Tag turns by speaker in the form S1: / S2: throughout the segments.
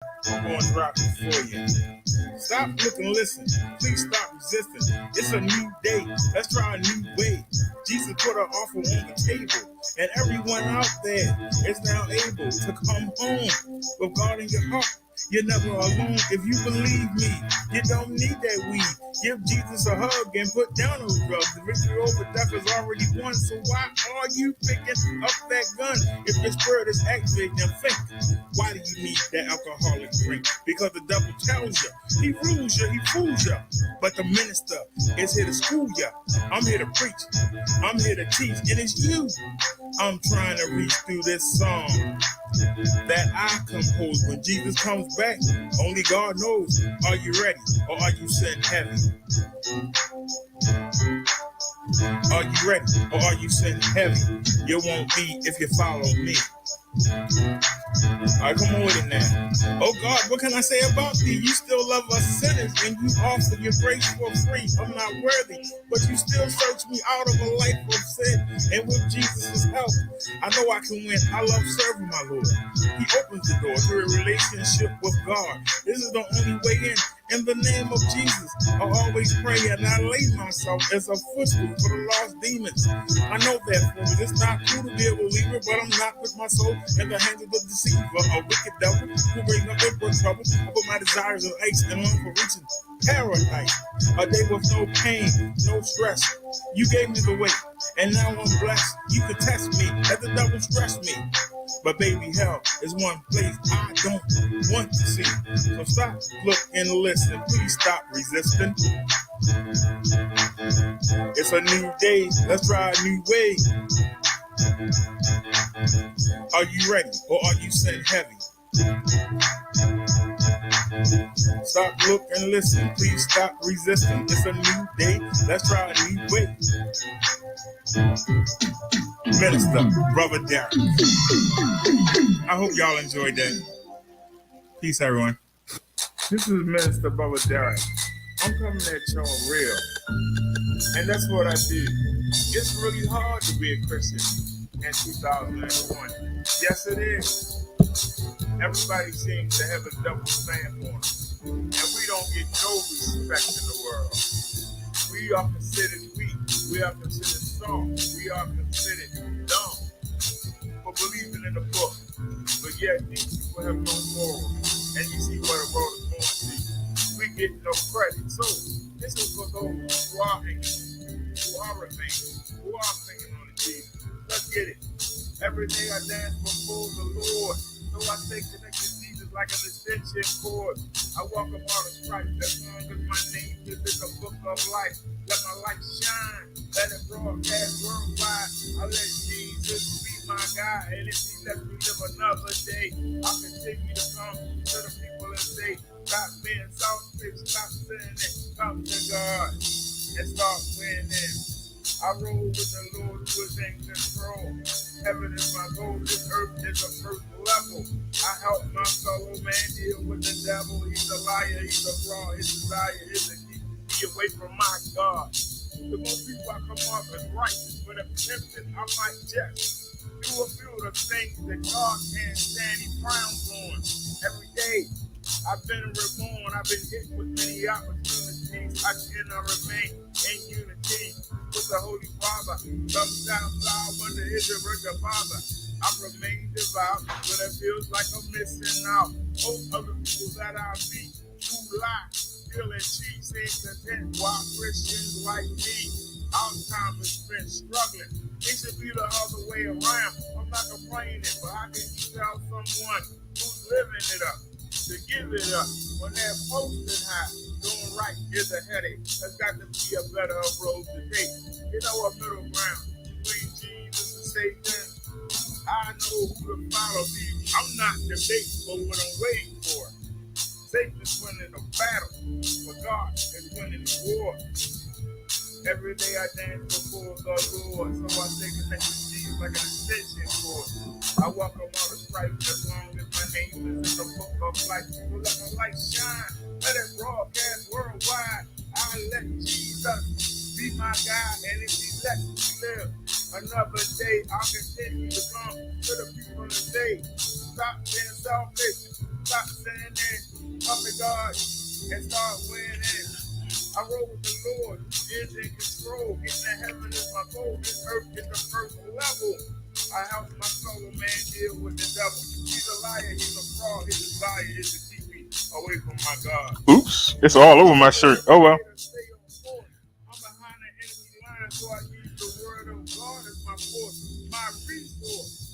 S1: I'm going to drop it for you. Stop, look, and listen. Please stop resisting. It's a new day. Let's try a new way. Jesus put an offer on the table, and everyone out there is now able to come home with God in your heart. You're never alone if you believe me. You don't need that weed. Give Jesus a hug and put down those drugs. The victory over death is already won. So why are you picking up that gun? If your spirit is activated, then think. Why do you need that alcoholic drink? Because the devil tells you. He rules you. He fools you. But the minister is here to school you. I'm here to preach. I'm here to teach. And it's you I'm trying to reach through this song that I compose. When Jesus comes back, only God knows. Are you ready or are you sitting heavy? Are you ready or are you sitting heavy? You won't be if you follow me. Alright, come on with it now. Oh God, what can I say about thee? You still love us sinners and you offer your grace for free. I'm not worthy, but you still search me out of a life of sin. And with Jesus' help, I know I can win. I love serving my Lord. He opens the door to a relationship with God. This is the only way in. In the name of Jesus, I always pray and I lay myself as a footstool for the lost demons. I know that for me. It's not cool to be a believer, but I'm not with my soul in the hands of the deceiver, a wicked devil who brings up inward trouble. I put my desires on ice and long for reaching paradise. A day with no pain, no stress. You gave me the way, and now I'm blessed. You can test me, let the devil stress me. But baby, hell is one place I don't want to see. So stop, look, and listen. Please stop resisting. It's a new day. Let's try a new way. Are you ready or are you sent heavy? Stop, look, and listen. Please stop resisting. It's a new day. Let's try a new way. Minister, Brother Derek. I hope y'all enjoyed that. Peace, everyone. This is Minister Brother Derek. I'm coming at y'all real. And that's what I do. It's really hard to be a Christian in 2021. Yes, it is. Everybody seems to have a double stamp on us. And we don't get no respect in the world. We are considered weak. We are considered soft. We are considered dumb for believing in the book. But yet these people have no morals. And you see what the world is going to. We get no credit. So this is for those who are hanging, who are remaining, who are clinging on to Jesus. Let's get it. Every day I dance before the Lord. So I stay connected to Jesus like an extension cord. I walk upon the stripes as long as my name is in the book of life. Let my light shine. Let it broadcast worldwide. I let Jesus be my guide. And if he lets me live another day, I'll continue to come to the people and say, stop being selfish, stop sinning, come to God and start winning. I roll with the Lord who is in control. Heaven is my goal, this earth is a first level. I help my fellow man deal with the devil. He's a liar, he's a fraud. His desire is to keep me away from my God. The more people I come off as righteous, but if tempted, I might just do a few of the things that God can't stand. He frowns on every day. I've been reborn, I've been hit with many opportunities. I cannot remain in unity with the Holy Father. Sometimes I wonder, is it really the Father? I remain devout, but it feels like I'm missing out. Most of the people that I meet who lie, steal and cheat, seem content, while Christians like me, our time is spent struggling. It should be the other way around. I'm not complaining, but how can you tell someone who's living it up to give it up when they're posting high? Doing right is a headache. There's got to be a better road to take. You know, a middle ground between Jesus and Satan. I know who to follow. See, I'm not debating for what I'm waiting for. Satan is winning the battle, but God is winning the war. Every day I dance before the Lord, so I stay connected to Jesus like an extension cord. I walk on the stripes as long as my name is in the book of life. So let my light shine, let it broadcast worldwide. I let Jesus be my guide, and if he lets me live another day, I'll continue to come to the people and say, stop being selfish, Stop sinning, come to God, and start winning. I roll with the Lord, who is in control. Getting to heaven is my goal. This earth is the first level. I help my fellow man deal with the devil. He's a liar, he's a fraud. His desire is to keep me away from my God.
S2: Oops, it's all over my shirt. Oh well.
S1: I'm behind the enemy line, so I use the word of God as my force, my resource.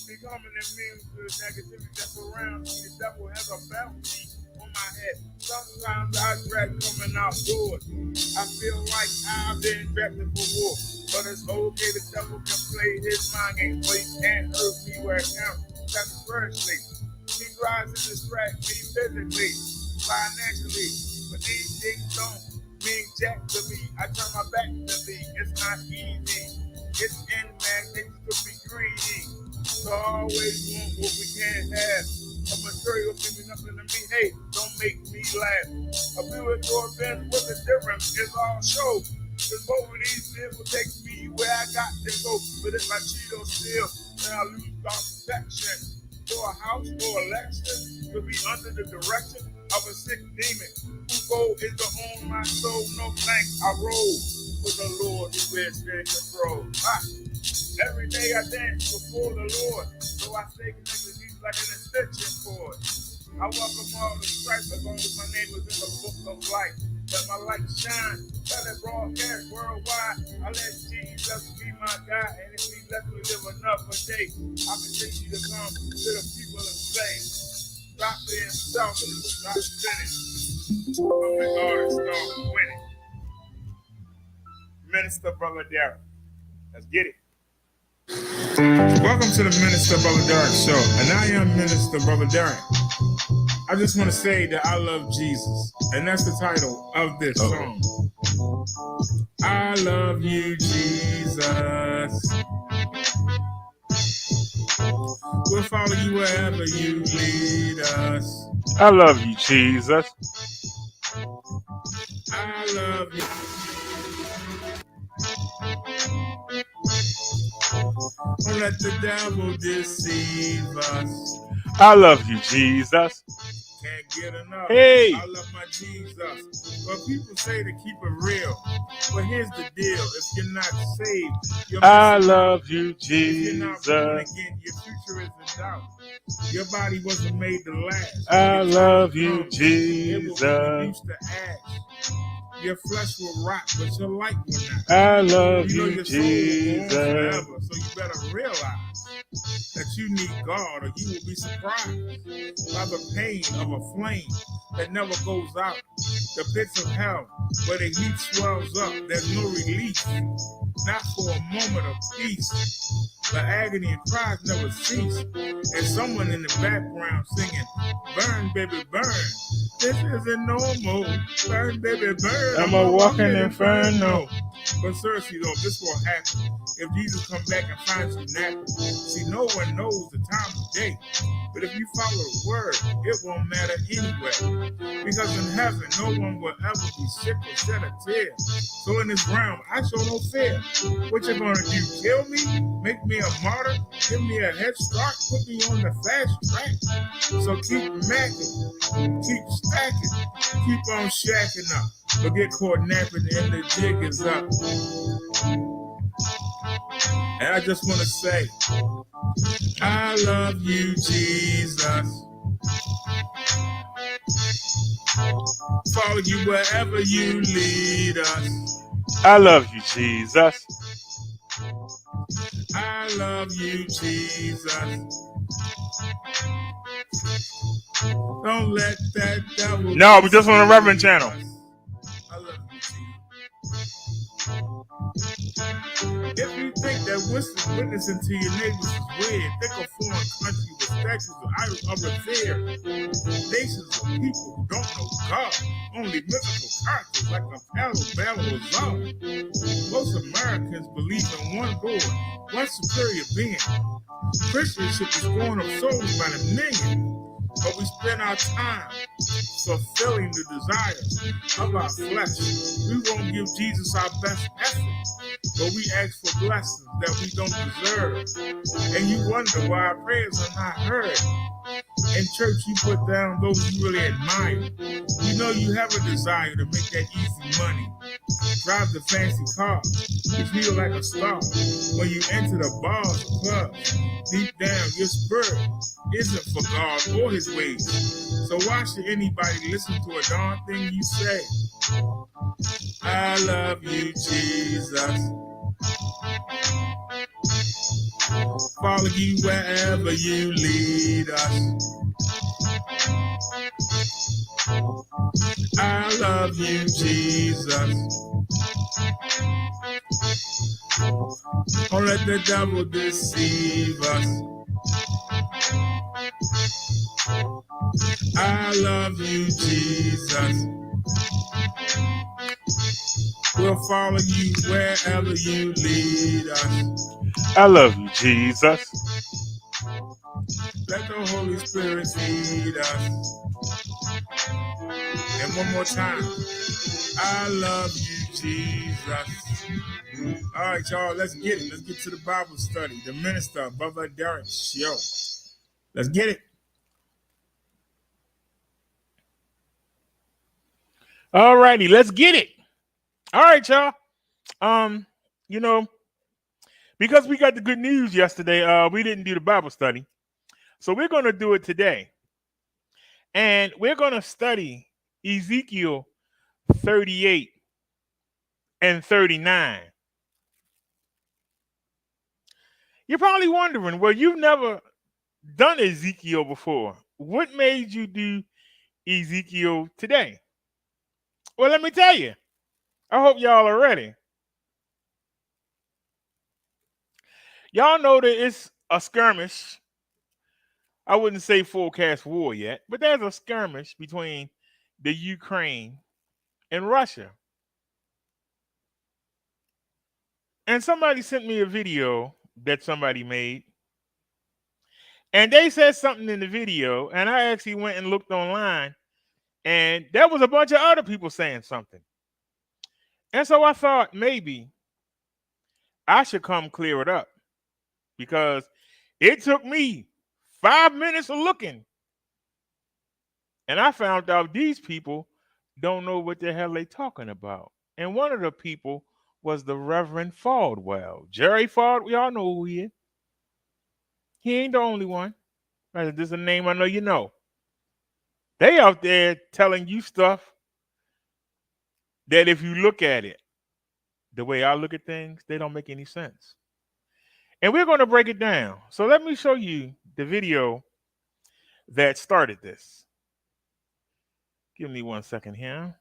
S1: Becoming immune to the negativity that surrounds me. The devil has a bounty on my head. Sometimes I dread coming outdoors. I feel like I've been drafted for war. But it's okay, the devil can play his mind game, but he can't hurt me where it counts. That's spiritually. He tries to distract me physically, financially, but these things don't mean jack to me. I turn my back to me. It's not easy. It's in man, things could be greedy. So I always want what we can't have. A material can be nothing to me. Hey, don't make me laugh. A Buick or Benz with a difference is all show. Cause both of these men will take me where I got to go. But if I cheat or steal, then I lose my protection. For a house or election could be under the direction of a sick demon. Whose goal is to own my soul. No thanks, I roll with the Lord who is in control. Every day I dance before the Lord, so I stay connected to these like an extension cord. I welcome all the stripes as long as my name is in the book of life. Let my light shine, let it broadcast worldwide. I let Jesus be my God, and if he lets me live another day, I continue to come to the people and say, stop being selfish, stop sinning. Come to God and start winning. Minister Brother Derek, let's get it. Welcome to the Minister Brother Derek Show, and I am Minister Brother Derek. I just want to say that I love Jesus, and that's the title of this song. I love you, Jesus. We'll follow you wherever you lead us.
S2: I love you, Jesus.
S1: I love you. Don't let the devil deceive us.
S2: I love you, Jesus.
S1: Can't get enough.
S2: Hey.
S1: I love my Jesus. But people say to keep it real. But here's the deal. If you're not saved, you're
S2: I love you,
S1: Jesus. If you're not born
S2: Jesus.
S1: again, your future is in doubt. Your body wasn't made to last.
S2: I
S1: When
S2: love
S1: time
S2: you,
S1: comes, it will be
S2: Jesus.
S1: reduced to ash. Your flesh will rot, but your light will not.
S2: I love
S1: You know
S2: you,
S1: your soul will go on
S2: Jesus.
S1: forever, so you better realize that you need God, or you will be surprised by the pain of a flame that never goes out. The pits of hell, where the heat swells up, there's no relief, not for a moment of peace. The agony and cries never cease, and someone in the background singing, "Burn, baby, burn. This isn't normal. Burn, baby, burn.
S2: I'm a walking inferno."
S1: But seriously though, this will happen if Jesus comes back and finds you napping. See, no one knows the time of day, but if you follow the word, it won't matter anyway. Because in heaven, no one will ever be sick or shed a tear. So in this realm, I show no fear. What you gonna do? Kill me? Make me a martyr? Give me a head start? Put me on the fast track? So keep macking, keep stacking, keep on shacking up. But get caught napping and the jig is up. And I just want to say, I love you, Jesus. Follow you wherever you lead us.
S2: I love you, Jesus.
S1: I love you, Jesus. Don't let that devil.
S2: No, we just on the Reverend channel.
S1: I love you, Jesus. If you think that witnessing to your neighbors is weird, think of foreign countries with statues of idols are revered. Nations of people who don't know God, only mythical characters like a Alabama or Zara. Most Americans believe in one Lord, one superior being. Christians should be scorned of souls by the million, but we spend our time fulfilling the desires of our flesh. We won't give Jesus our best effort, but we ask for blessings that we don't deserve. And you wonder why our prayers are not heard. In church, you put down those you really admire. You know you have a desire to make that easy money. Drive the fancy car. You feel like a star. When you enter the bars or clubs, deep down your spirit isn't for God or his ways. So why should anybody listen to a darn thing you say? I love you, Jesus. Follow you wherever you lead us. I love you, Jesus. Don't let the devil deceive us. I love you, Jesus. We'll follow you wherever you lead us.
S2: I love you, Jesus.
S1: Let the Holy Spirit feed us. And one more time. I love you, Jesus. All right, y'all, let's get it. Let's get to the Bible study. The minister, Brother Derek Show. Let's get it.
S2: All righty, let's get it. All right, y'all. You know, because we got the good news yesterday, we didn't do the Bible study. So we're going to do it today. And we're going to study Ezekiel 38 and 39. You're probably wondering, well, you've never done Ezekiel before. What made you do Ezekiel today? Well, let me tell you. I hope y'all are ready. Y'all know that it's a skirmish. I wouldn't say full-cast war yet, but there's a skirmish between the Ukraine and Russia. And somebody sent me a video that somebody made. And they said something in the video, and I actually went and looked online, and there was a bunch of other people saying something. And so I thought maybe I should come clear it up, because it took me 5 minutes of looking, and I found out these people don't know what the hell they talking about. And one of the people was the Reverend Faldwell. Jerry Faldwell, y'all know who he is. He ain't the only one. This is a name I know you know. They out there telling you stuff that if you look at it, the way I look at things, they don't make any sense. And we're going to break it down. So let me show you the video that started this. Give me 1 second here.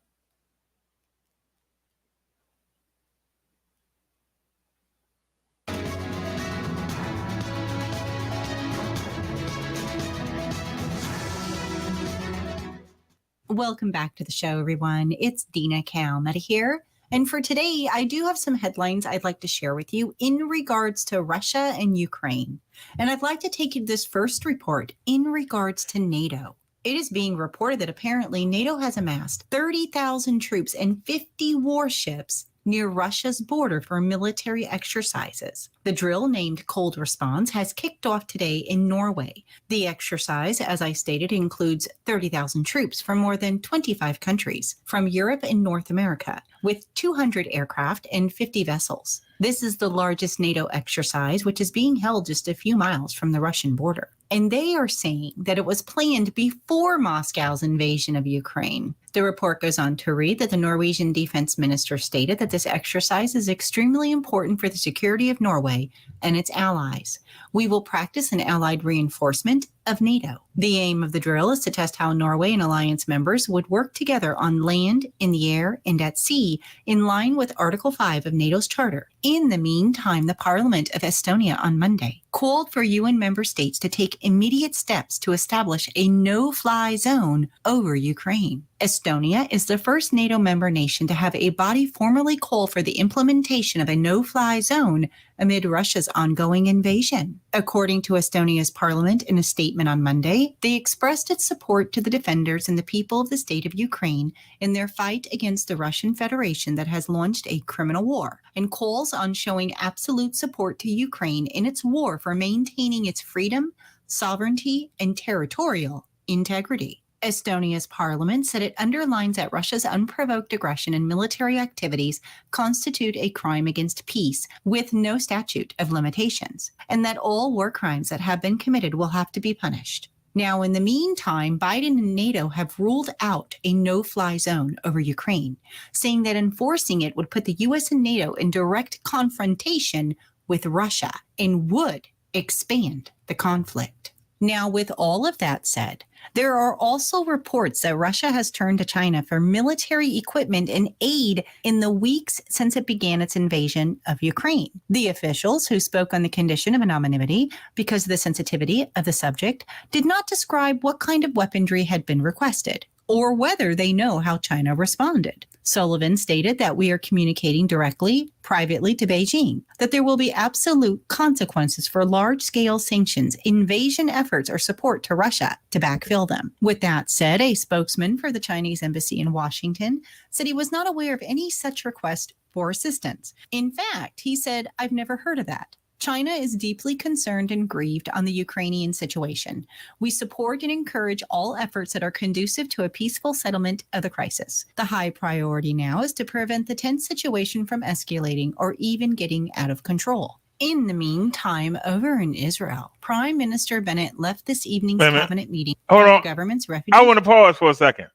S3: Welcome back to the show, everyone. It's Dina Calmetta here. And for today, I do have some headlines I'd like to share with you in regards to Russia and Ukraine. And I'd like to take you to this first report in regards to NATO. It is being reported that apparently NATO has amassed 30,000 troops and 50 warships near Russia's border for military exercises. The drill, named Cold Response, has kicked off today in Norway. The exercise, as I stated, includes 30,000 troops from more than 25 countries from Europe and North America, with 200 aircraft and 50 vessels. This is the largest NATO exercise, which is being held just a few miles from the Russian border. And they are saying that it was planned before Moscow's invasion of Ukraine. The report goes on to read that the Norwegian defense minister stated that this exercise is extremely important for the security of Norway and its allies. We will practice an allied reinforcement of NATO. The aim of the drill is to test how Norway and alliance members would work together on land, in the air, and at sea, in line with Article 5 of NATO's charter. In the meantime, the Parliament of Estonia on Monday called for UN member states to take immediate steps to establish a no-fly zone over Ukraine. Estonia is the first NATO member nation to have a body formally call for the implementation of a no-fly zone amid Russia's ongoing invasion. According to Estonia's parliament in a statement on Monday, they expressed its support to the defenders and the people of the state of Ukraine in their fight against the Russian Federation that has launched a criminal war, and calls on showing absolute support to Ukraine in its war for maintaining its freedom, sovereignty, and territorial integrity. Estonia's parliament said it underlines that Russia's unprovoked aggression and military activities constitute a crime against peace with no statute of limitations, and that all war crimes that have been committed will have to be punished. Now, in the meantime, Biden and NATO have ruled out a no-fly zone over Ukraine, saying that enforcing it would put the U.S. and NATO in direct confrontation with Russia and would expand the conflict. Now, with all of that said, there are also reports that Russia has turned to China for military equipment and aid in the weeks since it began its invasion of Ukraine. The officials, who spoke on the condition of anonymity because of the sensitivity of the subject, did not describe what kind of weaponry had been requested or whether they know how China responded. Sullivan stated that we are communicating directly, privately to Beijing, that there will be absolute consequences for large-scale sanctions, invasion efforts, or support to Russia to backfill them. With that said, a spokesman for the Chinese embassy in Washington said he was not aware of any such request for assistance. In fact, he said, "I've never heard of that." China is deeply concerned and grieved on the Ukrainian situation. We support and encourage all efforts that are conducive to a peaceful settlement of the crisis. The high priority now is to prevent the tense situation from escalating or even getting out of control. In the meantime, over in Israel, Prime Minister Bennett left this evening's cabinet meeting
S2: Hold on.
S3: the government's refugee.
S2: I want to pause for a second.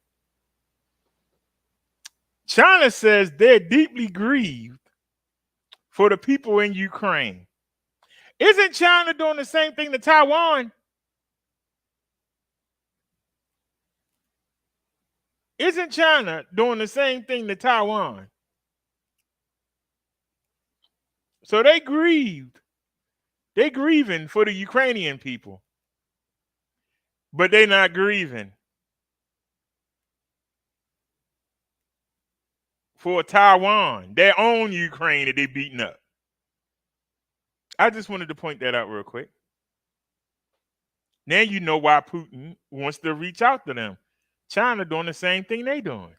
S2: China says they're deeply grieved for the people in Ukraine. Isn't China doing the same thing to Taiwan? Isn't China doing the same thing to Taiwan? So they grieved. They're grieving for the Ukrainian people. But they're not grieving for Taiwan, their own Ukraine that they're beating up. I just wanted to point that out real quick. Now you know why Putin wants to reach out to them. China doing the same thing they doing.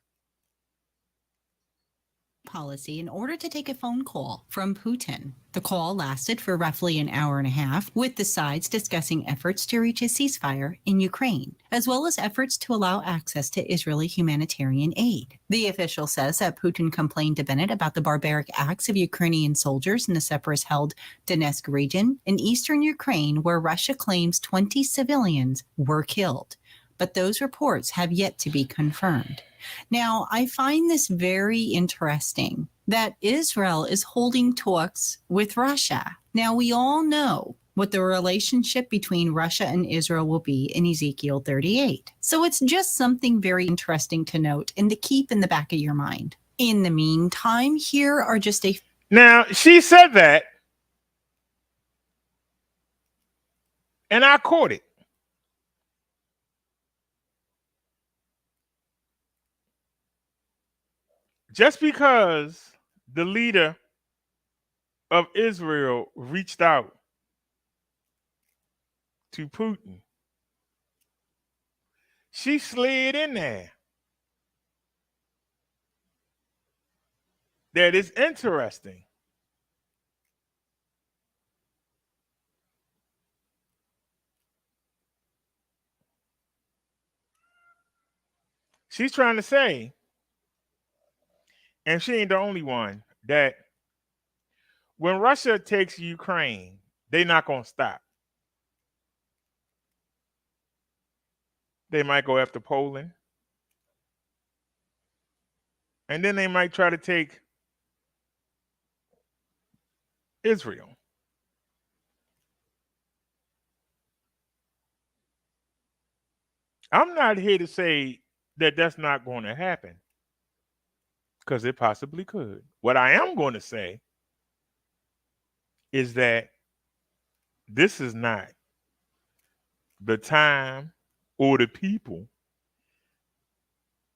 S3: Policy in order to take a phone call from Putin. The call lasted for roughly an hour and a half, with the sides discussing efforts to reach a ceasefire in Ukraine, as well as efforts to allow access to Israeli humanitarian aid. The official says that Putin complained to Bennett about the barbaric acts of Ukrainian soldiers in the separatist-held Donetsk region in eastern Ukraine, where Russia claims 20 civilians were killed. But those reports have yet to be confirmed. Now, I find this very interesting that Israel is holding talks with Russia. Now, we all know what the relationship between Russia and Israel will be in Ezekiel 38. So it's just something very interesting to note and to keep in the back of your mind. In the meantime, here are just a...
S2: Now, she said that, and I caught it. Just because the leader of Israel reached out to Putin, she slid in there. That is interesting. She's trying to say, and she ain't the only one, that when Russia takes Ukraine, they're not going to stop. They might go after Poland. And then they might try to take Israel. I'm not here to say that that's not going to happen, because it possibly could. What I am going to say is that this is not the time or the people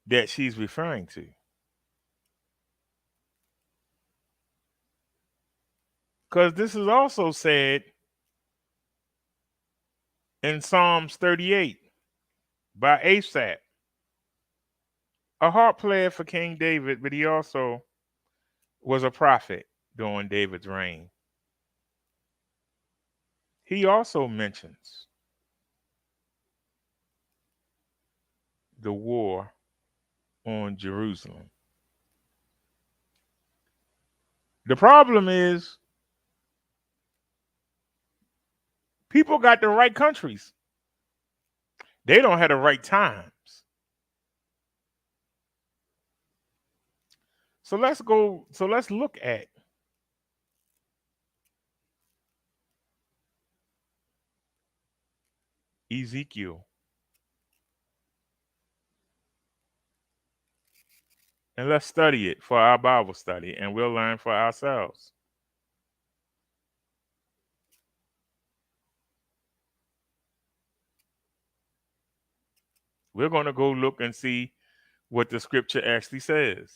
S2: that she's referring to. Because this is also said in Psalms 38 by Asaph, a harp player for King David, but he also was a prophet during David's reign. He also mentions the war on Jerusalem. The problem is people got the right countries. They don't have the right times. So let's look at Ezekiel and let's study it for our Bible study and we'll learn for ourselves. We're going to go look and see what the scripture actually says.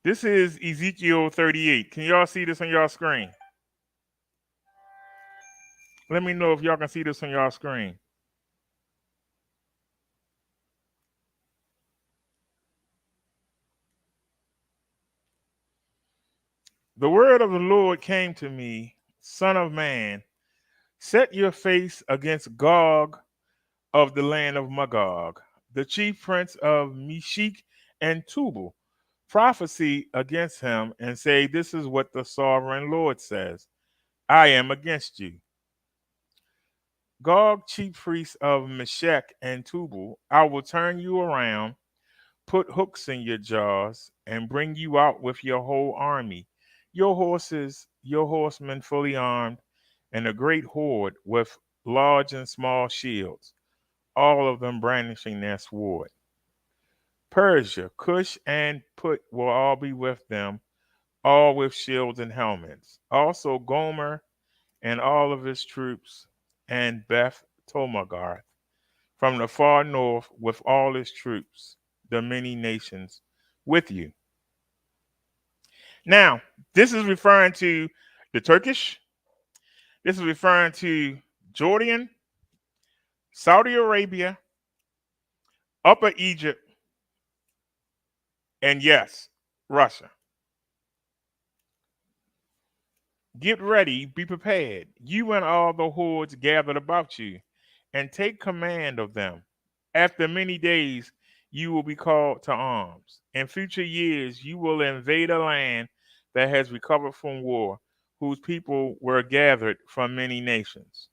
S2: This is Ezekiel 38. Can y'all see this on y'all screen? Let me know if y'all can see this on y'all screen. The word of the Lord came to me, Son of man, set your face against Gog of the land of Magog, the chief prince of Meshech and Tubal. Prophesy against him and say, this is what the sovereign Lord says. I am against you. Gog, chief priest of Meshech and Tubal, I will turn you around, put hooks in your jaws, and bring you out with your whole army, your horses, your horsemen fully armed, and a great horde with large and small shields, all of them brandishing their sword. Persia, Cush, and Put will all be with them, all with shields and helmets. Also Gomer and all of his troops, and Beth Tomargarth from the far north with all his troops, the many nations with you. Now, this is referring to the Turkish. This is referring to Jordan, Saudi Arabia, Upper Egypt, and yes, Russia. Get ready, be prepared, you and all the hordes gathered about you, and take command of them. After many days, you will be called to arms. In future years, you will invade a land that has recovered from war, whose people were gathered from many nations.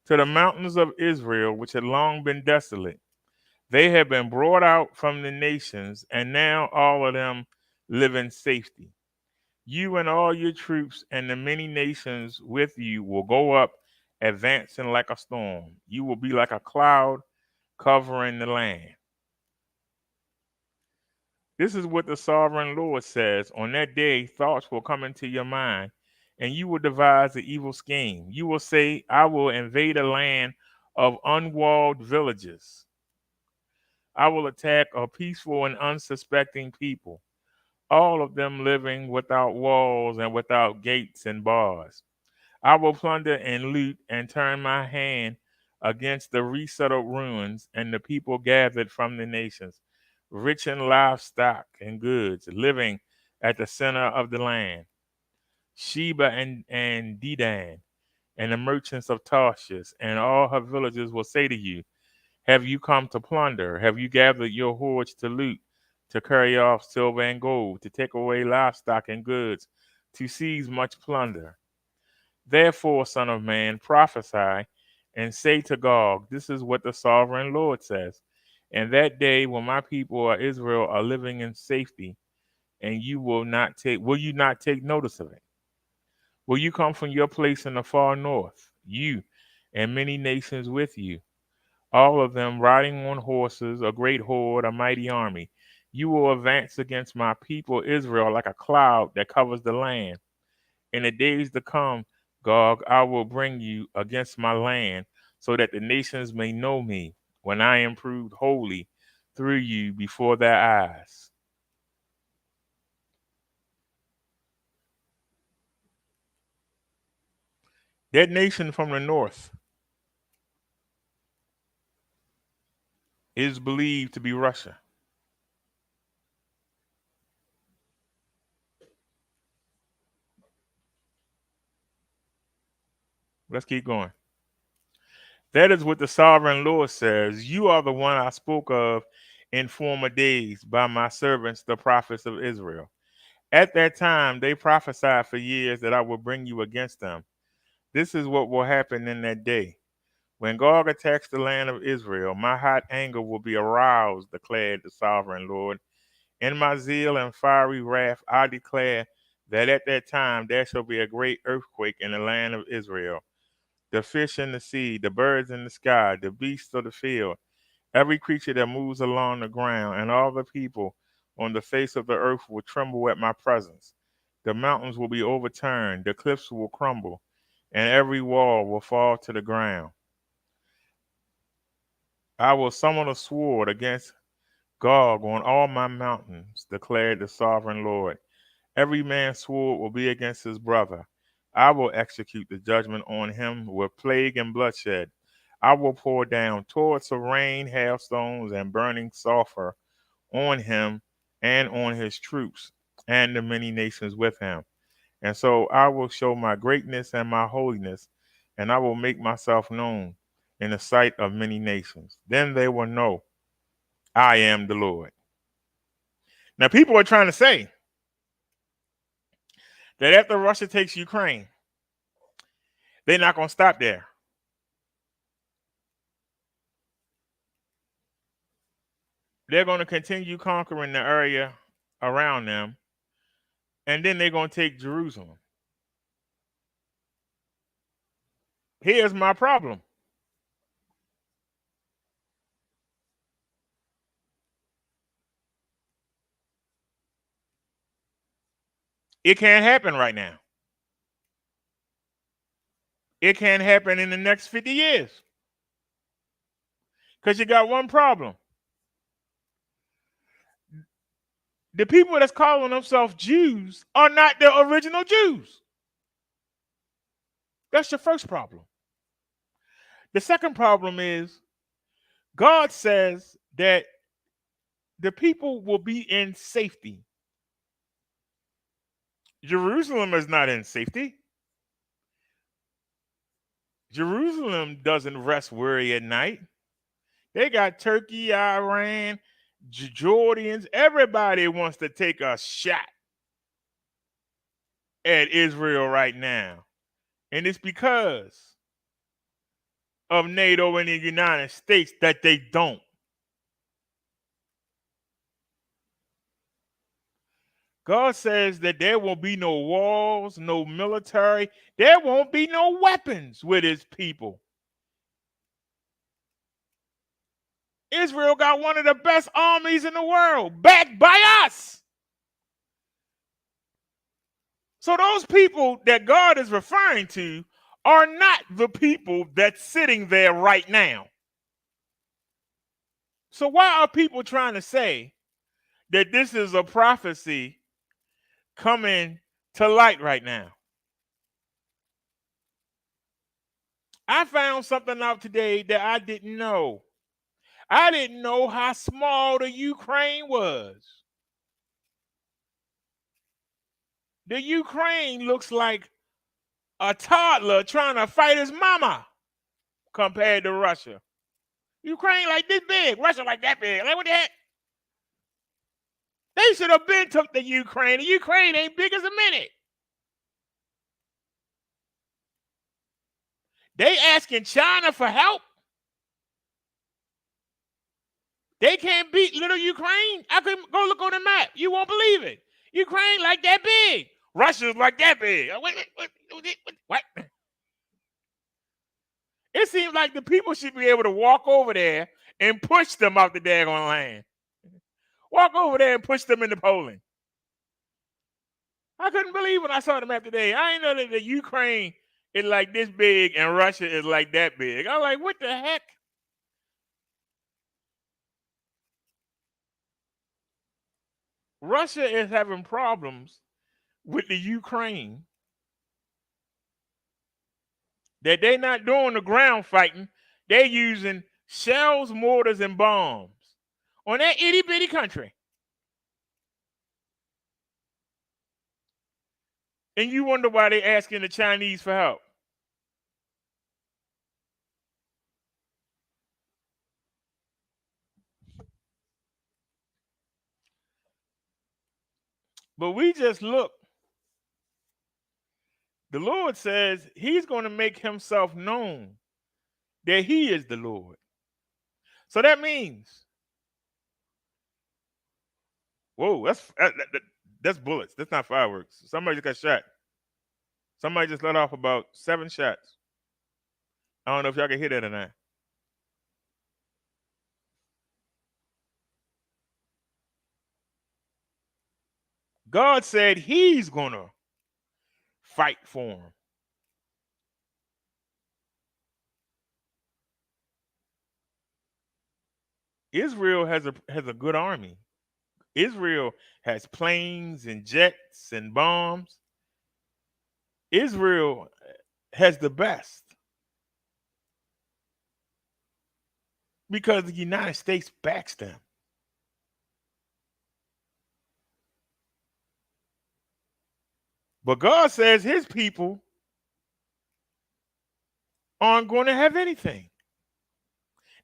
S2: To the mountains of Israel, which had long been desolate, they have been brought out from the nations, and now all of them live in safety. You and all your troops and the many nations with you will go up, advancing like a storm. You will be like a cloud covering the land. This is what the sovereign Lord says. On that day, thoughts will come into your mind, and you will devise an evil scheme. You will say, I will invade a land of unwalled villages. I will attack a peaceful and unsuspecting people, all of them living without walls and without gates and bars. I will plunder and loot and turn my hand against the resettled ruins and the people gathered from the nations, rich in livestock and goods, living at the center of the land. Sheba and Dedan and the merchants of Tarshish and all her villages will say to you, have you come to plunder? Have you gathered your hoards to loot, to carry off silver and gold, to take away livestock and goods, to seize much plunder? Therefore, Son of Man, prophesy and say to Gog, this is what the sovereign Lord says. And that day when my people of Israel are living in safety, and will you not take notice of it? Will you come from your place in the far north, you and many nations with you, all of them riding on horses, a great horde, a mighty army? You will advance against my people Israel like a cloud that covers the land. In the days to come, Gog, I will bring you against my land, so that the nations may know me, when I am proved holy through you before their eyes. That nation from the north is believed to be Russia. Let's keep going. That is what the sovereign Lord says. You are the one I spoke of in former days by my servants, the prophets of Israel. At that time, they prophesied for years that I will bring you against them. This is what will happen in that day. When Gog attacks the land of Israel, my hot anger will be aroused, declared the sovereign Lord. In my zeal and fiery wrath, I declare that at that time there shall be a great earthquake in the land of Israel. The fish in the sea, the birds in the sky, the beasts of the field, every creature that moves along the ground, and all the people on the face of the earth will tremble at my presence. The mountains will be overturned, the cliffs will crumble, and every wall will fall to the ground. I will summon a sword against Gog on all my mountains, declared the sovereign Lord. Every man's sword will be against his brother. I will execute the judgment on him with plague and bloodshed. I will pour down torrents of rain, hailstones, and burning sulfur on him and on his troops and the many nations with him. And so I will show my greatness and my holiness, and I will make myself known in the sight of many nations. Then they will know I am the Lord. Now, people are trying to say that after Russia takes Ukraine, they're not going to stop there. They're going to continue conquering the area around them, and then they're going to take Jerusalem. Here's my problem. It can't happen right now. It can't happen in the next 50 years. Because you got one problem. The people that's calling themselves Jews are not the original Jews. That's your first problem. The second problem is God says that the people will be in safety. Jerusalem is not in safety. Jerusalem doesn't rest weary at night. They got Turkey, Iran, Jordans. Everybody wants to take a shot at Israel right now. And it's because of NATO and the United States that they don't. God says that there won't be no walls, no military. There won't be no weapons with his people. Israel got one of the best armies in the world, backed by us. So those people that God is referring to are not the people that's sitting there right now. So why are people trying to say that this is a prophecy coming to light right now? I found something out today that I didn't know. I didn't know how small the Ukraine was. The Ukraine looks like a toddler trying to fight his mama compared to Russia. Ukraine like this big, Russia like that big. Like what the heck? They should have been took the Ukraine. The Ukraine ain't big as a minute. They asking China for help. They can't beat little Ukraine. I could go look on the map. You won't believe it. Ukraine like that big. Russia's like that big. What? It seems like the people should be able to walk over there and push them off the daggone land. Walk over there and push them into Poland. I couldn't believe when I saw the map today. I ain't know that the Ukraine is like this big and Russia is like that big. I'm like, what the heck? Russia is having problems with the Ukraine that they're not doing the ground fighting. They're using shells, mortars, and bombs on that itty bitty country. And you wonder why they're asking the Chinese for help. But we just look. The Lord says he's going to make himself known that he is the Lord. So that means, whoa, that's bullets. That's not fireworks. Somebody just got shot. Somebody just let off about 7 shots. I don't know if y'all can hear that or not. God said he's going to fight for him. Israel has a good army. Israel has planes and jets and bombs. Israel has the best because the United States backs them. But God says his people aren't going to have anything.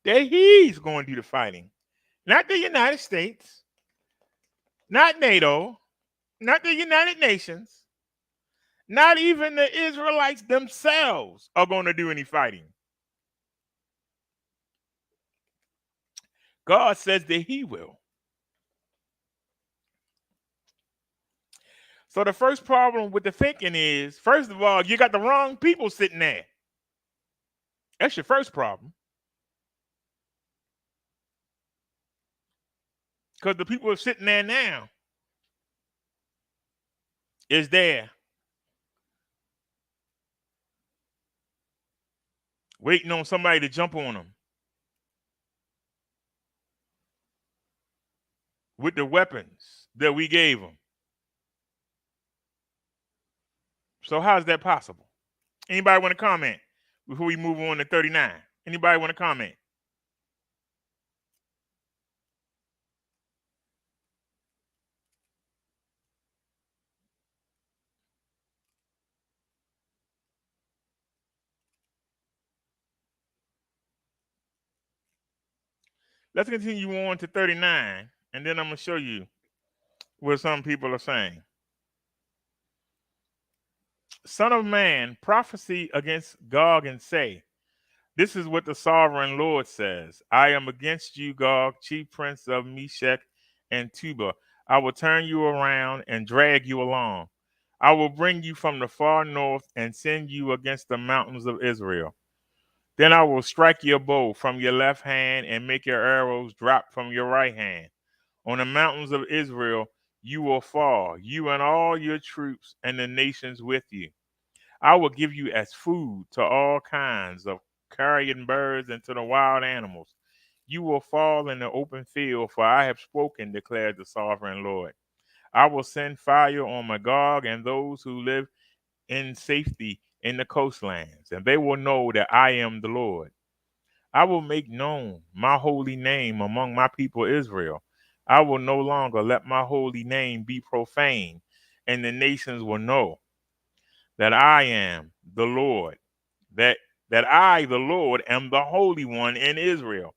S2: That he's going to do the fighting. Not the United States, not NATO, not the United Nations, not even the Israelites themselves are going to do any fighting. God says that he will. So the first problem with the thinking is, first of all, you got the wrong people sitting there. That's your first problem. Because the people sitting there now is there waiting on somebody to jump on them with the weapons that we gave them. So how is that possible? Anybody want to comment before we move on to 39? Anybody want to comment? Let's continue on to 39, and then I'm going to show you what some people are saying. Son of man, prophesy against Gog and say, this is what the sovereign Lord says. I am against you, Gog, chief prince of Meshech and Tubal. I will turn you around and drag you along. I will bring you from the far north and send you against the mountains of Israel. Then I will strike your bow from your left hand and make your arrows drop from your right hand. On the mountains of Israel you will fall, you and all your troops and the nations with you. I will give you as food to all kinds of carrion birds and to the wild animals. You will fall in the open field, for I have spoken, declares the sovereign Lord. I will send fire on Magog and those who live in safety in the coastlands, and they will know that I am the Lord. I will make known my holy name among my people Israel. I will no longer let my holy name be profaned, and the nations will know that I am the Lord, that I, the Lord, am the Holy One in Israel.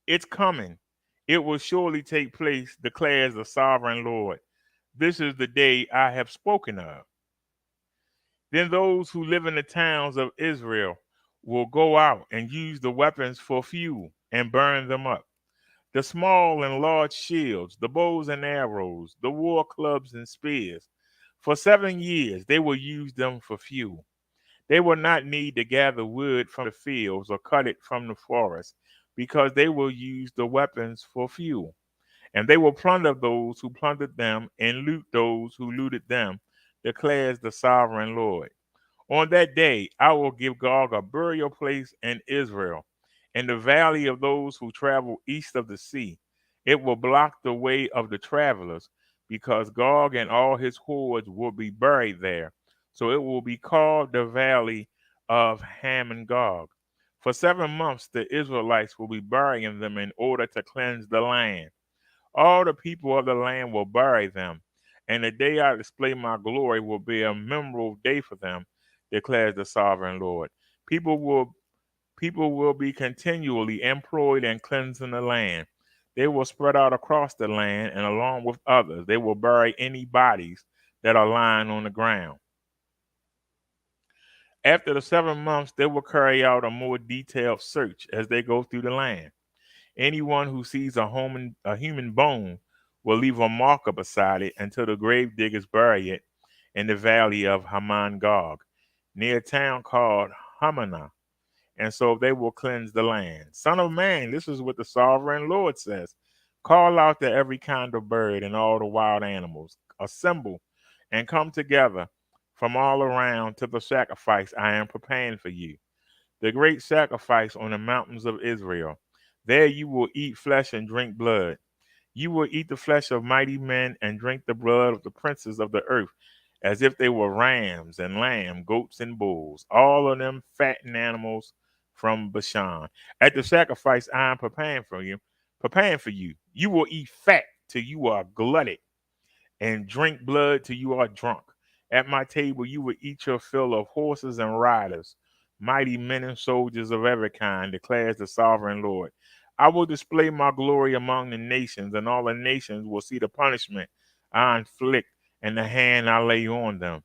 S2: It's coming. It will surely take place, declares the sovereign Lord. This is the day I have spoken of. Then those who live in the towns of Israel will go out and use the weapons for fuel and burn them up. The small and large shields, the bows and arrows, the war clubs and spears. For 7 years they will use them for fuel. They will not need to gather wood from the fields or cut it from the forest, because they will use the weapons for fuel. And they will plunder those who plundered them and loot those who looted them, declares the sovereign Lord. On that day, I will give Gog a burial place in Israel, in the valley of those who travel east of the sea. It will block the way of the travelers, because Gog and all his hordes will be buried there. So it will be called the valley of Ham Gog. For 7 months, the Israelites will be burying them in order to cleanse the land. All the people of the land will bury them, and the day I display my glory will be a memorable day for them, declares the sovereign Lord. People will be continually employed in cleansing the land. They will spread out across the land, and along with others, they will bury any bodies that are lying on the ground. After the 7 months, they will carry out a more detailed search as they go through the land. Anyone who sees a human bone will leave a marker beside it until the grave diggers bury it in the valley of Haman Gog, near a town called Hamanah. And so they will cleanse the land. Son of man, this is what the sovereign Lord says. Call out to every kind of bird and all the wild animals. Assemble and come together from all around to the sacrifice I am preparing for you, the great sacrifice on the mountains of Israel. There you will eat flesh and drink blood. You will eat the flesh of mighty men and drink the blood of the princes of the earth, as if they were rams and lamb, goats and bulls, all of them fattened animals from Bashan. At the sacrifice I am preparing for you, you will eat fat till you are glutted, and drink blood till you are drunk. At my table you will eat your fill of horses and riders, mighty men and soldiers of every kind, declares the sovereign Lord. I will display my glory among the nations, and all the nations will see the punishment I inflict and the hand I lay on them.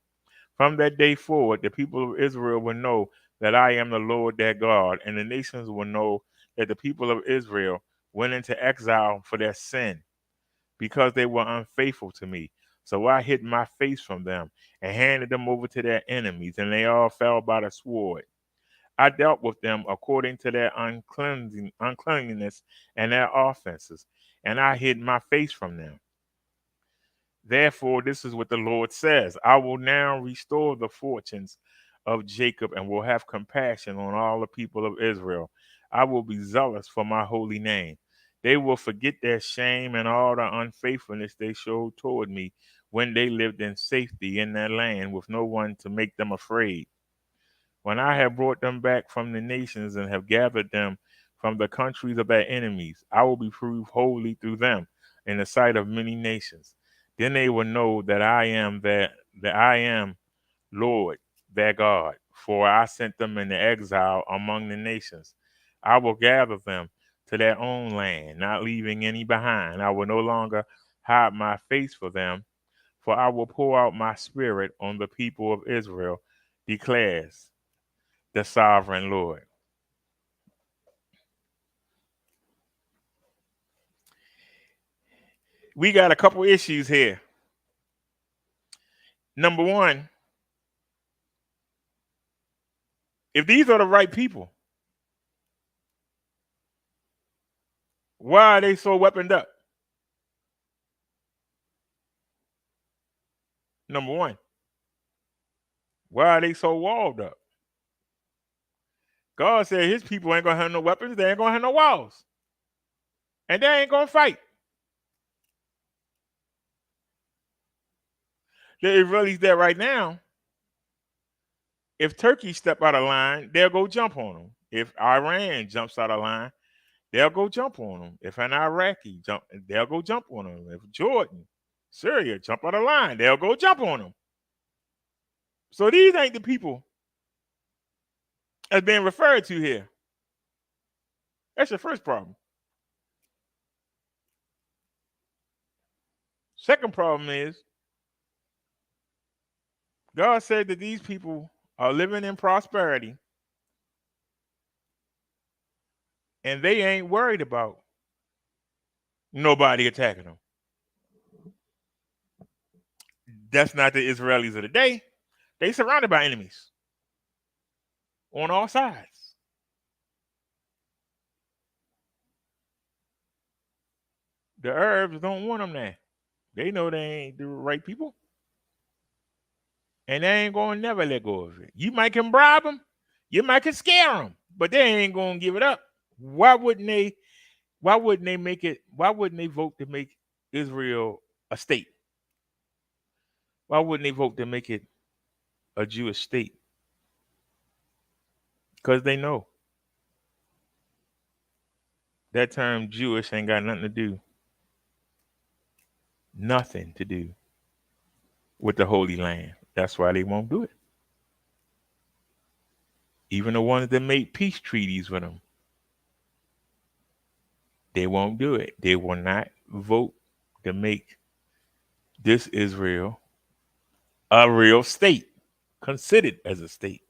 S2: From that day forward, the people of Israel will know that I am the Lord their God, and the nations will know that the people of Israel went into exile for their sin, because they were unfaithful to me. So I hid my face from them and handed them over to their enemies, and they all fell by the sword. I dealt with them according to their uncleanness and their offenses, and I hid my face from them. Therefore, this is what the Lord says: I will now restore the fortunes of Jacob and will have compassion on all the people of Israel. I will be zealous for my holy name. They will forget their shame and all the unfaithfulness they showed toward me when they lived in safety in their land with no one to make them afraid. When I have brought them back from the nations and have gathered them from the countries of their enemies, I will be proved holy through them in the sight of many nations. Then they will know that I am Lord their God, for I sent them into exile among the nations. I will gather them to their own land, not leaving any behind. I will no longer hide my face for them, for I will pour out my spirit on the people of Israel, declares the sovereign Lord. We got a couple issues here. Number one, if these are the right people, why are they so weaponed up? Number one, why are they so walled up? God said his people ain't gonna have no weapons, they ain't gonna have no walls. And they ain't gonna fight. The Israelis there right now, if Turkey step out of line, they'll go jump on them. If Iran jumps out of line, they'll go jump on them. If an Iraqi jump, they'll go jump on them. If Jordan, Syria jump out of line, they'll go jump on them. So these ain't the people that's being referred to here. That's your first problem. Second problem is God said that these people are living in prosperity and they ain't worried about nobody attacking them. That's not the Israelis of the day. They surrounded by enemies on all sides. The Arabs don't want them there. They know they ain't the right people. And they ain't going to never let go of it. You might can bribe them. You might can scare them. But they ain't going to give it up. Why wouldn't they make it? Why wouldn't they vote to make Israel a state? Why wouldn't they vote to make it a Jewish state? Because they know that term Jewish ain't got nothing to do with the Holy Land. That's why they won't do it. Even the ones that made peace treaties with them They won't do it. They will not vote to make this Israel a real state, considered as a state.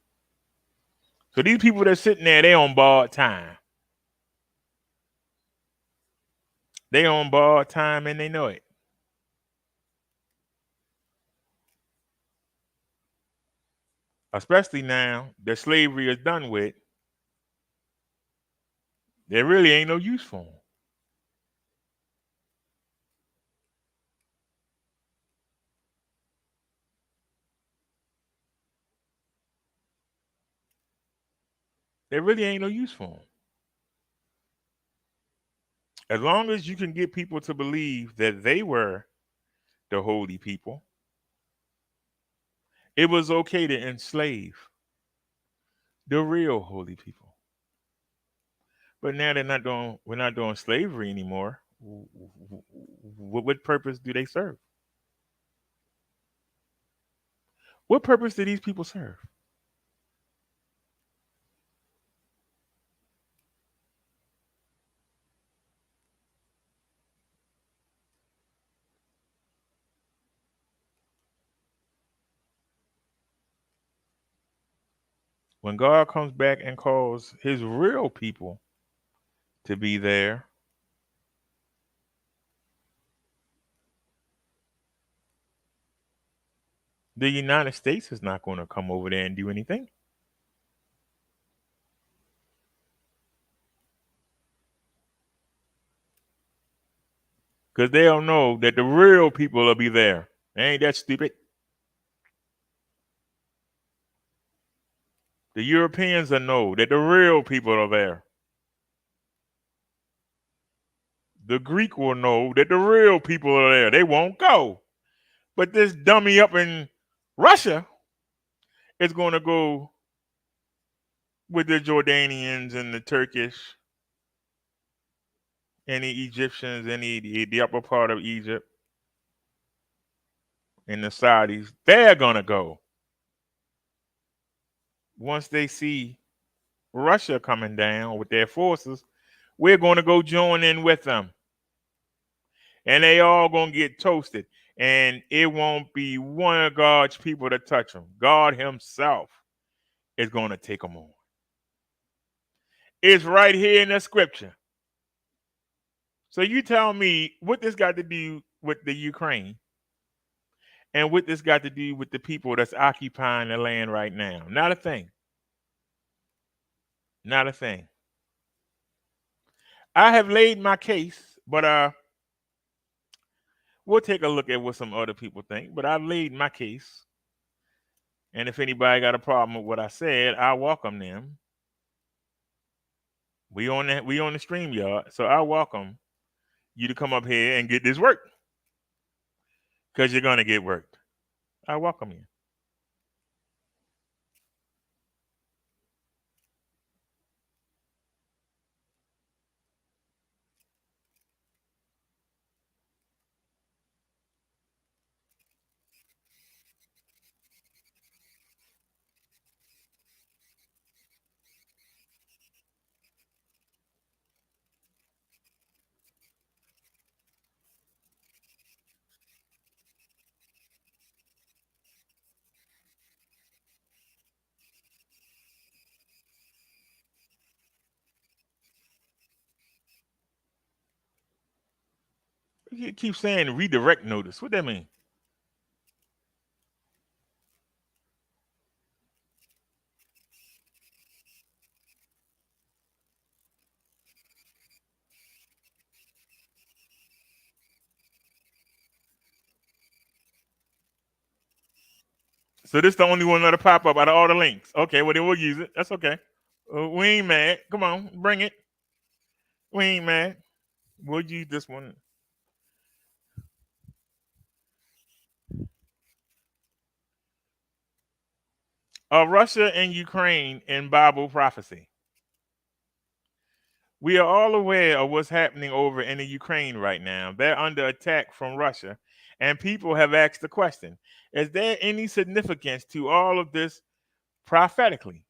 S2: So these people that are sitting there, they on borrowed time. They on borrowed time and they know it. Especially now that slavery is done with, there really ain't no use for them. There really ain't no use for them. As long as you can get people to believe that they were the holy people, it was okay to enslave the real holy people. But now we're not doing slavery anymore. What purpose do they serve? What purpose do these people serve? When God comes back and calls his real people to be there, the United States is not going to come over there and do anything. Because they don't know that the real people will be there. They ain't that stupid. The Europeans will know that the real people are there. The Greek will know that the real people are there. They won't go. But this dummy up in Russia is going to go with the Jordanians and the Turkish and the Egyptians and the upper part of Egypt and the Saudis. They're going to go. Once they see Russia coming down with their forces, we're going to go join in with them. And they all going to get toasted. And it won't be one of God's people to touch them. God himself is going to take them on. It's right here in the scripture. So you tell me what this got to do with the Ukraine and what this got to do with the people that's occupying the land right now. Not a thing. Not a thing. I have laid my case, but we'll take a look at what some other people think. But I've laid my case. And if anybody got a problem with what I said, I welcome them. We on the stream yard, so I welcome you to come up here and get this work. Because you're gonna get worked. I welcome you. You keep saying redirect notice. What that mean? So this the only one that'll pop up out of all the links. Okay, well then we'll use it. That's okay. We ain't mad. Come on, bring it. We ain't mad. We'll use this one. Russia and Ukraine in Bible prophecy. We are all aware of what's happening over in the Ukraine right now. They're under attack from Russia, and people have asked the question: is there any significance to all of this prophetically?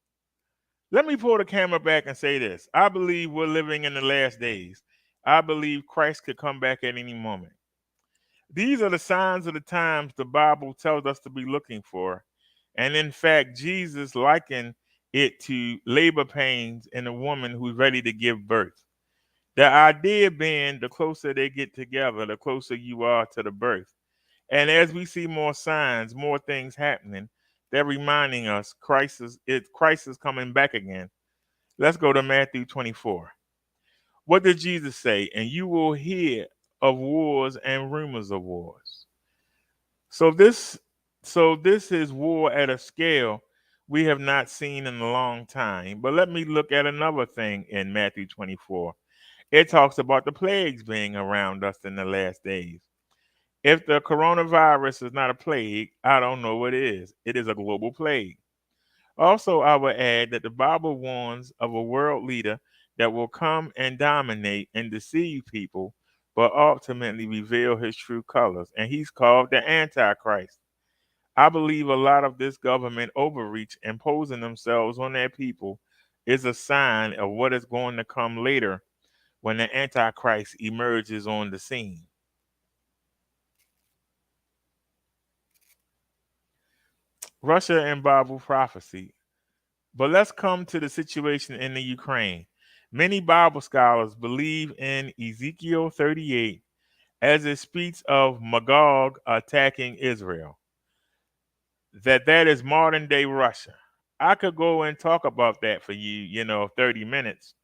S2: Let me pull the camera back and say this. I believe we're living in the last days, I believe Christ could come back at any moment. These are the signs of the times the Bible tells us to be looking for. And in fact, Jesus likened it to labor pains in a woman who's ready to give birth. The idea being the closer they get together, the closer you are to the birth. And as we see more signs, more things happening, they're reminding us Christ is coming back again. Let's go to Matthew 24. What did Jesus say? And you will hear of wars and rumors of wars. So this is war at a scale we have not seen in a long time. But let me look at another thing in Matthew 24. It talks about the plagues being around us in the last days. If the coronavirus is not a plague, I don't know what is. It is a global plague. Also, I would add that the Bible warns of a world leader that will come and dominate and deceive people, but ultimately reveal his true colors. And he's called the Antichrist. I believe a lot of this government overreach imposing themselves on their people is a sign of what is going to come later when the Antichrist emerges on the scene. Russia and Bible prophecy. But let's come to the situation in the Ukraine. Many Bible scholars believe in Ezekiel 38 as it speaks of Magog attacking Israel, that is modern day Russia. I could go and talk about that for you, 30 minutes,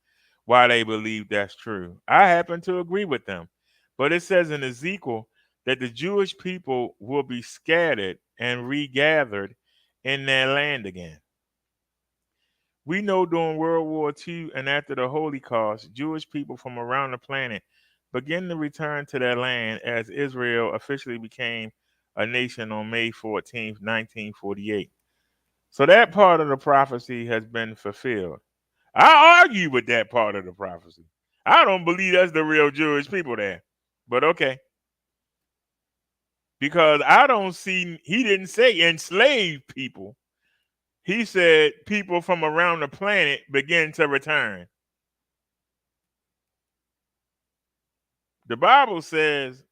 S2: why they believe that's true. I happen to agree with them. But it says in Ezekiel that the Jewish people will be scattered and regathered in their land again. We know during World War II and after the Holocaust, Jewish people from around the planet began to return to their land as Israel officially became a nation on May 14th, 1948. So that part of the prophecy has been fulfilled. I argue with that part of the prophecy. I don't believe that's the real Jewish people there. But okay. Because he didn't say enslaved people. He said people from around the planet begin to return. The Bible says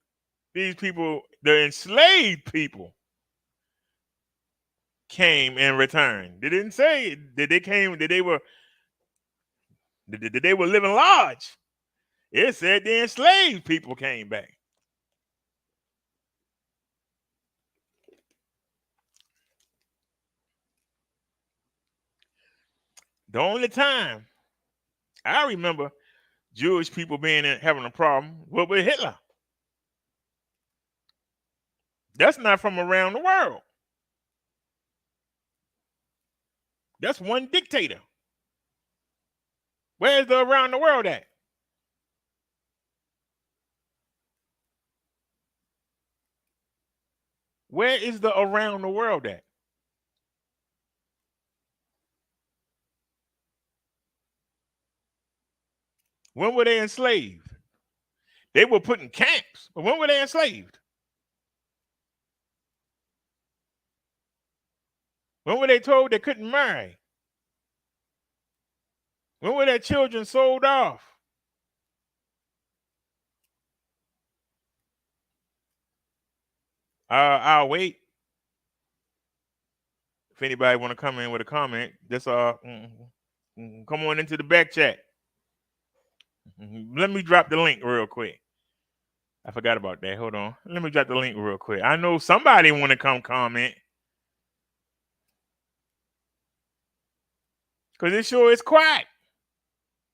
S2: these people, the enslaved people, came and returned. They didn't say that they came, that they were living large. It said the enslaved people came back. The only time I remember Jewish people having a problem was with Hitler. That's not from around the world. That's one dictator. Where's the around the world at? Where is the around the world at? When were they enslaved? They were put in camps, but when were they enslaved? When were they told they couldn't marry? When were their children sold off? I'll wait. If anybody want to come in with a comment, just come on into the back chat. Let me drop the link real quick. I forgot about that. Hold on. Let me drop the link real quick. I know somebody want to come comment. Because it sure is quiet.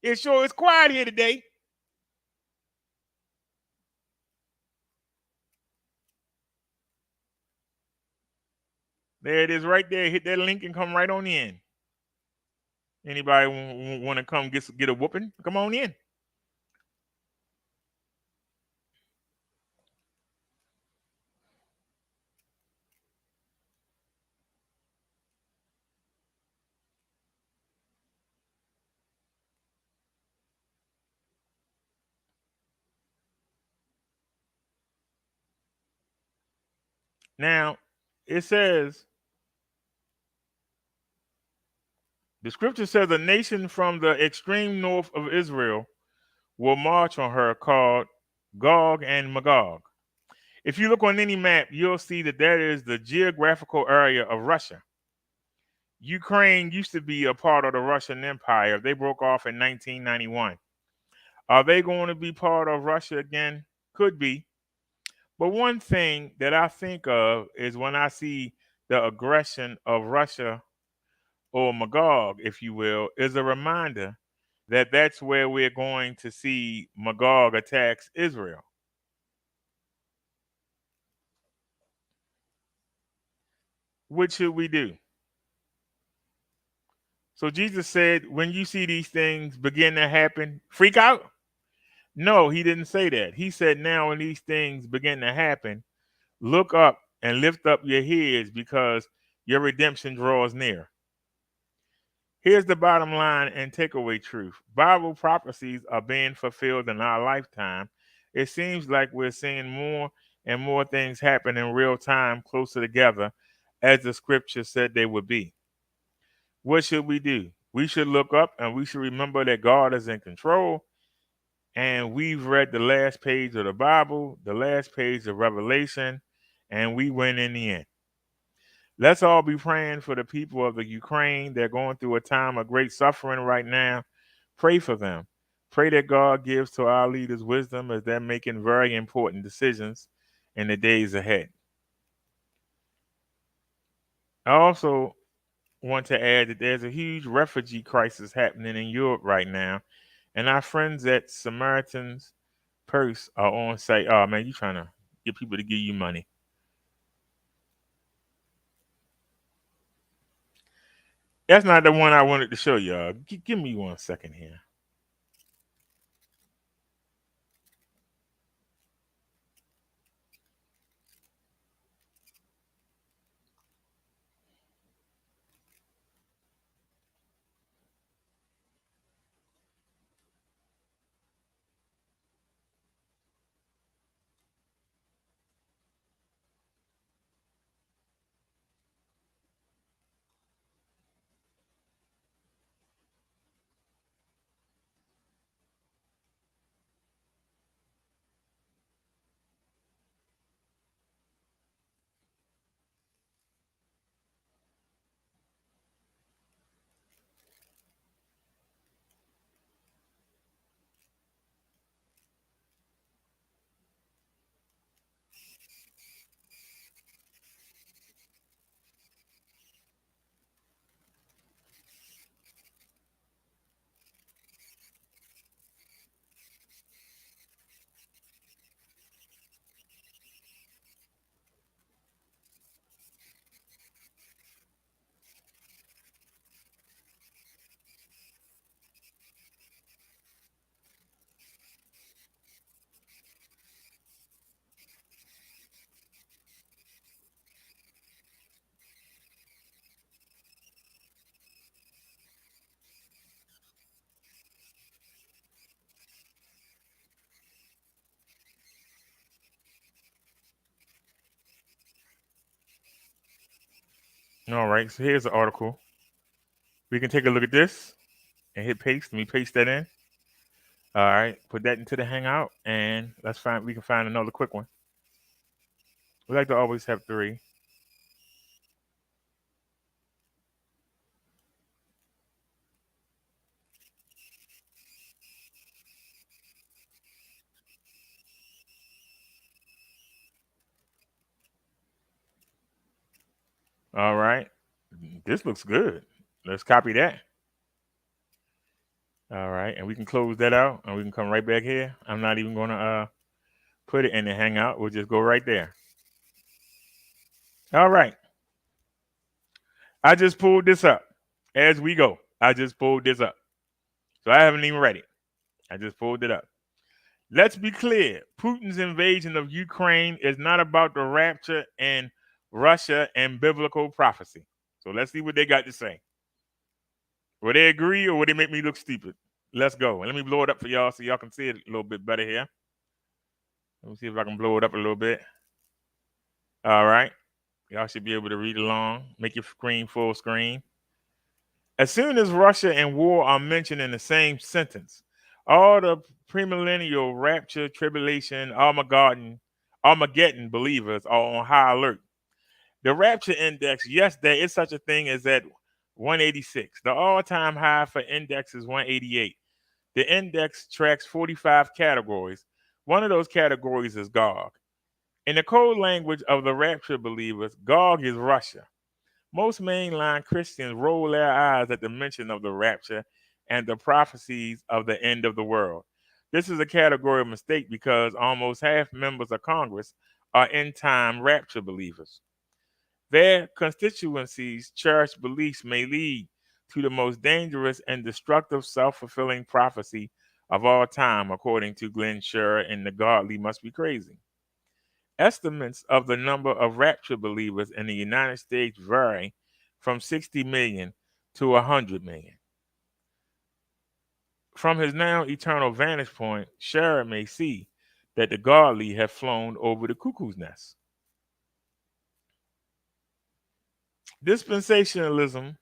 S2: It sure is quiet here today. There it is right there. Hit that link and come right on in. Anybody want to come get a whooping? Come on in. Now, it says, the scripture says a nation from the extreme north of Israel will march on her, called Gog and Magog. If you look on any map, you'll see that is the geographical area of Russia. Ukraine used to be a part of the Russian Empire. They broke off in 1991. Are they going to be part of Russia again? Could be. But one thing that I think of is when I see the aggression of Russia, or Magog, if you will, is a reminder that that's where we're going to see Magog attacks Israel. What should we do? So Jesus said, when you see these things begin to happen, freak out? No, he didn't say that. He said, now when these things begin to happen, look up and lift up your heads because your redemption draws near. Here's the bottom line and takeaway truth. Bible prophecies are being fulfilled in our lifetime. It seems like we're seeing more and more things happen in real time, closer together, as the scripture said they would be. What should we do? We should look up and we should remember that God is in control. And we've read the last page of the Bible, the last page of Revelation, and we win in the end. Let's all be praying for the people of the Ukraine. They're going through a time of great suffering right now. Pray for them. Pray that God gives to our leaders wisdom as they're making very important decisions in the days ahead. I also want to add that there's a huge refugee crisis happening in Europe right now. And our friends at Samaritan's Purse are on site. Oh, man, you trying to get people to give you money. That's not the one I wanted to show y'all. Give me 1 second here. All right, so here's the article. We can take a look at this and hit paste. Let me paste that in. All right, put that into the Hangout, and we can find another quick one. We like to always have 3. All right, this looks good. Let's copy that. All right, and we can close that out, and we can come right back here. I'm not even gonna put it in the Hangout. We'll just go right there. All right. I just pulled this up as we go. I just pulled this up. So I haven't even read it. I just pulled it up. Let's be clear. Putin's invasion of Ukraine is not about the rapture and Russia and biblical prophecy. So let's see what they got to say. Will they agree or will they make me look stupid? Let's go. And let me blow it up for y'all so y'all can see it a little bit better here. Let me see if I can blow it up a little bit. All right. Y'all should be able to read along. Make your screen full screen. As soon as Russia and war are mentioned in the same sentence, All the premillennial rapture, tribulation, Armageddon believers are on high alert. The rapture index, yes, there is such a thing as at 186. The all-time high for index is 188. The index tracks 45 categories. One of those categories is Gog. In the code language of the rapture believers, Gog is Russia. Most mainline Christians roll their eyes at the mention of the rapture and the prophecies of the end of the world. This is a category of mistake because almost half members of Congress are end time rapture believers. Their constituencies' cherished beliefs may lead to the most dangerous and destructive self fulfilling prophecy of all time, according to Glenn Scherer in The Godly Must Be Crazy. Estimates of the number of rapture believers in the United States vary from 60 million to 100 million. From his now eternal vantage point, Scherer may see that the godly have flown over the cuckoo's nest. Dispensationalism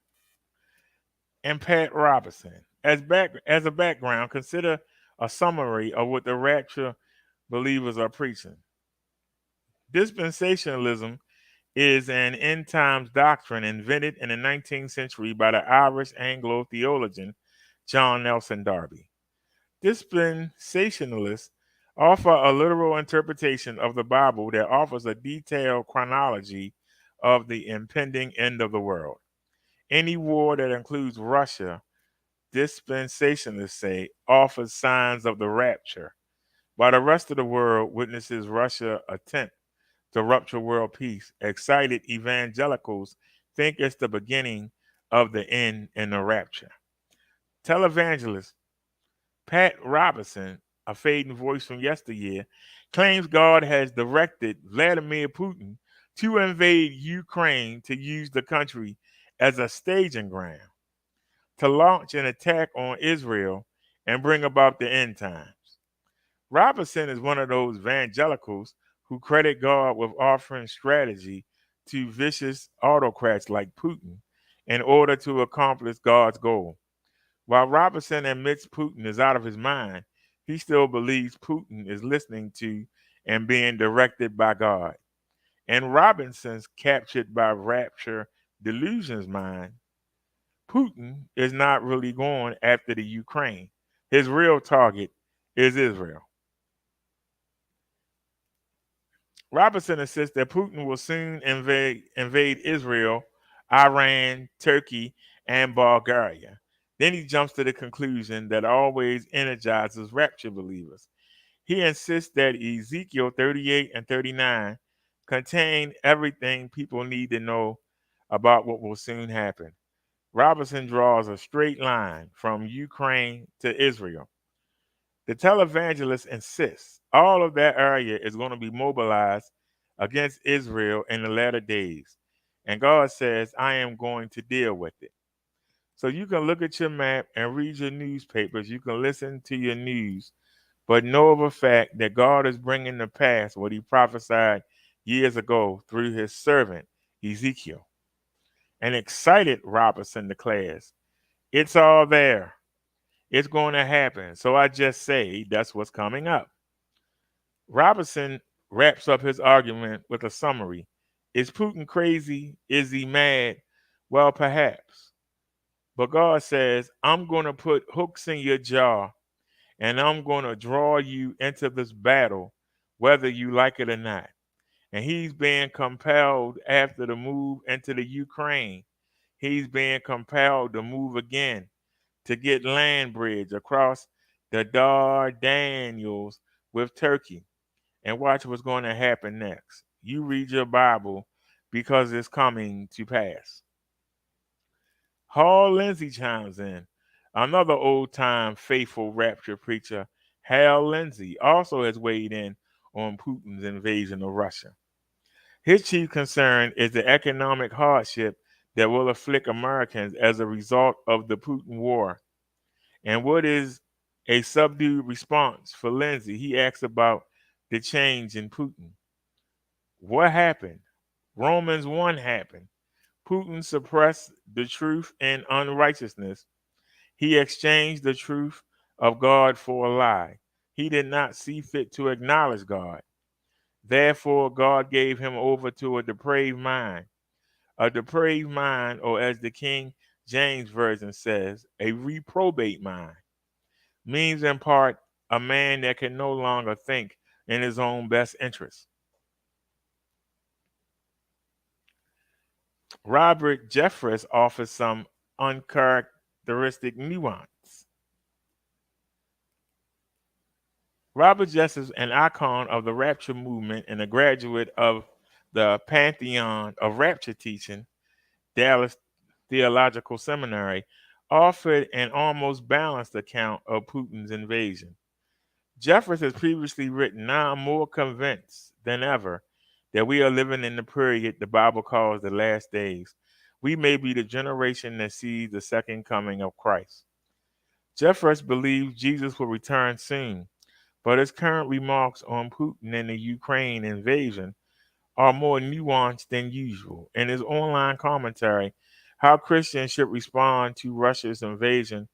S2: and Pat Robertson. As a background, consider a summary of what the rapture believers are preaching. Dispensationalism is an end times doctrine invented in the 19th century by the Irish Anglo theologian John Nelson Darby. Dispensationalists offer a literal interpretation of the Bible that offers a detailed chronology of the impending end of the world. Any war that includes Russia, dispensationalists say, offers signs of the rapture, while the rest of the world witnesses Russia's attempt to rupture world peace. Excited evangelicals think it's the beginning of the end and the rapture. Televangelist Pat Robertson, a fading voice from yesteryear, claims God has directed Vladimir Putin to invade Ukraine to use the country as a staging ground, to launch an attack on Israel and bring about the end times. Robertson is one of those evangelicals who credit God with offering strategy to vicious autocrats like Putin in order to accomplish God's goal. While Robertson admits Putin is out of his mind, he still believes Putin is listening to and being directed by God. In Robinson's captured by rapture delusions mind, Putin is not really going after the Ukraine. His real target is Israel. Robertson insists that Putin will soon invade Israel, Iran, Turkey, and Bulgaria. Then he jumps to the conclusion that always energizes rapture believers. He insists that Ezekiel 38 and 39 contain everything people need to know about what will soon happen. Robertson draws a straight line from Ukraine to Israel. The televangelist insists all of that area is going to be mobilized against Israel in the latter days. And God says, I am going to deal with it. So you can look at your map and read your newspapers. You can listen to your news, but know of a fact that God is bringing to pass what he prophesied years ago through his servant, Ezekiel. An excited Robertson declares, it's all there. It's going to happen. So I just say that's what's coming up. Robertson wraps up his argument with a summary. Is Putin crazy? Is he mad? Well, perhaps. But God says, I'm going to put hooks in your jaw and I'm going to draw you into this battle, whether you like it or not. And he's being compelled after the move into the Ukraine. He's being compelled to move again to get land bridge across the Dardanelles with Turkey. And watch what's going to happen next. You read your Bible because it's coming to pass. Hal Lindsey chimes in. Another old-time faithful rapture preacher, Hal Lindsey, also has weighed in on Putin's invasion of Russia. His chief concern is the economic hardship that will afflict Americans as a result of the Putin war. And what is a subdued response for Lindsey? He asks about the change in Putin. What happened? Romans 1 happened. Putin suppressed the truth and unrighteousness. He exchanged the truth of God for a lie. He did not see fit to acknowledge God. Therefore, God gave him over to a depraved mind. A depraved mind, or as the King James Version says, a reprobate mind, means in part a man that can no longer think in his own best interest. Robert Jeffress offers some uncharacteristic nuance. Robert Jeffress, an icon of the Rapture movement and a graduate of the Pantheon of Rapture teaching, Dallas Theological Seminary, offered an almost balanced account of Putin's invasion. Jeffress has previously written, "Now I'm more convinced than ever that we are living in the period the Bible calls the last days. We may be the generation that sees the second coming of Christ." Jeffress believes Jesus will return soon, but his current remarks on Putin and the Ukraine invasion are more nuanced than usual. In his online commentary, How Christians Should Respond to Russia's Invasion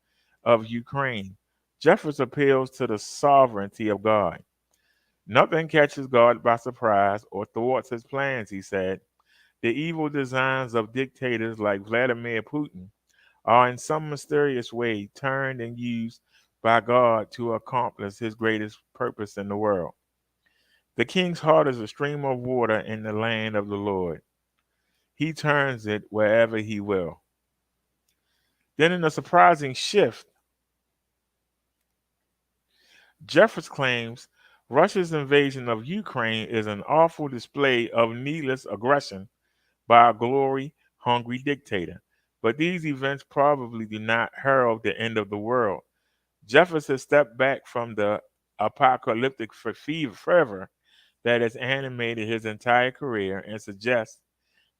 S2: of Ukraine, Jeffress appeals to the sovereignty of God. Nothing catches God by surprise or thwarts his plans, he said. The evil designs of dictators like Vladimir Putin are in some mysterious way turned and used by God to accomplish his greatest purpose in the world. The king's heart is a stream of water in the land of the Lord. He turns it wherever he will. Then, in a surprising shift, Jeffress claims Russia's invasion of Ukraine is an awful display of needless aggression by a glory-hungry dictator. But these events probably do not herald the end of the world. Jeffress has stepped back from the apocalyptic fervor that has animated his entire career and suggests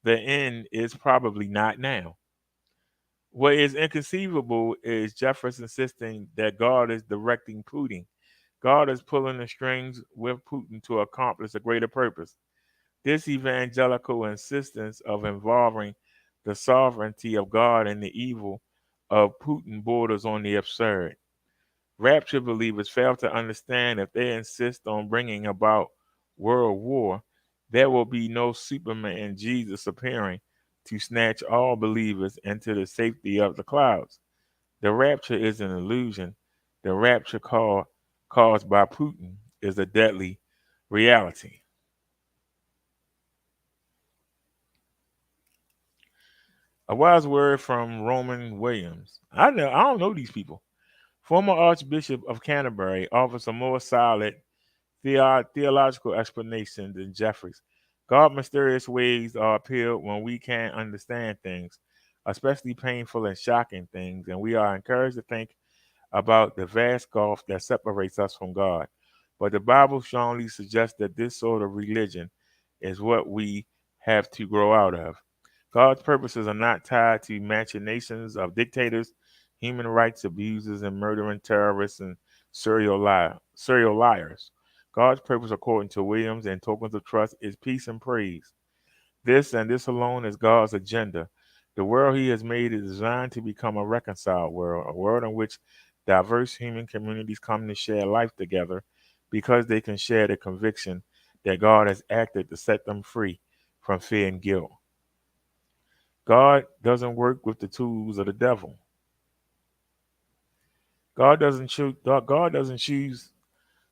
S2: the end is probably not now. What is inconceivable is Jeffress insisting that God is directing Putin. God is pulling the strings with Putin to accomplish a greater purpose. This evangelical insistence of involving the sovereignty of God and the evil of Putin borders on the absurd. Rapture believers fail to understand if they insist on bringing about world war, there will be no Superman Jesus appearing to snatch all believers into the safety of the clouds. The rapture is an illusion. The rapture caused by Putin is a deadly reality. A wise word from Roman Williams. I don't know these people. Former Archbishop of Canterbury offers a more solid theological explanation than Jeffrey's. God's mysterious ways are appealed when we can't understand things, especially painful and shocking things, and we are encouraged to think about the vast gulf that separates us from God. But the Bible strongly suggests that this sort of religion is what we have to grow out of. God's purposes are not tied to machinations of dictators, human rights abusers, and murdering terrorists and serial liars. God's purpose, according to Williams and Tokens of Trust, is peace and praise. This and this alone is God's agenda. The world he has made is designed to become a reconciled world, a world in which diverse human communities come to share life together because they can share the conviction that God has acted to set them free from fear and guilt. God doesn't work with the tools of the devil. God doesn't choose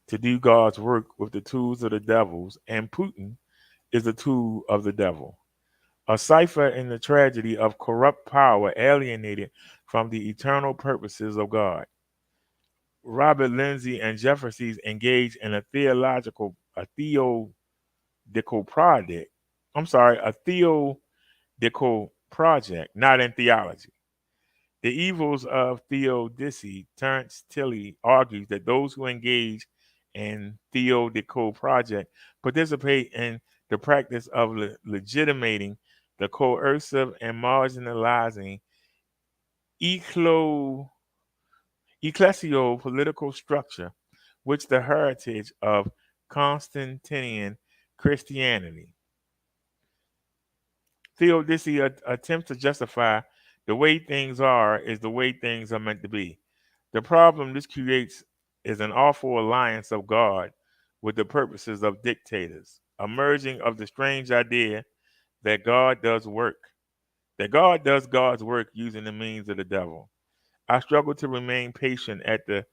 S2: to do God's work with the tools of the devils, and Putin is a tool of the devil. A cipher in the tragedy of corrupt power alienated from the eternal purposes of God. Robert Lindsay and Jeffries engaged in a theological project. A theodical project, not in theology. The evils of theodicy, Terence Tilley argues that those who engage in theodical project participate in the practice of legitimating the coercive and marginalizing ecclesial-political structure, which the heritage of Constantinian Christianity. Theodicy attempts to justify the way things are is the way things are meant to be. The problem this creates is an awful alliance of God with the purposes of dictators, a merging of the strange idea that God does God's work using the means of the devil. I struggle to remain patient at the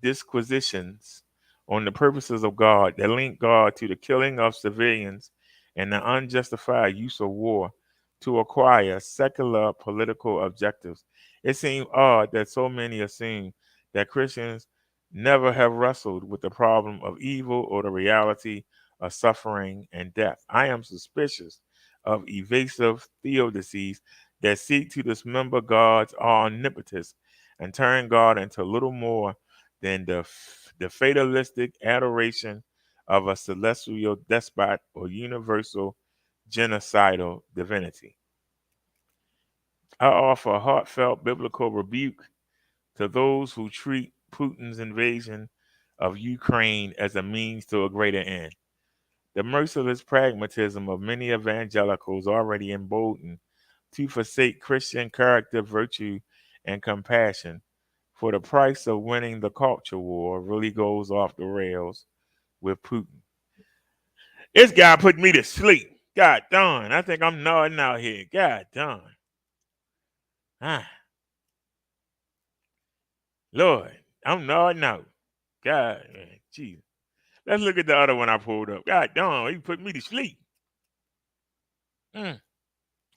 S2: disquisitions on the purposes of God that link God to the killing of civilians and the unjustified use of war to acquire secular political objectives. It seems odd that so many assume that Christians never have wrestled with the problem of evil or the reality of suffering and death. I am suspicious of evasive theodicies that seek to dismember God's omnipotence and turn God into little more than the fatalistic adoration of a celestial despot or universal genocidal divinity. I offer a heartfelt biblical rebuke to those who treat Putin's invasion of Ukraine as a means to a greater end. The merciless pragmatism of many evangelicals already emboldened to forsake Christian character, virtue, and compassion for the price of winning the culture war really goes off the rails with Putin. This guy put me to sleep. God darn. I think I'm nodding out here. God darn. Ah, Lord, I'm nodding out. God, man, Jesus. Let's look at the other one I pulled up. God darn, he put me to sleep. I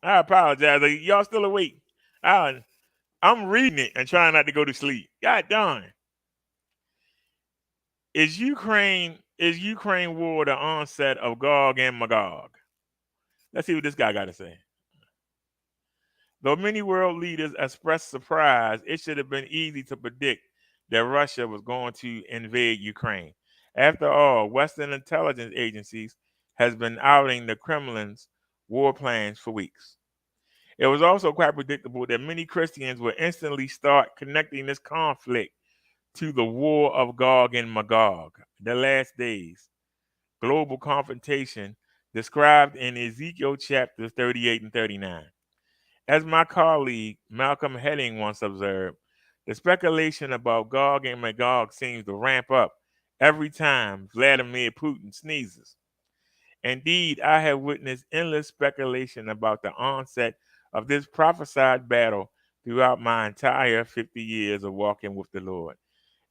S2: apologize. Y'all still awake? I'm reading it and trying not to go to sleep. God darn. Is Ukraine war the onset of Gog and Magog? Let's see what this guy got to say. Though many world leaders expressed surprise, it should have been easy to predict that Russia was going to invade Ukraine. After all, Western intelligence agencies has been outing the Kremlin's war plans for weeks. It was also quite predictable that many Christians would instantly start connecting this conflict to the war of Gog and Magog, the last days, global confrontation described in Ezekiel chapters 38 and 39. As my colleague Malcolm Hedding once observed, the speculation about Gog and Magog seems to ramp up every time Vladimir Putin sneezes. Indeed, I have witnessed endless speculation about the onset of this prophesied battle throughout my entire 50 years of walking with the Lord.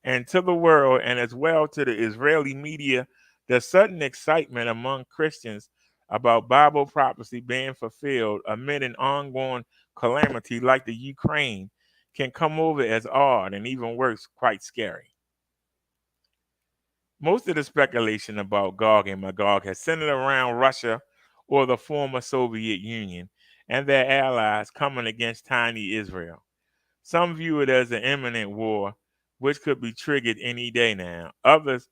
S2: And to the world, and as well to the Israeli media, there's sudden excitement among Christians about Bible prophecy being fulfilled amid an ongoing calamity like the Ukraine can come over as odd and even worse, quite scary. Most of the speculation about Gog and Magog has centered around Russia or the former Soviet Union and their allies coming against tiny Israel. Some view it as an imminent war, which could be triggered any day now. Others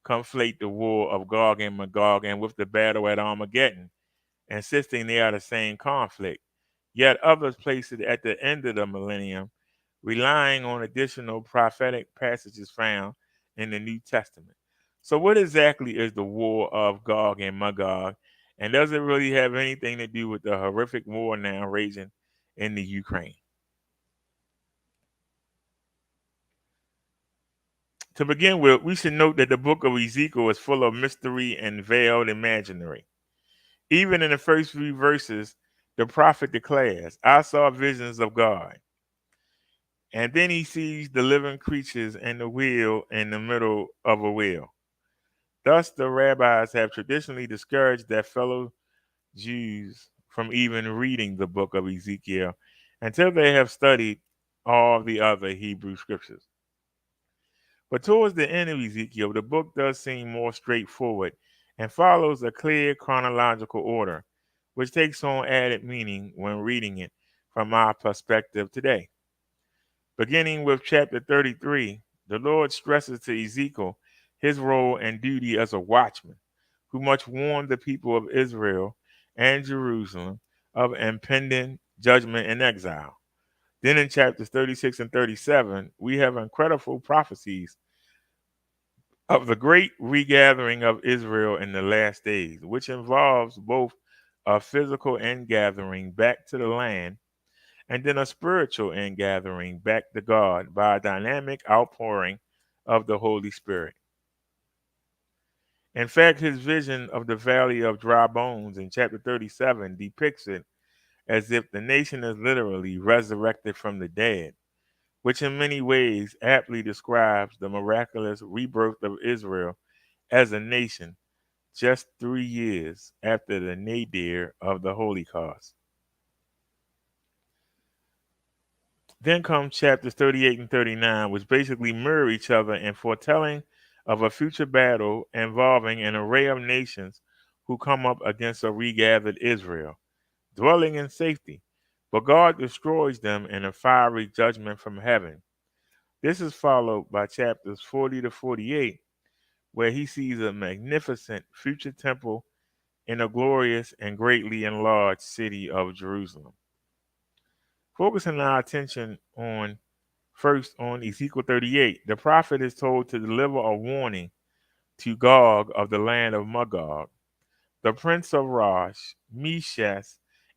S2: conflate the war of Gog and Magog and with the battle at Armageddon, insisting they are the same conflict. Yet others place it at the end of the millennium, relying on additional prophetic passages found in the New Testament. So, what exactly is the war of Gog and Magog? And does it really have anything to do with the horrific war now raging in the Ukraine? To begin with, we should note that the book of Ezekiel is full of mystery and veiled imaginary. Even in the first few verses, the prophet declares, I saw visions of God. And then he sees the living creatures and the wheel in the middle of a wheel. Thus, the rabbis have traditionally discouraged their fellow Jews from even reading the book of Ezekiel until they have studied all the other Hebrew scriptures. But towards the end of Ezekiel, the book does seem more straightforward and follows a clear chronological order, which takes on added meaning when reading it from our perspective today. Beginning with chapter 33, the Lord stresses to Ezekiel his role and duty as a watchman, who must warn the people of Israel and Jerusalem of impending judgment and exile. Then in chapters 36 and 37, we have incredible prophecies of the great regathering of Israel in the last days, which involves both a physical ingathering back to the land and then a spiritual ingathering back to God by a dynamic outpouring of the Holy Spirit. In fact, his vision of the valley of dry bones in chapter 37 depicts it as if the nation is literally resurrected from the dead, which in many ways aptly describes the miraculous rebirth of Israel as a nation just 3 years after the nadir of the Holocaust. Then come chapters 38 and 39, which basically mirror each other in foretelling of a future battle involving an array of nations who come up against a regathered Israel, dwelling in safety. But God destroys them in a fiery judgment from heaven. This is followed by chapters 40 to 48, where he sees a magnificent future temple in a glorious and greatly enlarged city of Jerusalem. Focusing our attention on first on Ezekiel 38, the prophet is told to deliver a warning to Gog of the land of Magog, the prince of Rosh, Meshach,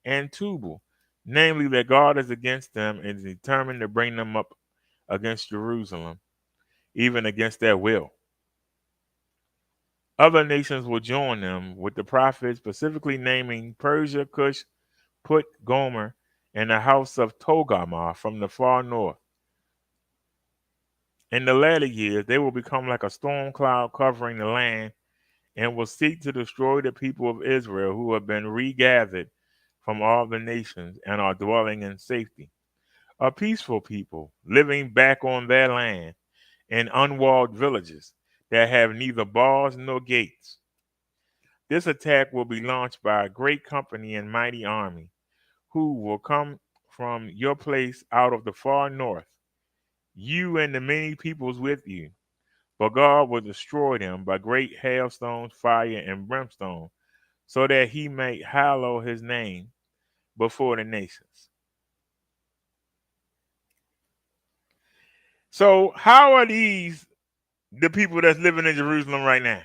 S2: and Tubal, namely that God is against them and is determined to bring them up against Jerusalem, even against their will. Other nations will join them, with the prophet specifically naming Persia, Cush, Put, Gomer, and the house of Togarmah from the far north. In the latter years, they will become like a storm cloud covering the land and will seek to destroy the people of Israel who have been regathered from all the nations and are dwelling in safety. A peaceful people living back on their land in unwalled villages that have neither bars nor gates. This attack will be launched by a great company and mighty army who will come from your place out of the far north, you and the many peoples with you. But God will destroy them by great hailstones, fire, and brimstone, so that he may hallow his name before the nations. So, how are these the people that's living in Jerusalem right now?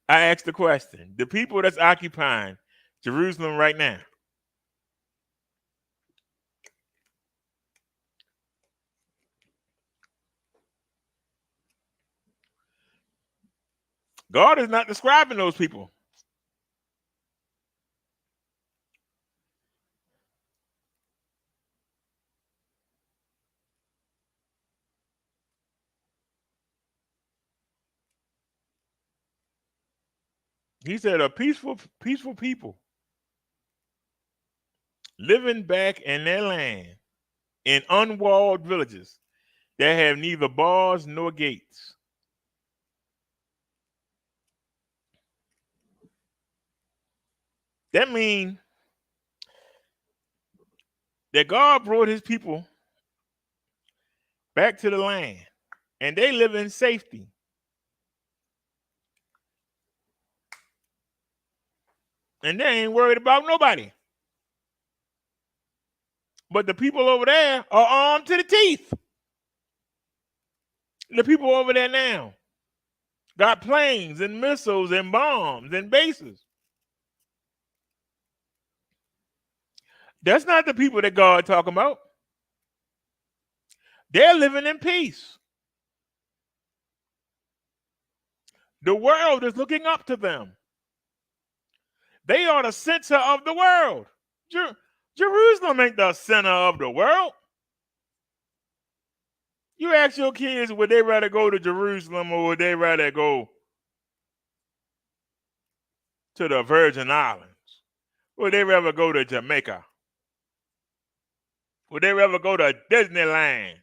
S2: I asked the question. The people that's occupying Jerusalem right now. God is not describing those people. He said a peaceful people living back in their land in unwalled villages that have neither bars nor gates. That means that God brought his people back to the land and they live in safety. And they ain't worried about nobody. But the people over there are armed to the teeth. The people over there now got planes and missiles and bombs and bases. That's not the people that God talking about. They're living in peace. The world is looking up to them. They are the center of the world. Jerusalem ain't the center of the world. You ask your kids, would they rather go to Jerusalem or would they rather go to the Virgin Islands? Would they rather go to Jamaica? Would they rather go to Disneyland?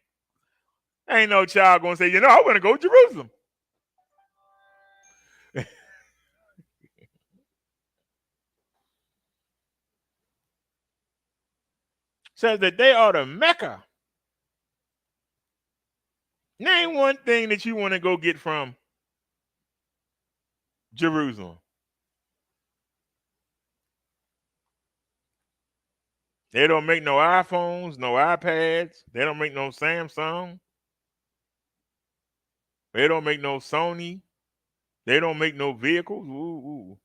S2: Ain't no child gonna say, I want to go to Jerusalem. Says that they are the Mecca. Name one thing that you want to go get from Jerusalem. They don't make no iPhones, no iPads. They don't make no Samsung. They don't make no Sony. They don't make no vehicles. Ooh.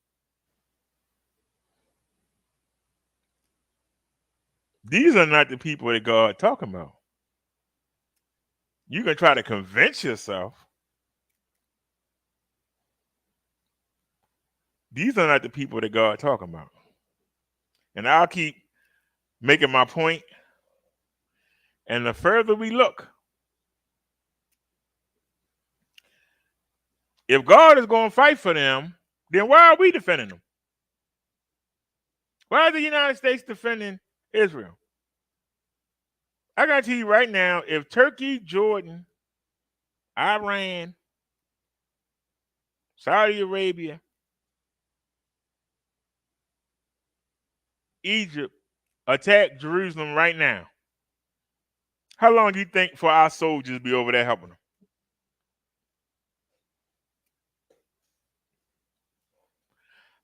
S2: These are not the people that God talking about. You can try to convince yourself. These are not the people that God talking about. And I'll keep making my point. And the further we look, if God is going to fight for them, then why are we defending them? Why is the United States defending Israel? I got to tell you right now, if Turkey, Jordan, Iran, Saudi Arabia, Egypt attack Jerusalem right now, how long do you think for our soldiers to be over there helping them?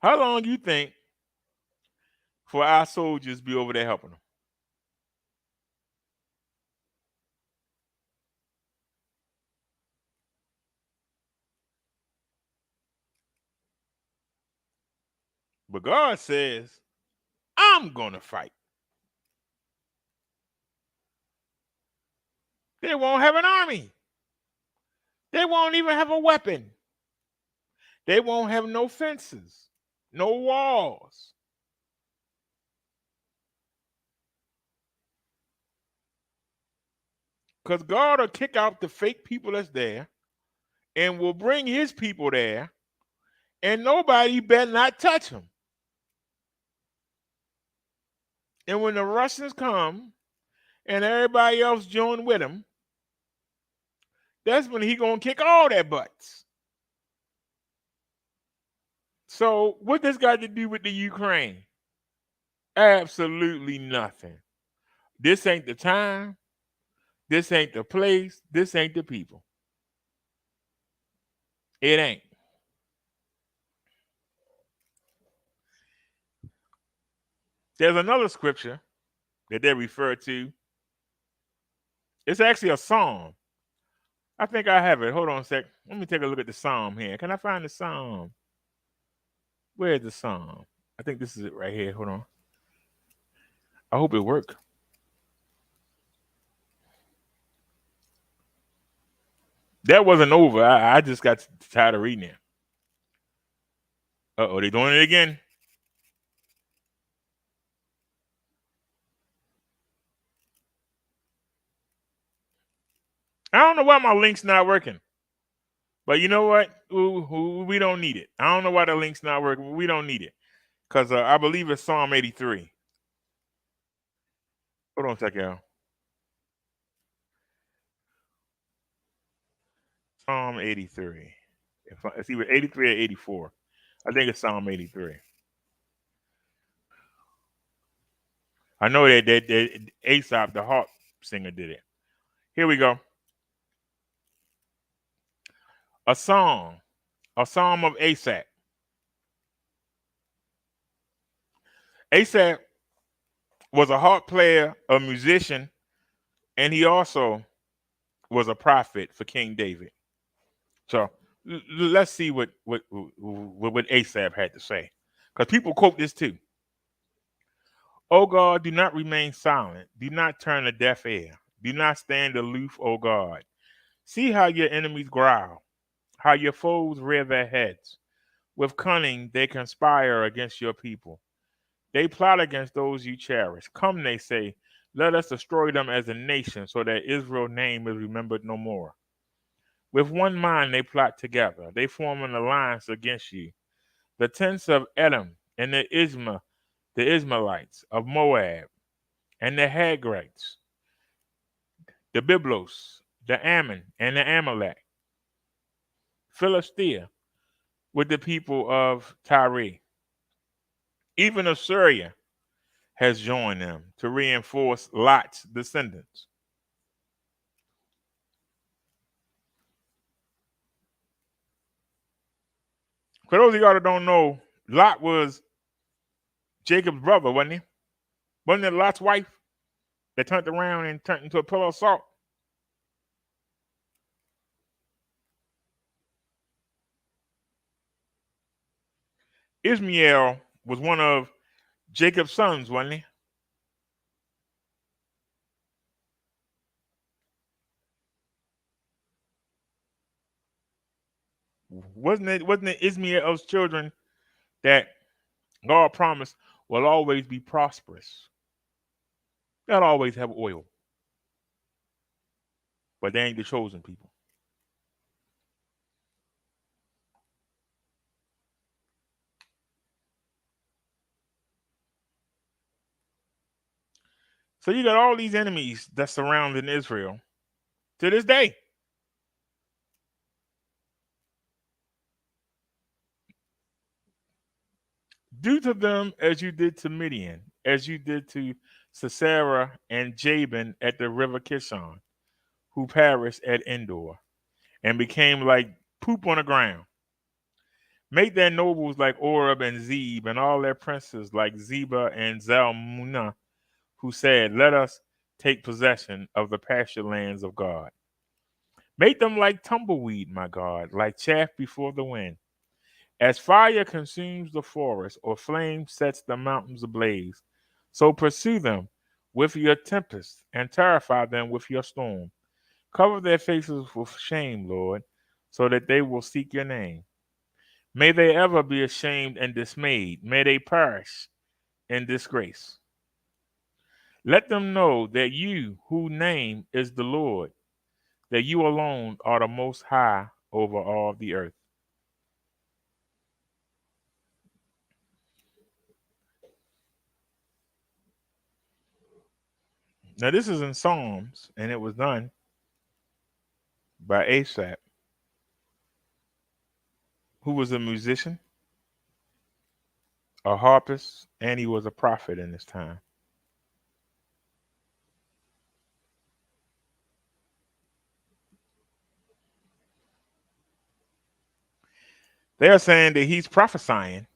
S2: How long do you think for our soldiers to be over there helping them? But God says, I'm going to fight. They won't have an army. They won't even have a weapon. They won't have no fences, no walls. Because God will kick out the fake people that's there and will bring his people there, and nobody better not touch them. And when the Russians come and everybody else join with him, that's when he going to kick all their butts. So what this got to do with the Ukraine? Absolutely nothing. This ain't the time. This ain't the place. This ain't the people. It ain't. There's another scripture that they refer to. It's actually a psalm. I think I have it. Hold on a sec. Let me take a look at the psalm here. Can I find the psalm? Where's the psalm? I think this is it right here. Hold on. I hope it worked. That wasn't over. I just got tired of reading it. Uh-oh, they doing it again? I don't know why my link's not working. But you know what? We don't need it. I don't know why the link's not working. We don't need it. Because I believe it's Psalm 83. Hold on a second, y'all. Psalm 83. It's either 83 or 84. I think it's Psalm 83. I know that Aesop, the harp singer, did it. Here we go. A psalm of Asaph. Asaph was a harp player, a musician, and he also was a prophet for King David. So let's see what Asaph had to say, because people quote this too. O God, do not remain silent. Do not turn a deaf ear. Do not stand aloof, O God. See how your enemies growl, how your foes rear their heads. With cunning, they conspire against your people. They plot against those you cherish. Come, they say, let us destroy them as a nation so that Israel's name is remembered no more. With one mind, they plot together. They form an alliance against you. The tents of Edom and the Ishmaelites of Moab and the Hagrites, the Byblos, the Ammon and the Amalek, Philistia with the people of Tyre. Even Assyria has joined them to reinforce Lot's descendants. For those of y'all that don't know, Lot was Jacob's brother, wasn't he? Wasn't it Lot's wife that turned around and turned into a pillar of salt? Ishmael was one of Jacob's sons, wasn't he? Wasn't it Ishmael's children that God promised will always be prosperous? They'll always have oil, but they ain't the chosen people. So you got all these enemies that's surrounding Israel to this day. Do to them as you did to Midian, as you did to Sisera and Jabin at the river Kishon, who perished at Endor and became like poop on the ground. Make their nobles like Oreb and Zeb, and all their princes like Zeba and Zalmunna, who said, "Let us take possession of the pasture lands of God." Make them like tumbleweed, my God, like chaff before the wind. As fire consumes the forest, or flame sets the mountains ablaze, so pursue them with your tempest and terrify them with your storm. Cover their faces with shame, Lord, so that they will seek your name. May they ever be ashamed and dismayed. May they perish in disgrace. Let them know that you, whose name is the Lord, that you alone are the most high over all the earth. Now, this is in Psalms, and it was done by Asaph, who was a musician, a harpist, and he was a prophet in his time. They are saying that he's prophesying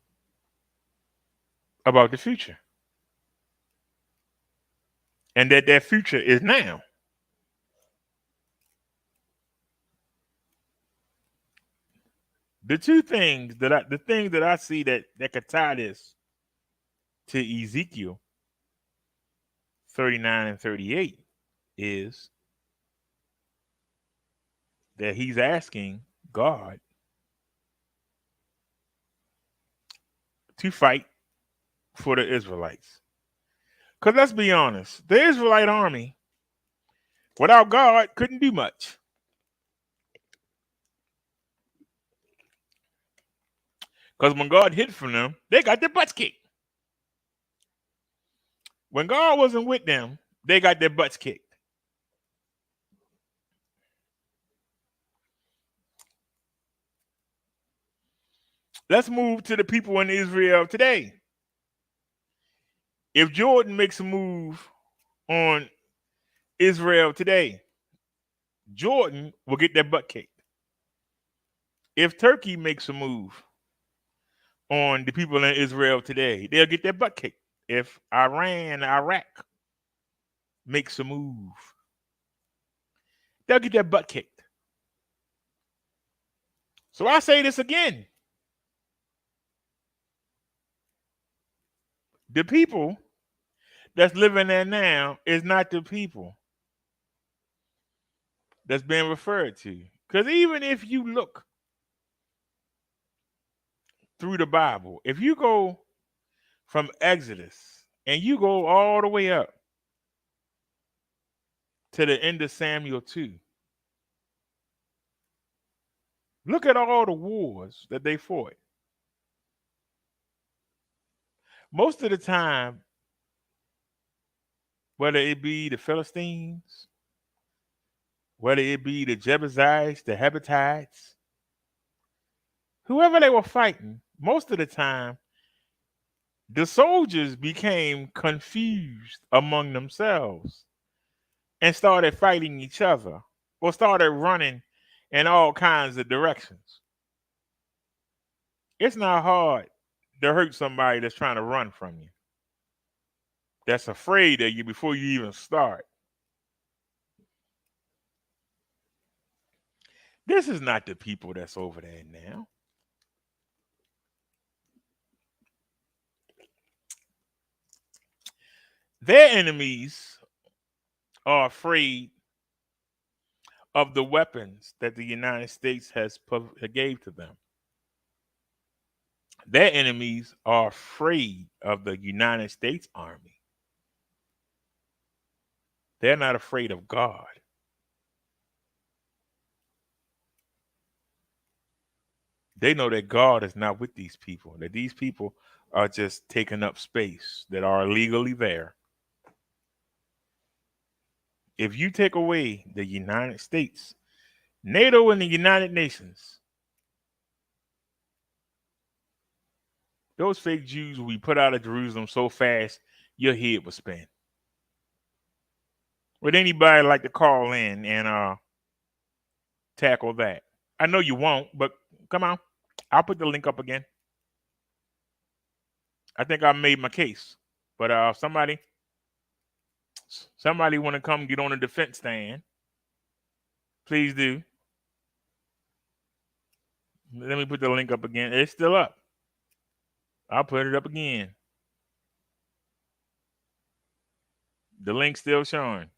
S2: about the future, and that future is now. The thing that I see that could tie this to Ezekiel 39 and 38 is that he's asking God to fight for the Israelites. Because let's be honest, the Israelite army without God couldn't do much. Because when God hid from them, they got their butts kicked. When God wasn't with them, they got their butts kicked. Let's move to the people in Israel today. If Jordan makes a move on Israel today, Jordan will get their butt kicked. If Turkey makes a move on the people in Israel today, they'll get their butt kicked. If Iraq makes a move, they'll get their butt kicked. So I say this again. The people that's living there now is not the people that's being referred to. Because even if you look through the Bible, if you go from Exodus and you go all the way up to the end of Samuel 2, look at all the wars that they fought. Most of the time, whether it be the Philistines, whether it be the Jebusites, the Hebrides, whoever they were fighting, most of the time, the soldiers became confused among themselves and started fighting each other or started running in all kinds of directions. It's not hard to hurt somebody that's trying to run from you, that's afraid of you before you even start. This is not the people that's over there now. Their enemies are afraid of the weapons that the United States gave to them. Their enemies are afraid of the United States Army. They're not afraid of God. They know that God is not with these people, that these people are just taking up space that are illegally there. If you take away the United States, NATO, and the United Nations, those fake Jews will be put out of Jerusalem so fast your head will spin. Would anybody like to call in and tackle that? I know you won't, but come on. I'll put the link up again. I think I made my case. But somebody want to come get on a defense stand, please do. Let me put the link up again. It's still up. I'll put it up again. The link's still showing.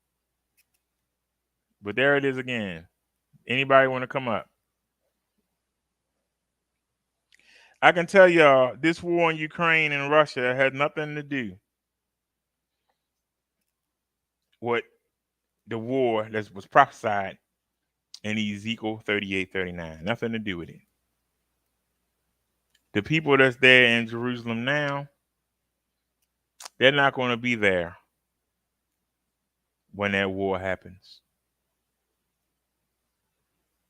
S2: But there it is again. Anybody want to come up? I can tell y'all this war in Ukraine and Russia had nothing to do with the war that was prophesied in Ezekiel 38:39. Nothing to do with it. The people that's there in Jerusalem now, they're not going to be there when that war happens.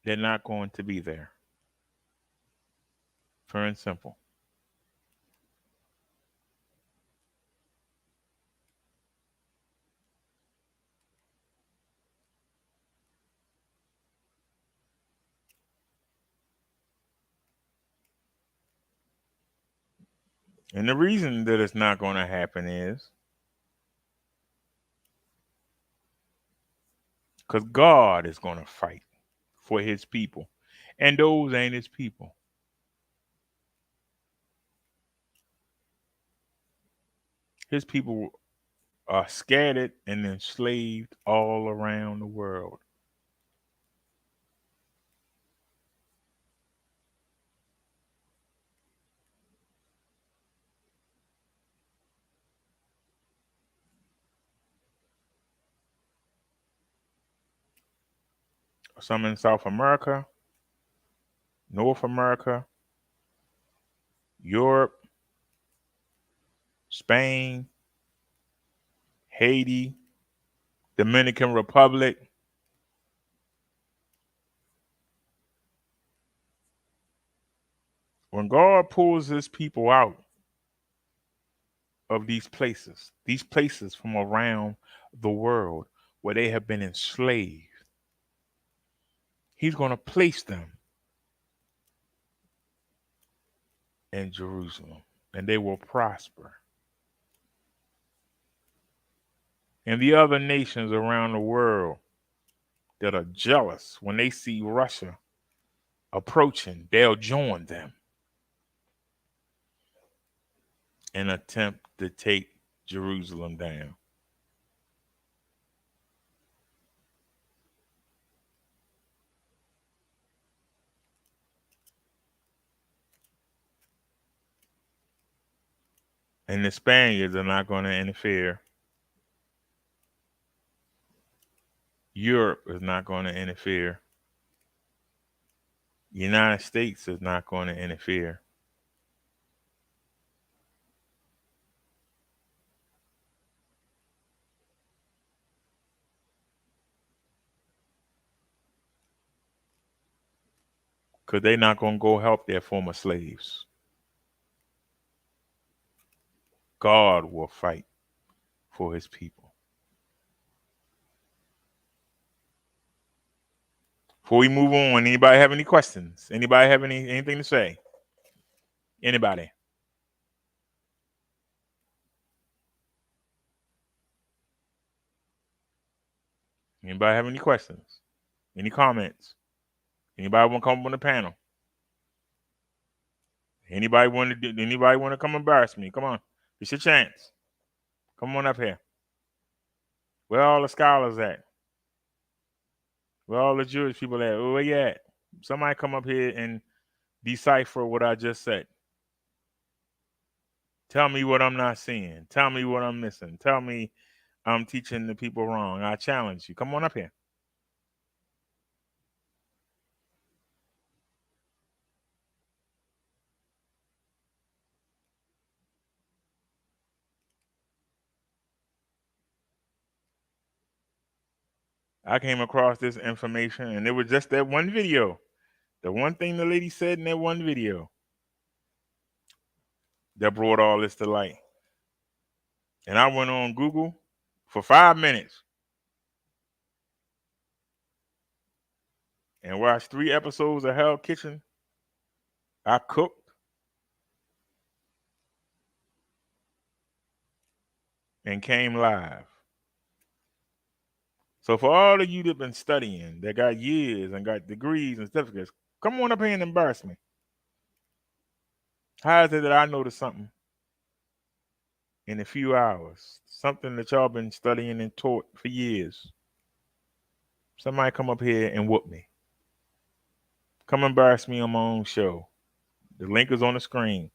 S2: They're not going to be there. Pure and simple. And the reason that it's not going to happen is because God is going to fight for his people. And those ain't his people. His people are scattered and enslaved all around the world. Some in South America, North America, Europe, Spain, Haiti, Dominican Republic. When God pulls his people out of these places from around the world where they have been enslaved, he's going to place them in Jerusalem and they will prosper. And the other nations around the world that are jealous, when they see Russia approaching, they'll join them and attempt to take Jerusalem down. And the Spaniards are not going to interfere. Europe is not going to interfere. The United States is not going to interfere. Because they're not going to go help their former slaves. God will fight for his people. Before we move on, anybody have any questions? Anybody have anything to say? Anybody? Anybody have any questions? Any comments? Anybody want to come up on the panel? Anybody want to come embarrass me? Come on. It's your chance. Come on up here. Where all the scholars at? Where all the Jewish people at? Where you at? Somebody come up here and decipher what I just said. Tell me what I'm not seeing. Tell me what I'm missing. Tell me I'm teaching the people wrong. I challenge you. Come on up here. I came across this information, and it was just that one video. The one thing the lady said in that one video that brought all this to light. And I went on Google for 5 minutes and watched 3 episodes of Hell Kitchen. I cooked and came live. So for all of you that have been studying, that got years and got degrees and certificates, come on up here and embarrass me. How is it that I noticed something in a few hours? Something that y'all been studying and taught for years. Somebody come up here and whoop me. Come embarrass me on my own show. The link is on the screen.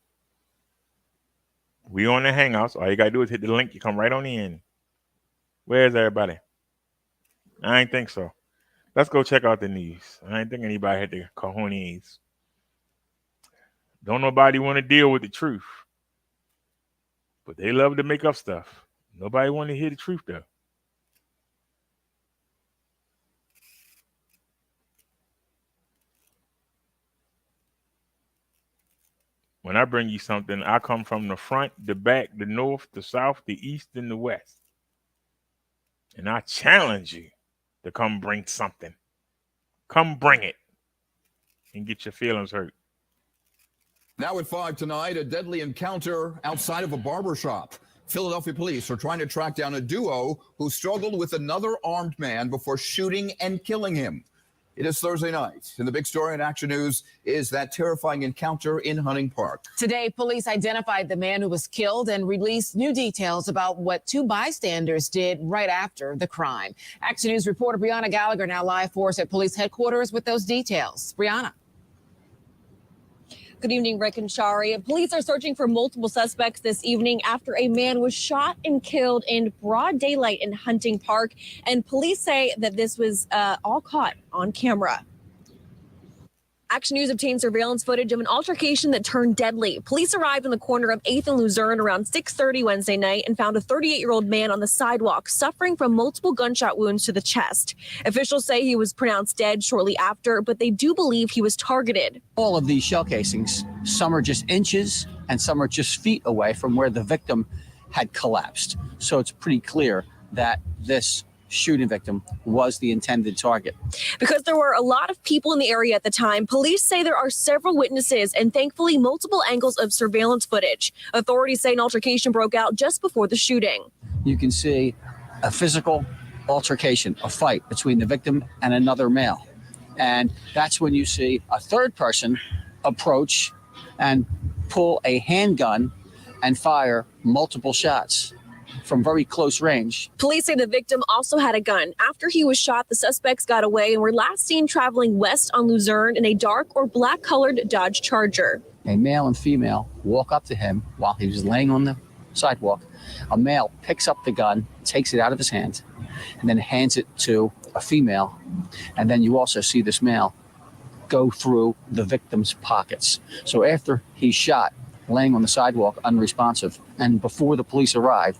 S2: We on the Hangouts. All you gotta do is hit the link. You come right on in. Where's everybody? I ain't think so. Let's go check out the news. I ain't think anybody had the cojones. Don't nobody want to deal with the truth. But they love to make up stuff. Nobody want to hear the truth though. When I bring you something, I come from the front, the back, the north, the south, the east, and the west. And I challenge you to come bring something. Come bring it and get your feelings hurt.
S4: Now at 5 tonight, a deadly encounter outside of a barbershop. Philadelphia police are trying to track down a duo who struggled with another armed man before shooting and killing him. It is Thursday night, and the big story in Action News is that terrifying encounter in Hunting Park.
S5: Today, police identified the man who was killed and released new details about what 2 bystanders did right after the crime. Action News reporter Brianna Gallagher now live for us at police headquarters with those details. Brianna.
S6: Good evening, Rick and Shari. Police are searching for multiple suspects this evening after a man was shot and killed in broad daylight in Hunting Park. And police say that this was all caught on camera. Action News obtained surveillance footage of an altercation that turned deadly. Police arrived on the corner of 8th and Luzerne around 6:30 Wednesday night and found a 38-year-old man on the sidewalk suffering from multiple gunshot wounds to the chest. Officials say he was pronounced dead shortly after, but they do believe he was targeted.
S7: All of these shell casings, some are just inches and some are just feet away from where the victim had collapsed. So it's pretty clear that this shooting victim was the intended target.
S6: Because there were a lot of people in the area at the time, police say there are several witnesses and thankfully multiple angles of surveillance footage. Authorities say an altercation broke out just before the shooting.
S7: You can see a physical altercation, a fight between the victim and another male. And that's when you see a third person approach and pull a handgun and fire multiple shots from very close range.
S6: Police say the victim also had a gun. After he was shot, the suspects got away and were last seen traveling west on Luzerne in a dark or black-colored Dodge Charger.
S7: A male and female walk up to him while he was laying on the sidewalk. A male picks up the gun, takes it out of his hand, and then hands it to a female. And then you also see this male go through the victim's pockets. So after he's shot, laying on the sidewalk, unresponsive, and before the police arrived,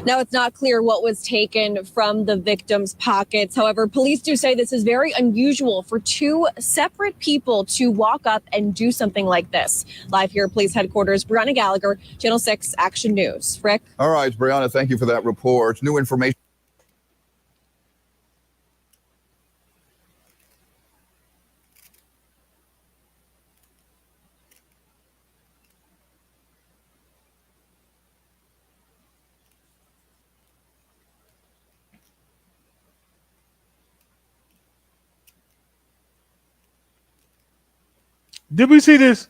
S6: Now, it's not clear what was taken from the victim's pockets. However, police do say this is very unusual for 2 separate people to walk up and do something like this. Live here at police headquarters, Brianna Gallagher, Channel 6 Action News. Rick?
S4: All right, Brianna, thank you for that report. New information.
S2: Did we see this?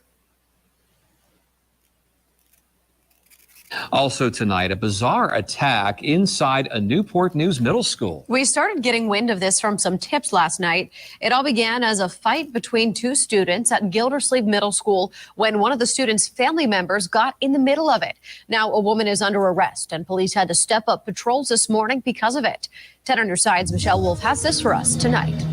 S8: Also tonight, a bizarre attack inside a Newport News middle school.
S9: We started getting wind of this from some tips last night. It all began as a fight between two students at Gildersleeve Middle School when one of the students' family members got in the middle of it. Now a woman is under arrest and police had to step up patrols this morning because of it. 10 on your side's Michelle Wolf has this for us tonight.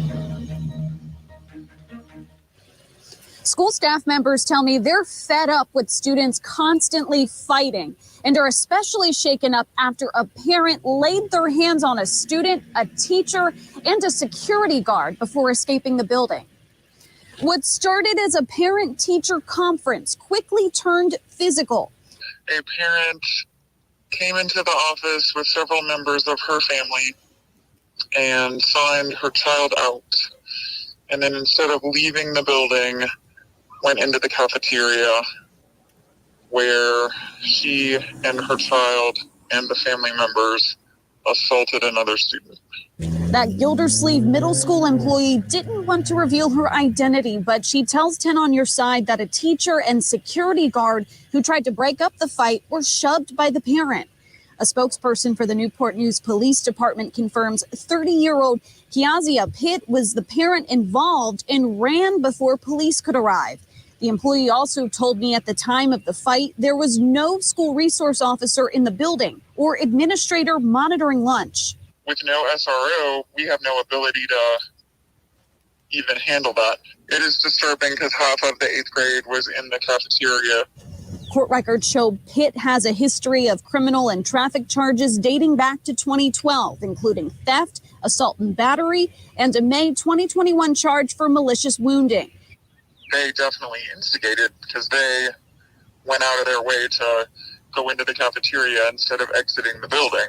S10: School staff members tell me they're fed up with students constantly fighting and are especially shaken up after a parent laid their hands on a student, a teacher, and a security guard before escaping the building. What started as a parent-teacher conference quickly turned physical.
S11: A parent came into the office with several members of her family and signed her child out. And then instead of leaving the building, went into the cafeteria where she and her child and the family members assaulted another student.
S10: That Gildersleeve Middle School employee didn't want to reveal her identity, but she tells 10 on your side that a teacher and security guard who tried to break up the fight were shoved by the parent. A spokesperson for the Newport News Police Department confirms 30-year-old Kiazia Pitt was the parent involved and ran before police could arrive. The employee also told me at the time of the fight there was no school resource officer in the building or administrator monitoring lunch.
S11: With no SRO, we have no ability to even handle that. It is disturbing because half of the 8th grade was in the cafeteria.
S10: Court records show Pitt has a history of criminal and traffic charges dating back to 2012, including theft, assault and battery, and a May 2021 charge for malicious wounding.
S11: They definitely instigated because they went out of their way to go into the cafeteria instead of exiting the building.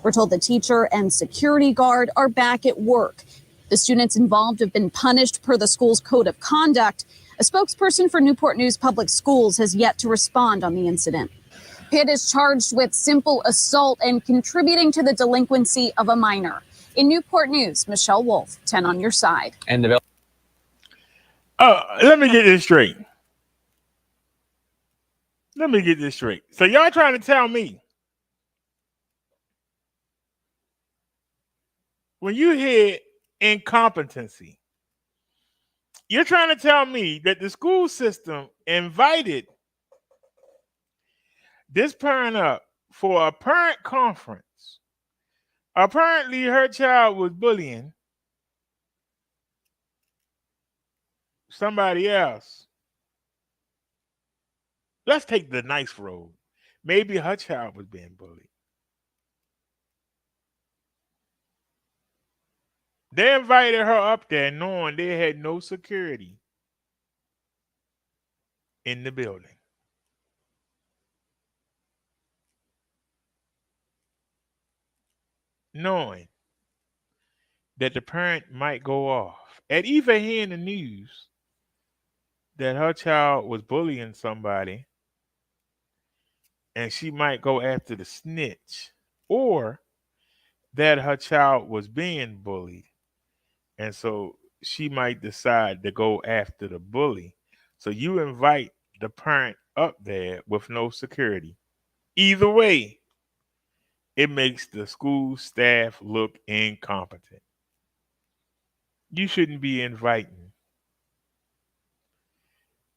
S10: We're told the teacher and security guard are back at work. The students involved have been punished per the school's code of conduct. A spokesperson for Newport News Public Schools has yet to respond on the incident. Pitt is charged with simple assault and contributing to the delinquency of a minor. In Newport News, Michelle Wolf, 10 on your side.
S8: And the
S2: let me get this straight. So y'all trying to tell me when you hear incompetency, you're trying to tell me that the school system invited this parent up for a parent conference. Apparently her child was bullying somebody else. Let's take the nice road. Maybe her child was being bullied. They invited her up there knowing they had no security in the building. Knowing that the parent might go off. And even hearing the news that her child was bullying somebody and she might go after the snitch, or that her child was being bullied and so she might decide to go after the bully. So you invite the parent up there with no security. Either way, it makes the school staff look incompetent. You shouldn't be inviting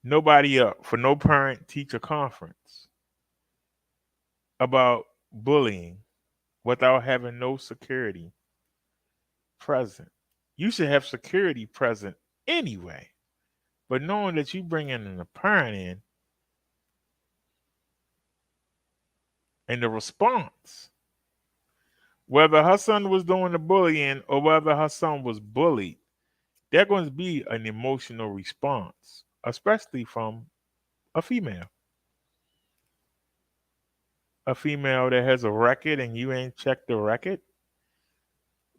S2: nobody up for no parent-teacher conference about bullying without having no security present. You should have security present anyway. But knowing that you bring in a parent in, and the response, whether her son was doing the bullying or whether her son was bullied, there's going to be an emotional response, especially from a female. A female that has a record and you ain't checked the record,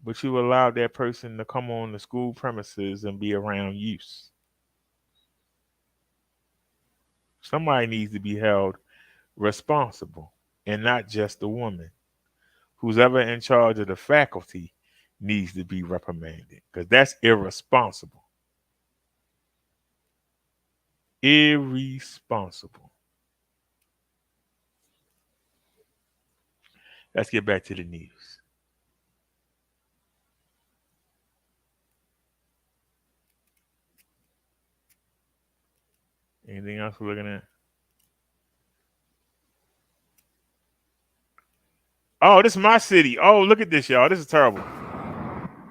S2: but you allowed that person to come on the school premises and be around use. Somebody needs to be held responsible, and not just the woman. Who's ever in charge of the faculty needs to be reprimanded, because that's irresponsible. Irresponsible. Let's get back to the news. Anything else we're looking at? Oh, this is my city. Oh, look at this, y'all. This is terrible.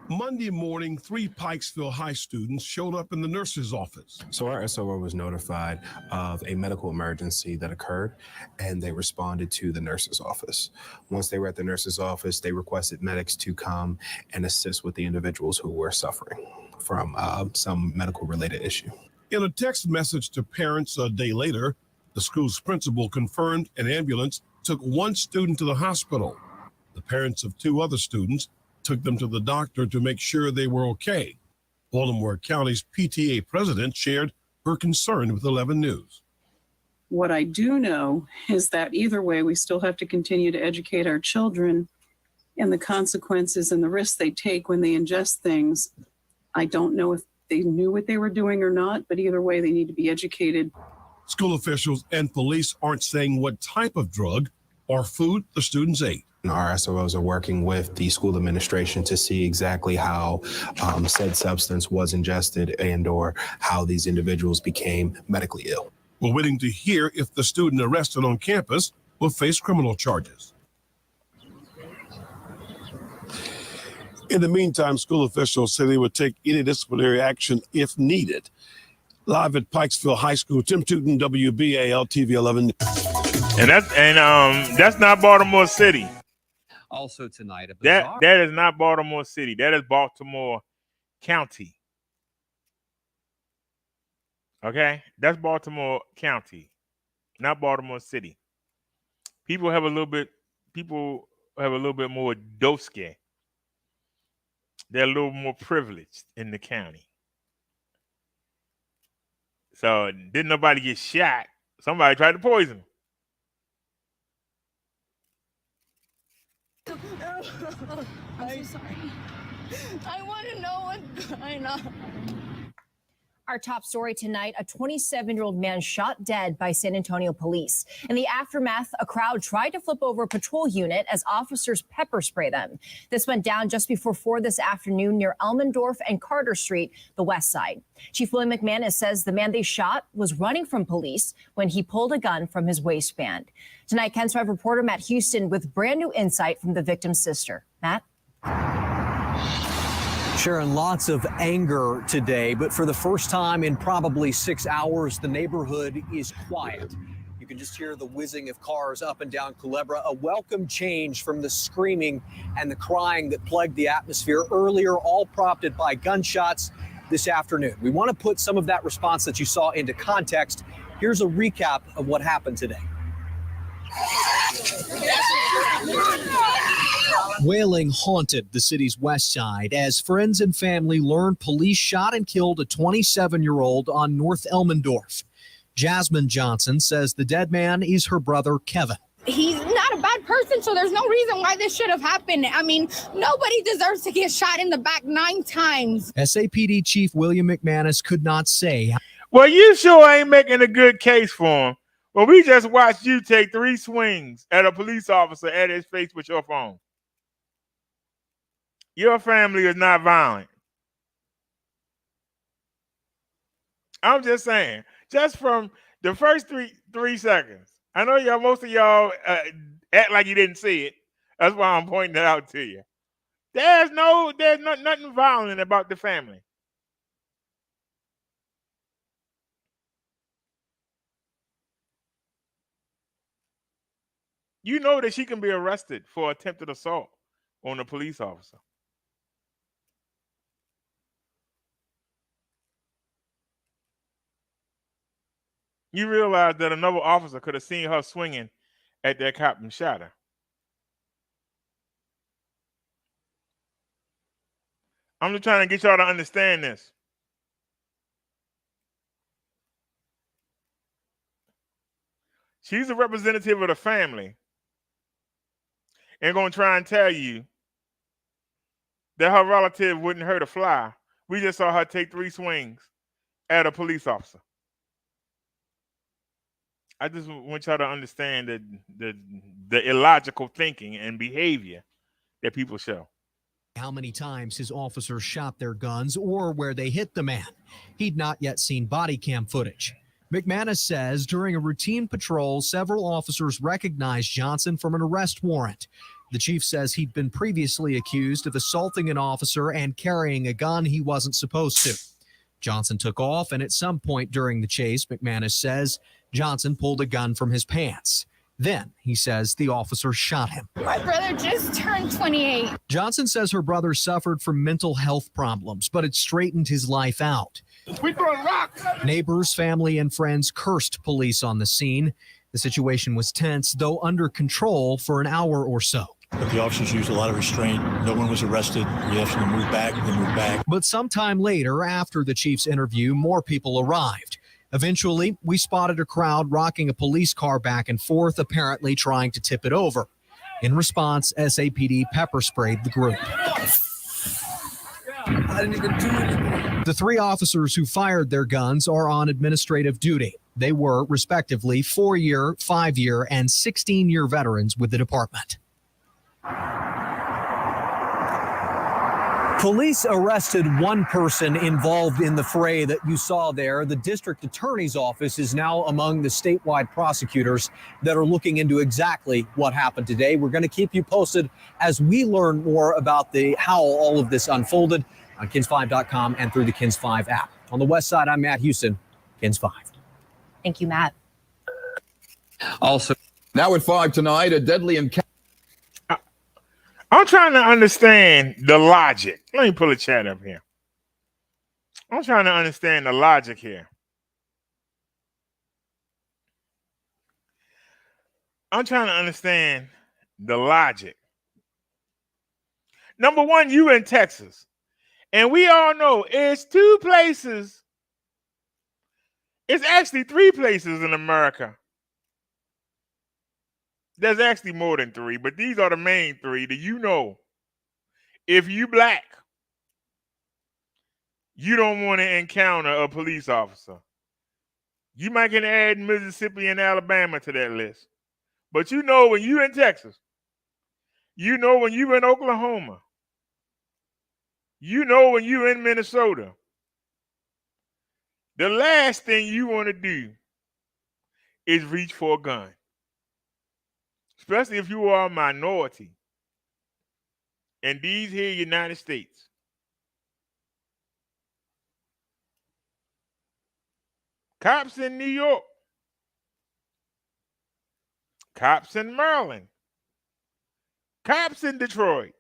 S12: Monday morning, 3 Pikesville High students showed up in the nurse's office.
S13: So our SOO was notified of a medical emergency that occurred, and they responded to the nurse's office. Once they were at the nurse's office, they requested medics to come and assist with the individuals who were suffering from some medical-related issue.
S12: In a text message to parents a day later, the school's principal confirmed an ambulance took 1 student to the hospital. The parents of 2 other students took them to the doctor to make sure they were okay. Baltimore County's PTA president shared her concern with 11 News.
S14: What I do know is that either way, we still have to continue to educate our children and the consequences and the risks they take when they ingest things. I don't know if they knew what they were doing or not, but either way, they need to be educated.
S12: School officials and police aren't saying what type of drug or food the students ate.
S13: Our SOOs are working with the school administration to see exactly how said substance was ingested and or how these individuals became medically ill.
S12: We're waiting to hear if the student arrested on campus will face criminal charges. In the meantime, school officials say they would take any disciplinary action if needed. Live at Pikesville High School, Tim Tootin, WBAL TV 11.
S2: And that's not Baltimore City.
S8: Also tonight,
S2: that is not Baltimore City. That is Baltimore County. Okay, that's Baltimore County, not Baltimore City. People have a little bit more dosque. They're a little more privileged in the county. So didn't nobody get shot? Somebody tried to poison them.
S15: I'm so sorry. I want to know what's going on.
S6: Our top story tonight, a 27-year-old man shot dead by San Antonio police. In the aftermath, a crowd tried to flip over a patrol unit as officers pepper spray them. This went down just before 4 this afternoon near Elmendorf and Carter Street, the west side. Chief William McManus says the man they shot was running from police when he pulled a gun from his waistband. Tonight, KENS 5 reporter Matt Houston with brand new insight from the victim's sister. Matt?
S16: Sharon, lots of anger today, but for the first time in probably 6 hours, the neighborhood is quiet. You can just hear the whizzing of cars up and down Culebra, a welcome change from the screaming and the crying that plagued the atmosphere earlier, all prompted by gunshots this afternoon. We want to put some of that response that you saw into context. Here's a recap of what happened today. Wailing haunted the city's west side as friends and family learned police shot and killed a 27-year-old on North Elmendorf. Jasmine Johnson says the dead man is her brother, Kevin.
S15: He's not a bad person, so there's no reason why this should have happened. I mean, nobody deserves to get shot in the back 9 times.
S16: SAPD Chief William McManus could not say.
S2: Well, you sure ain't making a good case for him. Well, we just watched you take 3 swings at a police officer at his face with your phone. Your family is not violent. I'm just saying, just from the first three seconds. I know most of y'all act like you didn't see it. That's why I'm pointing it out to you. There's nothing violent about the family. You know that she can be arrested for attempted assault on a police officer. You realize that another officer could have seen her swinging at that cop and shot her. I'm just trying to get y'all to understand this. She's a representative of the family and going to try and tell you that her relative wouldn't hurt a fly. We just saw her take 3 swings at a police officer. I just want y'all to understand the illogical thinking and behavior that people show.
S16: How many times his officers shot their guns or where they hit the man. He'd not yet seen body cam footage. McManus says during a routine patrol, several officers recognized Johnson from an arrest warrant. The chief says he'd been previously accused of assaulting an officer and carrying a gun he wasn't supposed to. Johnson took off, and at some point during the chase, McManus says Johnson pulled a gun from his pants. Then, he says, the officer shot him.
S15: My brother just turned 28.
S16: Johnson says her brother suffered from mental health problems, but it straightened his life out.
S15: We throwing rocks.
S16: Neighbors, family, and friends cursed police on the scene. The situation was tense, though under control for an hour or so.
S17: But the officers used a lot of restraint. No one was arrested. We asked them to move back. They moved back.
S16: But sometime later, after the chief's interview, more people arrived. Eventually, we spotted a crowd rocking a police car back and forth, apparently trying to tip it over. In response, SAPD pepper sprayed the group.
S15: I didn't even do anything.
S16: The three officers who fired their guns are on administrative duty. They were, respectively, 4-year, 5-year, and 16-year veterans with the department. Police arrested one person involved in the fray that you saw there. The district attorney's office is now among the statewide prosecutors that are looking into exactly what happened today. We're going to keep you posted as we learn more about how all of this unfolded on KINS5.com and through the KINS5 app. On the west side, I'm Matt Houston, KINS5.
S18: Thank you, Matt.
S4: Also, now at 5 tonight, a deadly encounter.
S2: I'm trying to understand the logic. Let me pull a chat up here. I'm trying to understand the logic here. I'm trying to understand the logic. Number one, you in Texas. And we all know it's 2 places. It's actually 3 places in America. There's actually more than 3, but these are the main 3 that you know. If you black, you don't want to encounter a police officer. You might can add Mississippi and Alabama to that list. But you know when you in Texas, you know when you in Oklahoma, you know when you in Minnesota, the last thing you want to do is reach for a gun. Especially if you are a minority in these here United States. Cops in New York. Cops in Maryland. Cops in Detroit.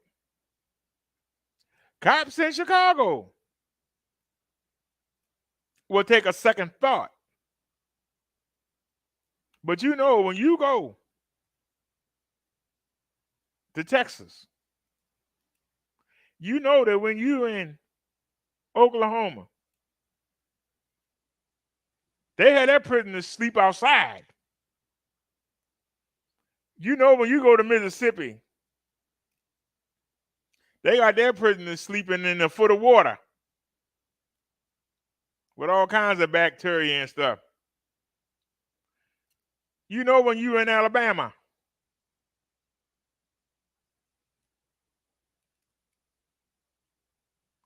S2: Cops in Chicago will take a second thought. But you know when you go to Texas, you know that when you're in Oklahoma, they had their prisoners sleep outside. You know when you go to Mississippi, they got their prisoners sleeping in a foot of water with all kinds of bacteria and stuff. You know when you're in Alabama,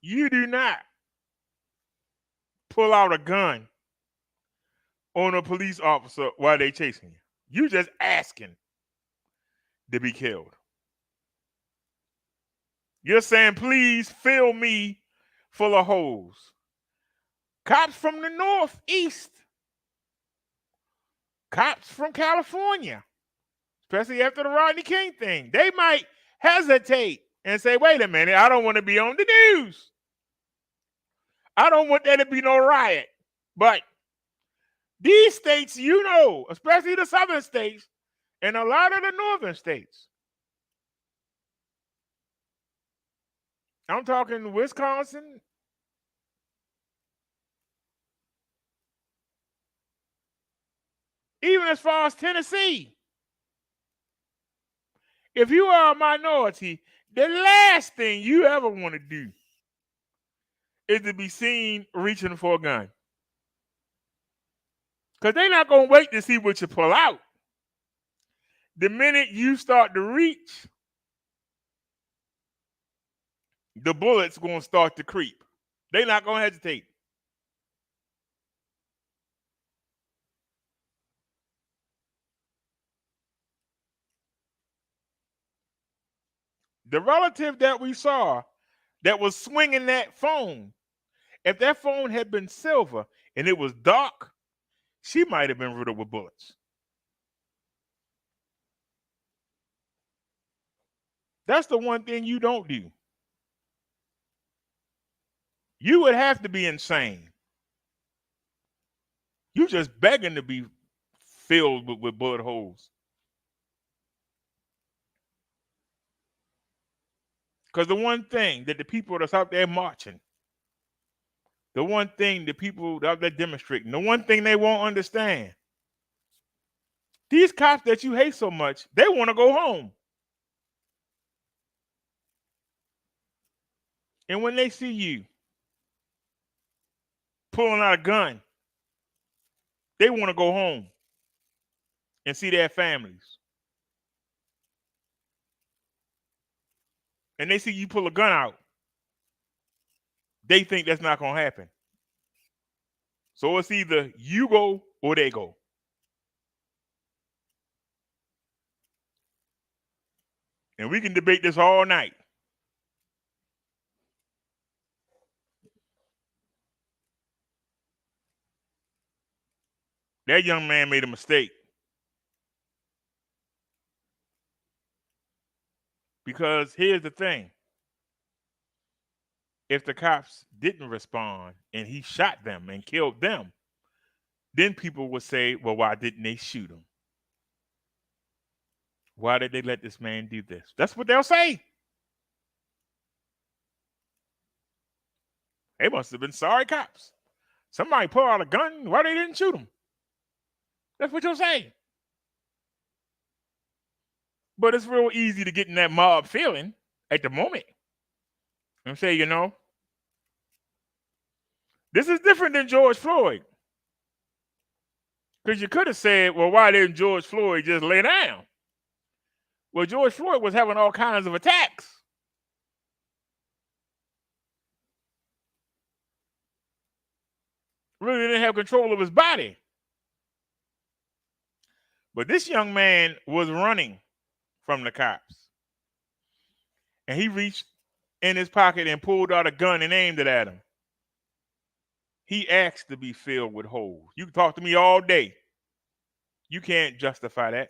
S2: you do not pull out a gun on a police officer while they chasing you. You just asking to be killed. You're saying, please fill me full of holes. Cops from the Northeast. Cops from California, especially after the Rodney King thing, they might hesitate and say, wait a minute, I don't want to be on the news. I don't want there to be no riot. But these states, you know, especially the southern states and a lot of the northern states, I'm talking Wisconsin, even as far as Tennessee. If you are a minority, the last thing you ever want to do is to be seen reaching for a gun. Because they're not going to wait to see what you pull out. The minute you start to reach, the bullet's going to start to creep. They're not going to hesitate. The relative that we saw that was swinging that phone, if that phone had been silver and it was dark, she might have been riddled with bullets. That's the one thing you don't do. You would have to be insane. You just begging to be filled with bullet holes. Because the one thing that the people that's out there marching, the one thing the people out there demonstrating, the one thing they won't understand, these cops that you hate so much, they want to go home. And when they see you pulling out a gun, they want to go home and see their families. And they see you pull a gun out, they think that's not going to happen. So it's either you go or they go. And we can debate this all night. That young man made a mistake. Because here's the thing. If the cops didn't respond and he shot them and killed them, then people would say, well, why didn't they shoot him? Why did they let this man do this? That's what they'll say. They must have been sorry cops. Somebody pulled out a gun. Why they didn't shoot him? That's what you'll say. But it's real easy to get in that mob feeling at the moment and say, you know, this is different than George Floyd. Because you could have said, well, why didn't George Floyd just lay down? Well, George Floyd was having all kinds of attacks. Really didn't have control of his body. But this young man was running from the cops. And he reached in his pocket and pulled out a gun and aimed it at him. He asked to be filled with holes. You can talk to me all day. You can't justify that.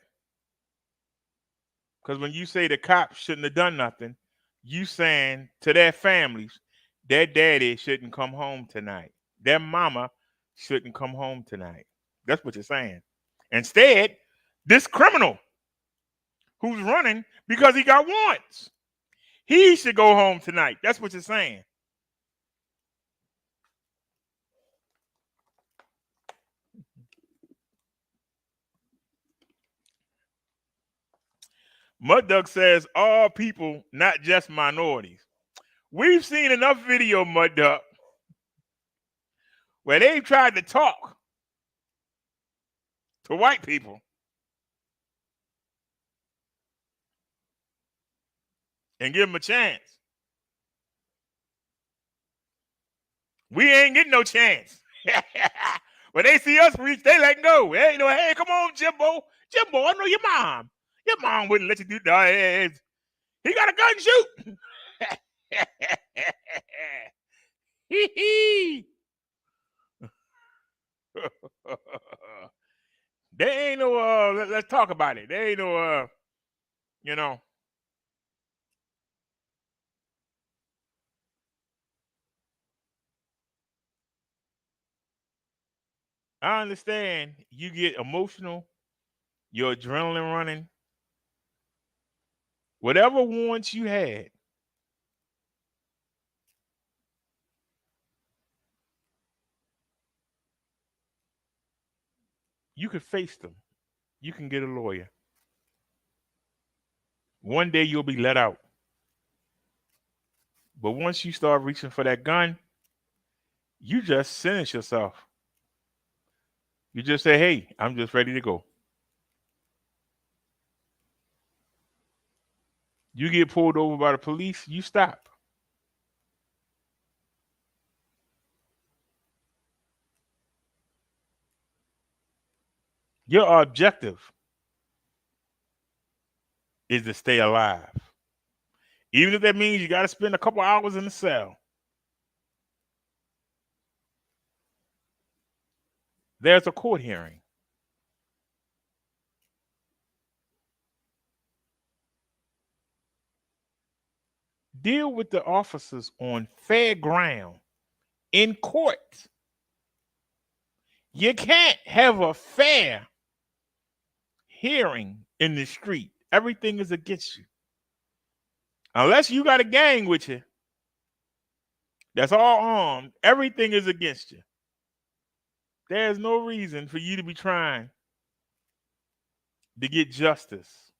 S2: Because when you say the cops shouldn't have done nothing, you saying to their families, their daddy shouldn't come home tonight. Their mama shouldn't come home tonight. That's what you're saying. Instead, this criminal who's running because he got warrants, he should go home tonight. That's what you're saying. Mud Duck says all people, not just minorities. We've seen enough video, Mud Duck, where they've tried to talk to white people and give them a chance. We ain't getting no chance. When they see us reach, they let go. Hey, you know, hey, come on, Jimbo. Jimbo, I know your mom. Your mom wouldn't let you do that. He got a gun, shoot. They ain't no, let's talk about it. They ain't no, you know. I understand you get emotional, your adrenaline running. Whatever warrants you had, you could face them. You can get a lawyer. One day you'll be let out. But once you start reaching for that gun, you just sentence yourself. You just say, hey, I'm just ready to go. You get pulled over by the police, you stop. Your objective is to stay alive. Even if that means you got to spend a couple hours in the cell. There's a court hearing. Deal with the officers on fair ground in court. You can't have a fair hearing in the street. Everything is against you. Unless you got a gang with you that's all armed, everything is against you. There's no reason for you to be trying to get justice.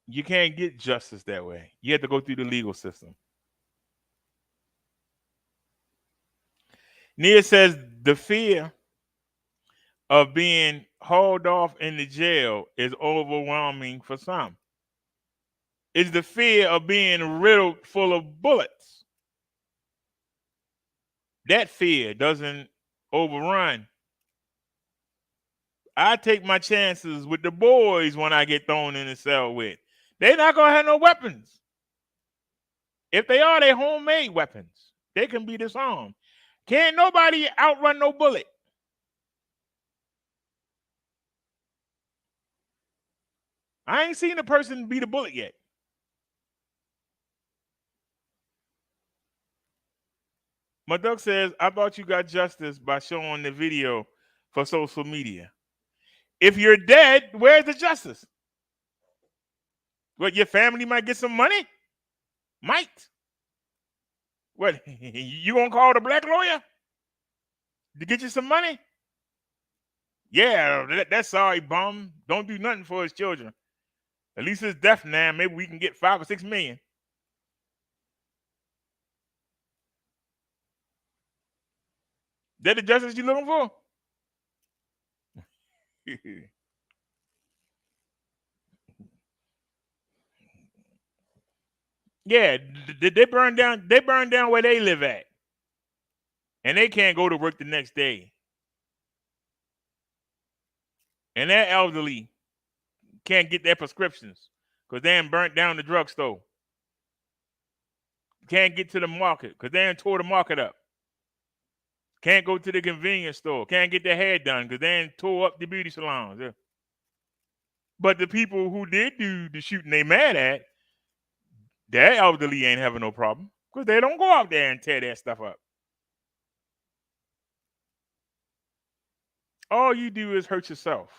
S2: You can't get justice that way. You have to go through the legal system. Nia says the fear of being hauled off in the jail is overwhelming for some. It's the fear of being riddled full of bullets. That fear doesn't overrun. I take my chances with the boys when I get thrown in the cell with. They're not going to have no weapons. If they are, they're homemade weapons. They can be disarmed. Can't nobody outrun no bullet. I ain't seen a person beat a bullet yet. My duck says, I thought you got justice by showing the video for social media. If you're dead, where's the justice? What, your family might get some money? Might. What, you gonna call the black lawyer to get you some money? Yeah, that's sorry, bum. Don't do nothing for his children. At least it's death now. Maybe we can get 5 or 6 million. That the justice you looking for? Yeah, they burn down. They burn down where they live at, and they can't go to work the next day. And that elderly can't get their prescriptions because they ain't burnt down the drugstore. Can't get to the market because they ain't tore the market up. Can't go to the convenience store. Can't get their hair done because they ain't tore up the beauty salons. Yeah. But the people who did do the shooting they mad at, their elderly ain't having no problem because they don't go out there and tear that stuff up. All you do is hurt yourself.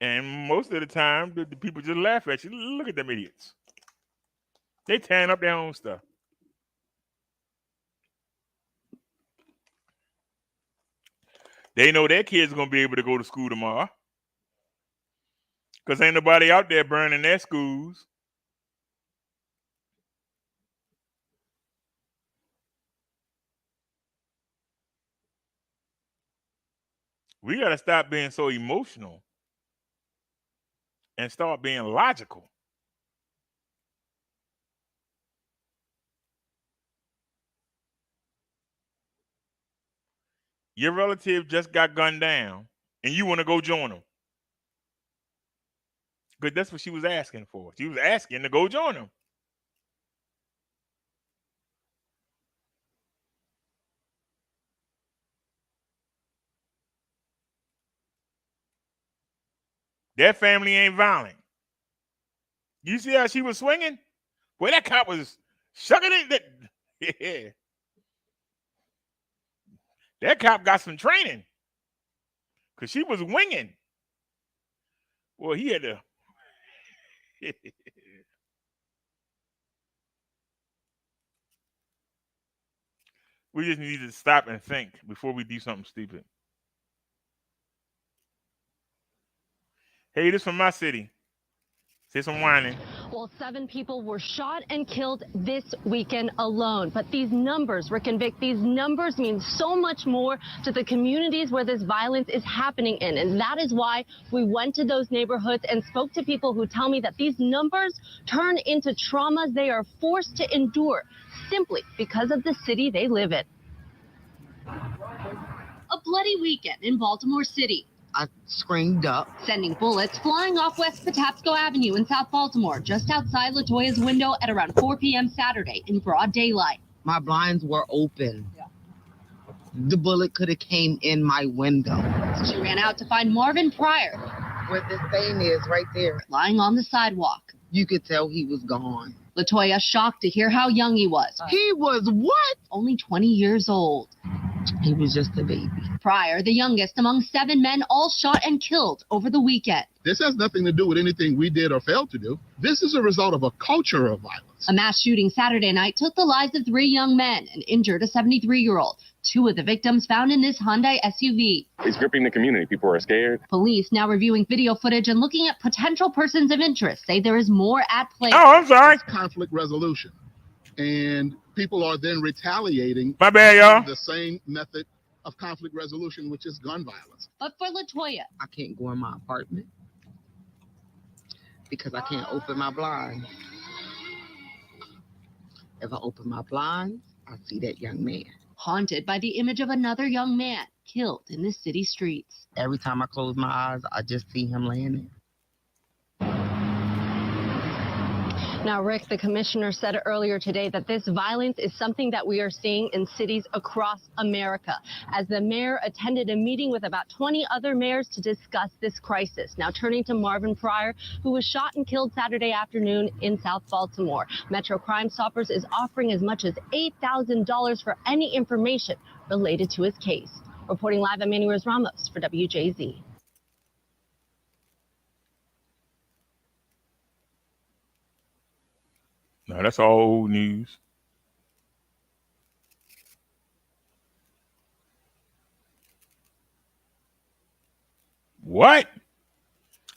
S2: And most of the time, the people just laugh at you. Look at them idiots. They tearing up their own stuff. They know their kids are going to be able to go to school tomorrow because ain't nobody out there burning their schools. We got to stop being so emotional and start being logical. Your relative just got gunned down and you want to go join them. Because that's what she was asking for. She was asking to go join them. Their family ain't violent. You see how she was swinging? Well, that cop was shucking it. Yeah. That cop got some training because she was winging. Well, he had to. We just need to stop and think before we do something stupid. Hey, this from my city. Say some whining.
S9: Well, 7 people were shot and killed this weekend alone. But these numbers, Rick and Vic, these numbers mean so much more to the communities where this violence is happening in. And that is why we went to those neighborhoods and spoke to people who tell me that these numbers turn into traumas they are forced to endure simply because of the city they live in. A bloody weekend in Baltimore City.
S19: I screamed up.
S9: Sending bullets flying off West Patapsco Avenue in South Baltimore, just outside LaToya's window at around 4 p.m. Saturday in broad daylight.
S19: My blinds were open. The bullet could have came in my window.
S9: She ran out to find Marvin Pryor.
S19: Where this thing is, right there.
S9: Lying on the sidewalk.
S19: You could tell he was gone.
S9: LaToya shocked to hear how young he was.
S19: He was what?
S9: Only 20 years old.
S19: He was just a baby.
S9: Pryor, the youngest among 7 men, all shot and killed over the weekend.
S20: This has nothing to do with anything we did or failed to do. This is a result of a culture of violence.
S9: A mass shooting Saturday night took the lives of 3 young men and injured a 73-year-old. 2 of the victims found in this Hyundai SUV.
S21: It's gripping the community. People are scared.
S9: Police, now reviewing video footage and looking at potential persons of interest, say there is more at play.
S2: Oh, I'm sorry.
S20: It's conflict resolution. And people are then retaliating.
S2: My bad, y'all.
S20: The same method of conflict resolution, which is gun violence.
S9: But for LaToya,
S19: I can't go in my apartment because I can't open my blinds. If I open my blinds, I see that young man.
S9: Haunted by the image of another young man killed in the city streets.
S19: Every time I close my eyes, I just see him laying there.
S9: Now, Rick, the commissioner said earlier today that this violence is something that we are seeing in cities across America, as the mayor attended a meeting with about 20 other mayors to discuss this crisis. Now, turning to Marvin Pryor, who was shot and killed Saturday afternoon in South Baltimore. Metro Crime Stoppers is offering as much as $8,000 for any information related to his case. Reporting live, I'm Manny Ramos for WJZ.
S2: No, that's all old news. What?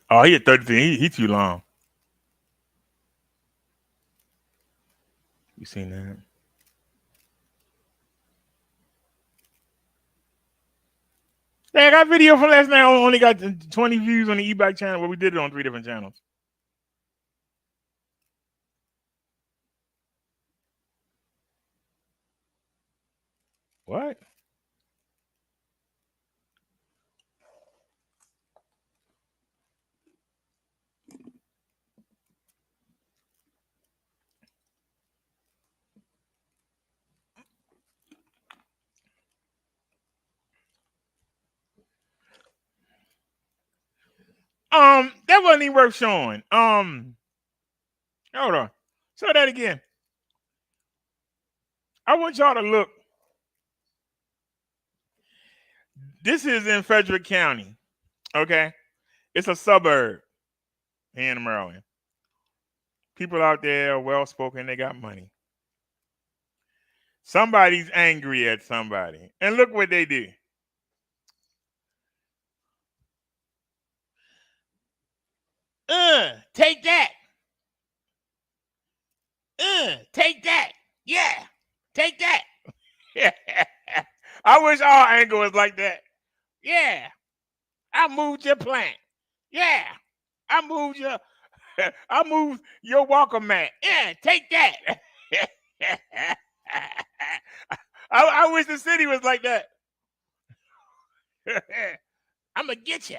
S2: Oh, he at 33. He too long. You seen that? Yeah, I got video from last night. I only got 20 views on the e-bike channel, but we did it on 3 different channels. What? That wasn't even worth showing. Hold on. Show that again. I want y'all to look. This is in Frederick County. Okay. It's a suburb here in Maryland. People out there are well-spoken. They got money. Somebody's angry at somebody. And look what they did. Take that. Take that. Yeah. Take that. I wish all anger was like that. Yeah. I moved your plant. Yeah. I moved your walker mat. Yeah, take that. I wish the city was like that. I'm gonna get you.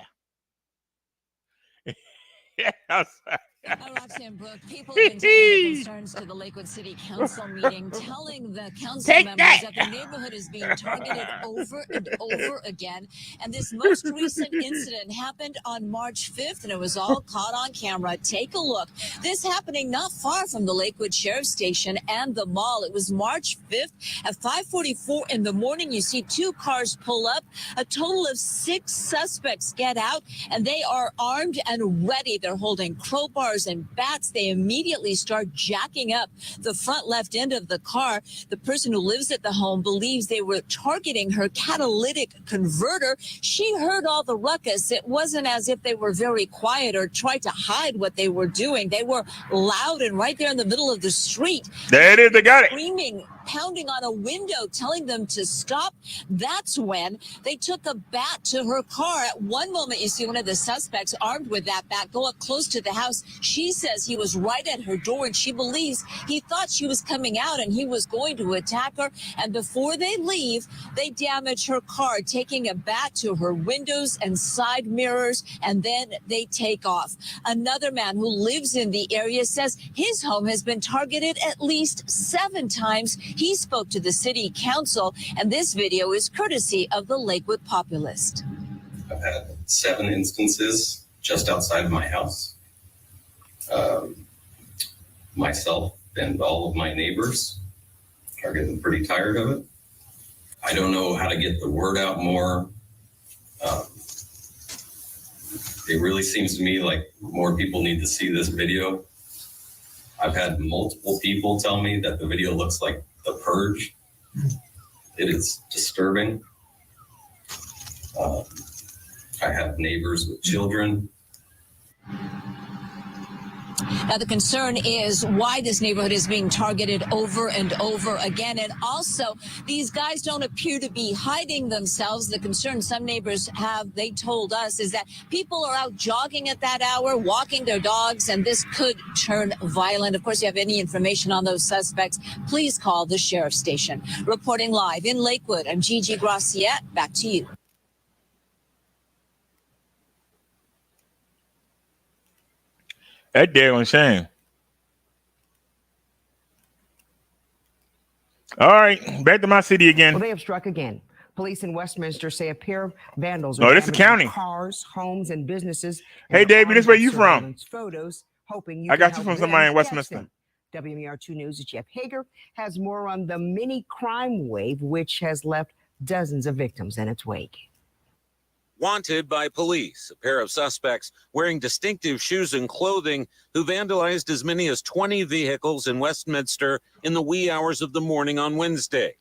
S22: Roxanne Brooke, people have been taking their concerns to the Lakewood City Council meeting, telling the council members that the neighborhood is being targeted over and over again. And this most recent incident happened on March 5th, and it was all caught on camera. Take a look. This happening not far from the Lakewood Sheriff's Station and the mall. It was March 5th at 5:44 in the morning. You see 2 cars pull up. A total of 6 suspects get out, and they are armed and ready. They're holding crowbars, cars and bats. They immediately start jacking up the front left end of the car. The person who lives at the home believes they were targeting her catalytic converter. She heard all the ruckus. It wasn't as if they were very quiet or tried to hide what they were doing. They were loud and right there in the middle of the street.
S2: There it is. They got it.
S22: Screaming, pounding on a window, telling them to stop. That's when they took a bat to her car. At one moment, you see one of the suspects armed with that bat go up close to the house. She says he was right at her door, and she believes he thought she was coming out and he was going to attack her. And before they leave, they damage her car, taking a bat to her windows and side mirrors, and then they take off. Another man who lives in the area says his home has been targeted at least 7 times. He spoke to the city council, and this video is courtesy of the Lakewood Populist.
S1: I've had 7 instances just outside of my house. Myself and all of my neighbors are getting pretty tired of it. I don't know how to get the word out more. It really seems to me like more people need to see this video. I've had multiple people tell me that the video looks like The Purge. It is disturbing. I have neighbors with children.
S22: Now, the concern is why this neighborhood is being targeted over and over again. And also, these guys don't appear to be hiding themselves. The concern some neighbors have, they told us, is that people are out jogging at that hour, walking their dogs, and this could turn violent. Of course, if you have any information on those suspects, please call the sheriff's station. Reporting live in Lakewood, I'm Gigi Graciette. Back to you.
S2: That daggone shame. All right, back to my city again.
S3: Well, they have struck again. Police in Westminster say a pair of vandals
S2: No,
S3: are
S2: this is county.
S3: cars, homes, and businesses.
S2: Hey, David, this where you from?
S3: Photos, hoping
S2: I got you from somebody in Westminster.
S3: WMER2 News' Jeff Hager has more on the mini crime wave, which has left dozens of victims in its wake.
S23: Wanted by police, a pair of suspects wearing distinctive shoes and clothing who vandalized as many as 20 vehicles in Westminster in the wee hours of the morning on Wednesday,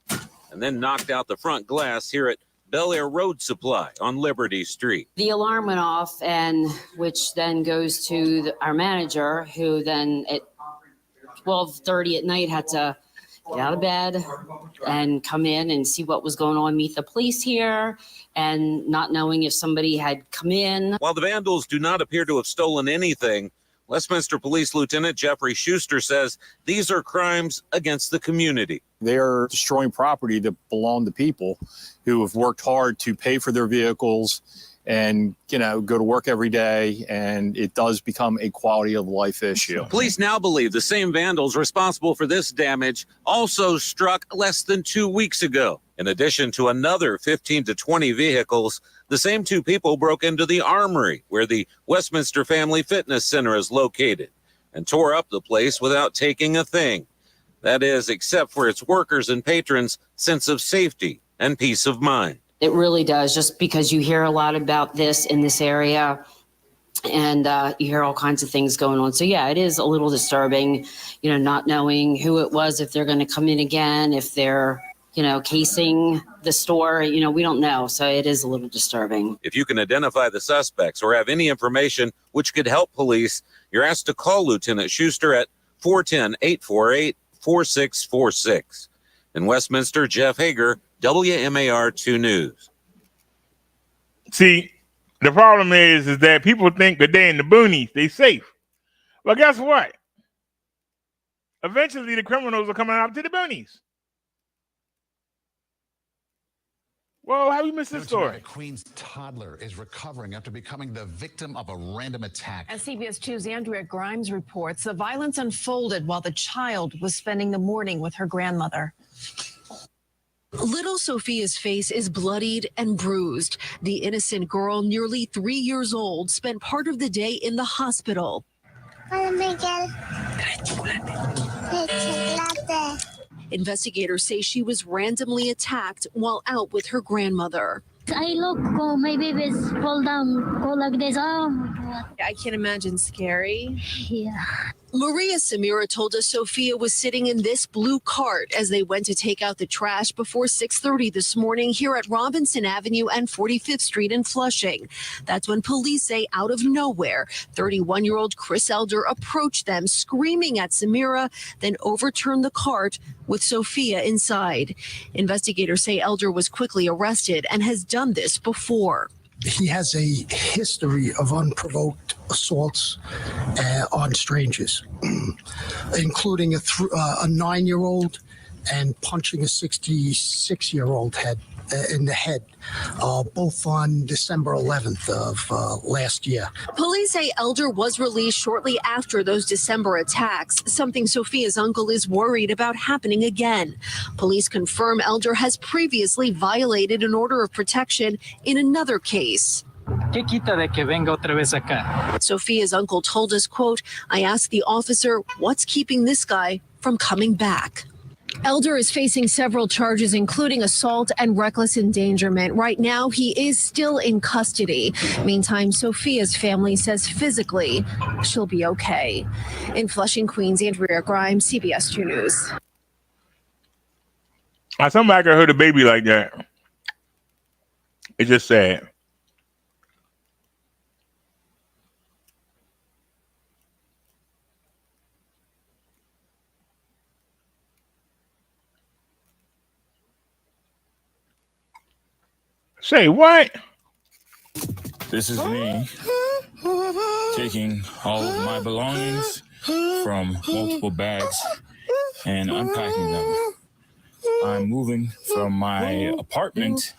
S23: and then knocked out the front glass here at Bel Air Road Supply on Liberty Street.
S24: The alarm went off, and which then goes to our manager, who then at 12:30 at night had to get out of bed and come in and see what was going on, meet the police here, and not knowing if somebody had come in.
S23: While the vandals do not appear to have stolen anything, Westminster Police Lieutenant Jeffrey Schuster says these are crimes against the community.
S25: They're destroying property that belong to people who have worked hard to pay for their vehicles and, go to work every day, and it does become a quality of life issue.
S23: Police now believe the same vandals responsible for this damage also struck less than 2 weeks ago. In addition to another 15 to 20 vehicles, the same 2 people broke into the Armory, where the Westminster Family Fitness Center is located, and tore up the place without taking a thing. That is, except for its workers and patrons' sense of safety and peace of mind.
S24: It really does, just because you hear a lot about this in this area, and you hear all kinds of things going on. So yeah, it is a little disturbing, not knowing who it was, if they're going to come in again, if they're, casing the store, we don't know. So it is a little disturbing.
S23: If you can identify the suspects or have any information which could help police, you're asked to call Lieutenant Schuster at 410-848-4646. In Westminster, Jeff Hager, WMAR2 News.
S2: See, the problem is that people think that they're in the boonies, they safe. Well, guess what? Eventually, the criminals are coming out to the boonies. Whoa, how you miss this story?
S26: Queens toddler is recovering after becoming the victim of a random attack.
S5: As CBS 2's Andrea Grimes reports, the violence unfolded while the child was spending the morning with her grandmother. Little Sophia's face is bloodied and bruised. The innocent girl, nearly 3 years old, spent part of the day in the hospital. Investigators say she was randomly attacked while out with her grandmother.
S7: I look, oh, my baby's fall down, go like this. Oh,
S10: I can imagine scary.
S7: yeah.
S10: Maria Samira told us Sophia was sitting in this blue cart as they went to take out the trash before 6:30 this morning here at Robinson Avenue and 45th Street in Flushing. That's when police say out of nowhere, 31-year-old Chris Elder approached them screaming at Samira, then overturned the cart with Sophia inside. Investigators say Elder was quickly arrested and has done this before.
S11: He has a history of unprovoked assaults on strangers, including a 9-year-old and punching a 66-year-old in the head, both on December 11th of last year.
S10: Police say Elder was released shortly after those December attacks, something Sophia's uncle is worried about happening again. Police confirm Elder has previously violated an order of protection in another case.
S12: ¿Qué quita de que venga otra vez acá?
S10: Sophia's uncle told us, quote, I asked the officer, what's keeping this guy from coming back? Elder is facing several charges, including assault and reckless endangerment. Right now, he is still in custody. Meantime, Sophia's family says physically she'll be okay. In Flushing, Queens, Andrea Grimes, CBS 2 News.
S2: Somebody could hurt a baby like that. It's just sad. Say what?
S13: This is me taking all of my belongings from multiple bags and unpacking them. I'm moving from my apartment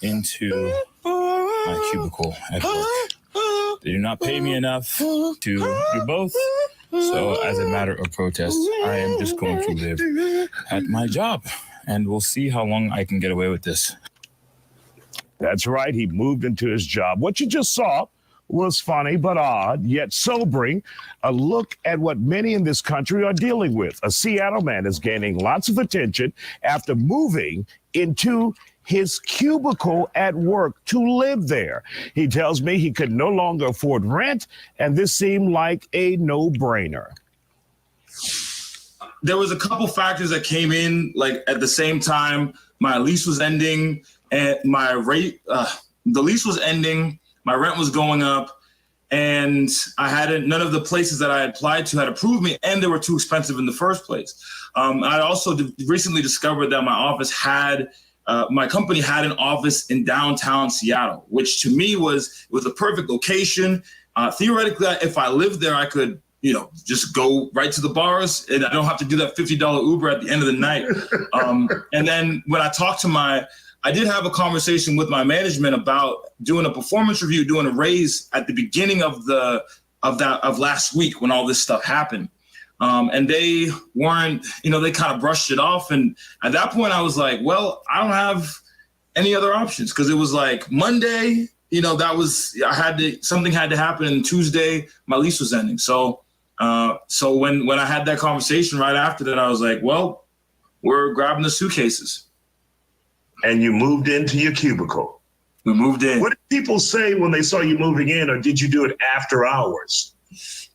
S13: into my cubicle at work. They do not pay me enough to do both. So as a matter of protest, I am just going to live at my job, and we'll see how long I can get away with this.
S14: That's right. He moved into his job. What you just saw was funny but odd, yet sobering. A look at what many in this country are dealing with. A Seattle man is gaining lots of attention after moving into his cubicle at work to live there. He tells me he could no longer afford rent, and this seemed like a no-brainer.
S27: There was a couple factors that came in, like at the same time. My lease was ending, and my rate, the lease was ending. My rent was going up, and none of the places that I applied to had approved me, and they were too expensive in the first place. I also recently discovered that my company had an office in downtown Seattle, which to me was a perfect location. Theoretically, if I lived there, I could, just go right to the bars, and I don't have to do that $50 Uber at the end of the night. And then when I did have a conversation with my management about doing a performance review, doing a raise at the beginning of last week when all this stuff happened. And they weren't, they kind of brushed it off. And at that point I was like, well, I don't have any other options. Cause it was like Monday, something had to happen, and Tuesday my lease was ending. So when I had that conversation right after that, I was like, well, we're grabbing the suitcases.
S14: And you moved into your cubicle.
S27: We moved in.
S14: What did people say when they saw you moving in, or did you do it after hours?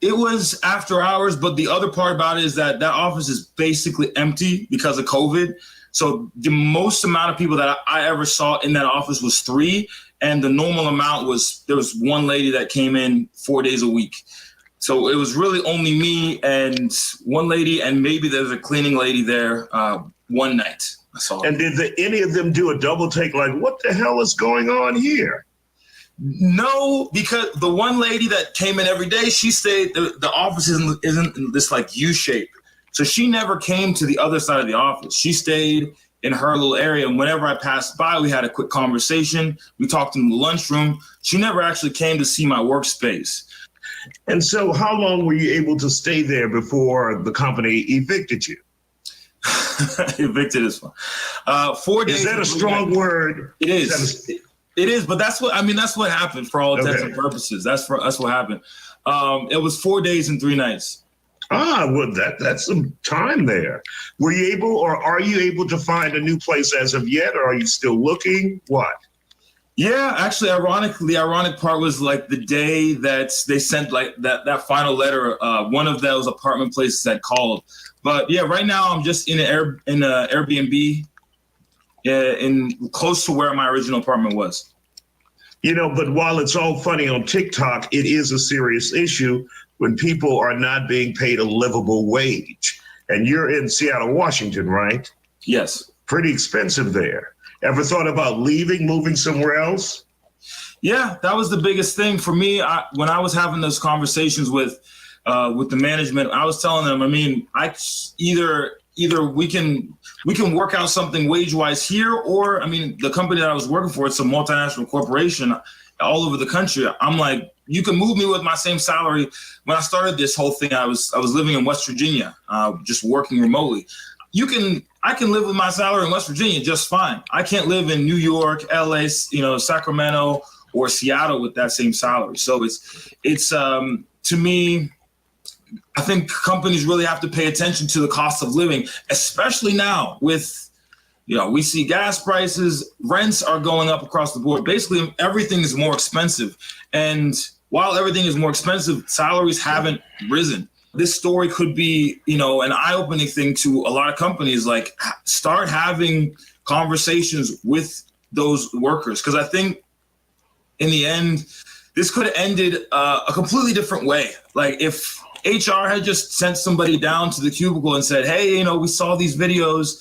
S27: It was after hours, but the other part about it is that office is basically empty because of COVID. So the most amount of people that I ever saw in that office was 3, and the normal amount there was one lady that came in 4 days a week. So it was really only me and one lady, and maybe there's a cleaning lady there one night.
S14: And did any of them do a double take, like, what the hell is going on here?
S27: No, because the one lady that came in every day, she stayed, the office isn't this like U shape. So she never came to the other side of the office. She stayed in her little area. And whenever I passed by, we had a quick conversation. We talked in the lunchroom. She never actually came to see my workspace.
S14: And so how long were you able to stay there before the company evicted you?
S27: Evicted is fun. 4 days.
S14: Is that a strong word?
S27: It is. It is, but that's what happened for all intents and purposes. That's what happened. It was 4 days and 3 nights.
S14: Well, that's some time there. Were you able, or are you able to find a new place as of yet, or are you still looking? What?
S27: Yeah, actually, ironically, the ironic part was like the day that they sent like that final letter. One of those apartment places had called, but yeah, right now I'm just in an Airbnb, in close to where my original apartment was.
S14: You know, but while it's all funny on TikTok, it is a serious issue when people are not being paid a livable wage. And you're in Seattle, Washington, right?
S27: Yes.
S14: Pretty expensive there. Ever thought about leaving, moving somewhere else?
S27: Yeah, that was the biggest thing for me. When I was having those conversations with the management, I was telling them, I mean, either we can work out something wage-wise here, or I mean, the company that I was working for, it's a multinational corporation all over the country. I'm like, you can move me with my same salary. When I started this whole thing, I was living in West Virginia, just working remotely. I can live with my salary in West Virginia just fine. I can't live in New York, LA, Sacramento, or Seattle with that same salary. So it's to me, I think companies really have to pay attention to the cost of living, especially now with, we see gas prices, rents are going up across the board. Basically, everything is more expensive. And while everything is more expensive, salaries haven't risen. This story could be, an eye-opening thing to a lot of companies, like start having conversations with those workers. Because I think in the end, this could have ended a completely different way. Like if HR had just sent somebody down to the cubicle and said, hey, we saw these videos.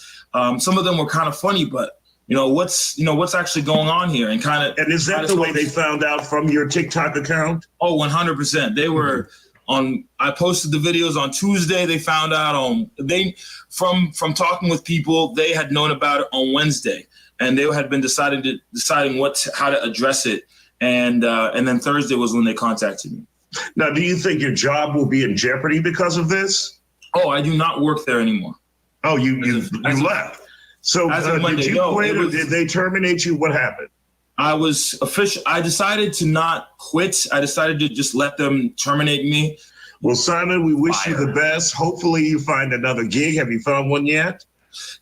S27: Some of them were kind of funny, but what's actually going on here? And
S14: is that the way they found out from your TikTok account?
S27: Oh, 100%. They were I posted the videos on Tuesday. They found out from talking with people, they had known about it on Wednesday, and they had been deciding how to address it. And then Thursday was when they contacted me.
S14: Now, do you think your job will be in jeopardy because of this?
S27: Oh, I do not work there anymore.
S14: Oh, you left. So did you quit or did they terminate you? What happened?
S27: I decided to not quit. I decided to just let them terminate me.
S14: Well, Simon, we wish you the best. Hopefully you find another gig. Have you found one yet?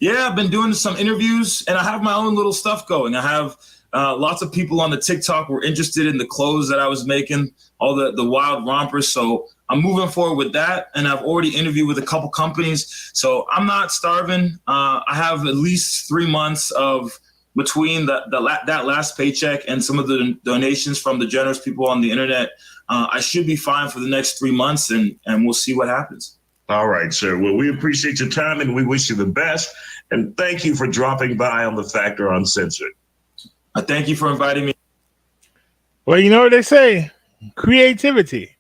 S27: Yeah, I've been doing some interviews and I have my own little stuff going. I have lots of people on the TikTok were interested in the clothes that I was making, all the wild rompers. So I'm moving forward with that. And I've already interviewed with a couple companies. So I'm not starving. I have at least 3 months of between that last paycheck and some of the donations from the generous people on the internet. I should be fine for the next 3 months and we'll see what happens.
S14: All right, sir. Well, we appreciate your time and we wish you the best. And thank you for dropping by on The Factor Uncensored.
S27: Thank you for inviting me.
S2: Well, you know what they say, creativity.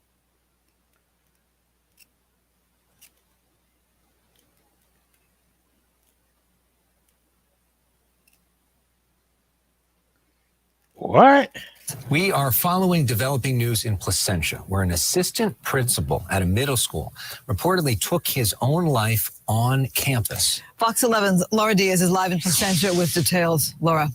S2: What?
S4: We are following developing news in Placentia, where an assistant principal at a middle school reportedly took his own life on campus.
S6: Fox 11's Laura Diaz is live in Placentia with details. Laura.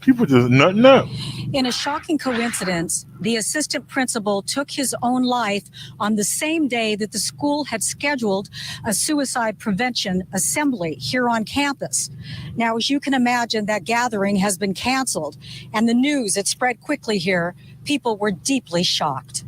S2: People just not know.
S8: In a shocking coincidence, the assistant principal took his own life on the same day that the school had scheduled a suicide prevention assembly here on campus. Now, as you can imagine, that gathering has been canceled, and the news, it spread quickly here. People were deeply shocked.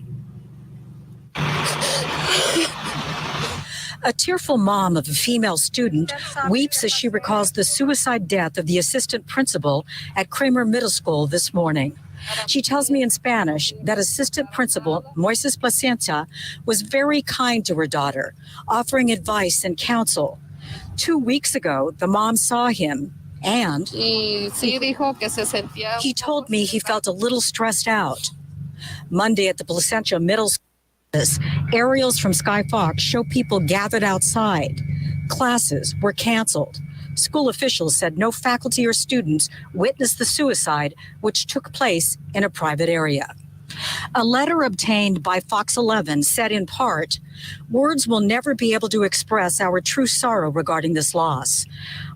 S8: A tearful mom of a female student weeps as she recalls the suicide death of the assistant principal at Kramer Middle School this morning. She tells me in Spanish that assistant principal Moises Placencia was very kind to her daughter, offering advice and counsel. 2 weeks ago, the mom saw him and he told me he felt a little stressed out. Monday at the Placentia Middle School, aerials from Sky Fox show people gathered outside. Classes were canceled. School officials said no faculty or students witnessed the suicide, which took place in a private area. A letter obtained by Fox 11 said in part, "Words will never be able to express our true sorrow regarding this loss.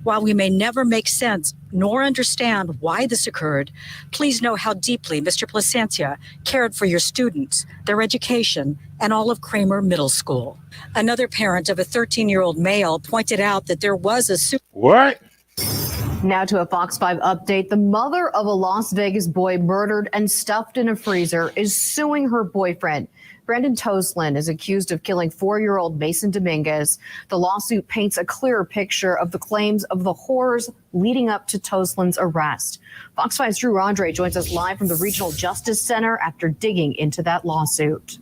S8: While we may never make sense nor understand why this occurred, please know how deeply Mr. Placencia cared for your students, their education, and all of Kramer Middle School." Another parent of a 13-year-old male pointed out that there was a
S2: What?
S9: Now to a Fox 5 update. The mother of a Las Vegas boy murdered and stuffed in a freezer is suing her boyfriend. Brandon Toslin is accused of killing 4-year-old Mason Dominguez. The lawsuit paints a clearer picture of the claims of the horrors leading up to Toslin's arrest. Fox 5's Drew Andre joins us live from the Regional Justice Center after digging into that lawsuit.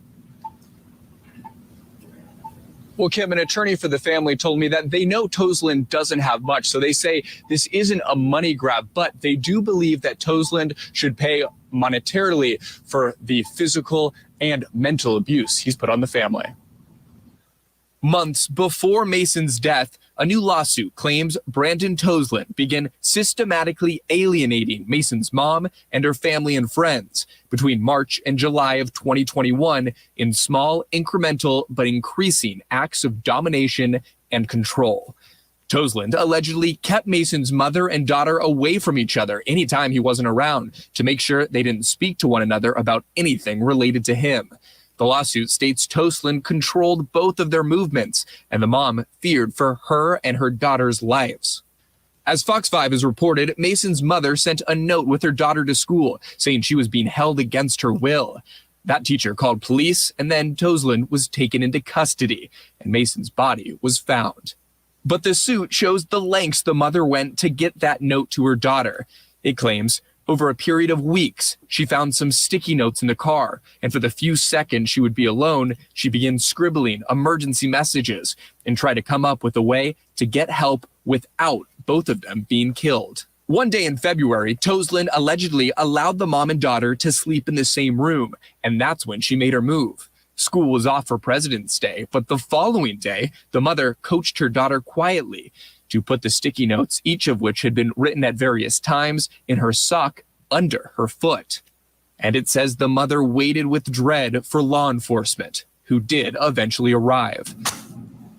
S15: Well, Kim, an attorney for the family told me that they know Toslin doesn't have much, so they say this isn't a money grab, but they do believe that Toslin should pay monetarily for the physical and mental abuse he's put on the family. Months before Mason's death, a new lawsuit claims Brandon Toslin began systematically alienating Mason's mom and her family and friends between March and July of 2021 in small, incremental, but increasing acts of domination and control. Toslin allegedly kept Mason's mother and daughter away from each other anytime he wasn't around to make sure they didn't speak to one another about anything related to him. The lawsuit states Toslin controlled both of their movements, and the mom feared for her and her daughter's lives. As Fox 5 has reported, Mason's mother sent a note with her daughter to school saying she was being held against her will. That teacher called police, and then Toslin was taken into custody, and Mason's body was found. But the suit shows the lengths the mother went to get that note to her daughter. It claims over a period of weeks, she found some sticky notes in the car, and for the few seconds she would be alone, she began scribbling emergency messages and tried to come up with a way to get help without both of them being killed. One day in February, Toslin allegedly allowed the mom and daughter to sleep in the same room, and that's when she made her move. School was off for President's Day, but the following day, the mother coached her daughter quietly to put the sticky notes, each of which had been written at various times, in her sock under her foot. And it says the mother waited with dread for law enforcement, who did eventually arrive.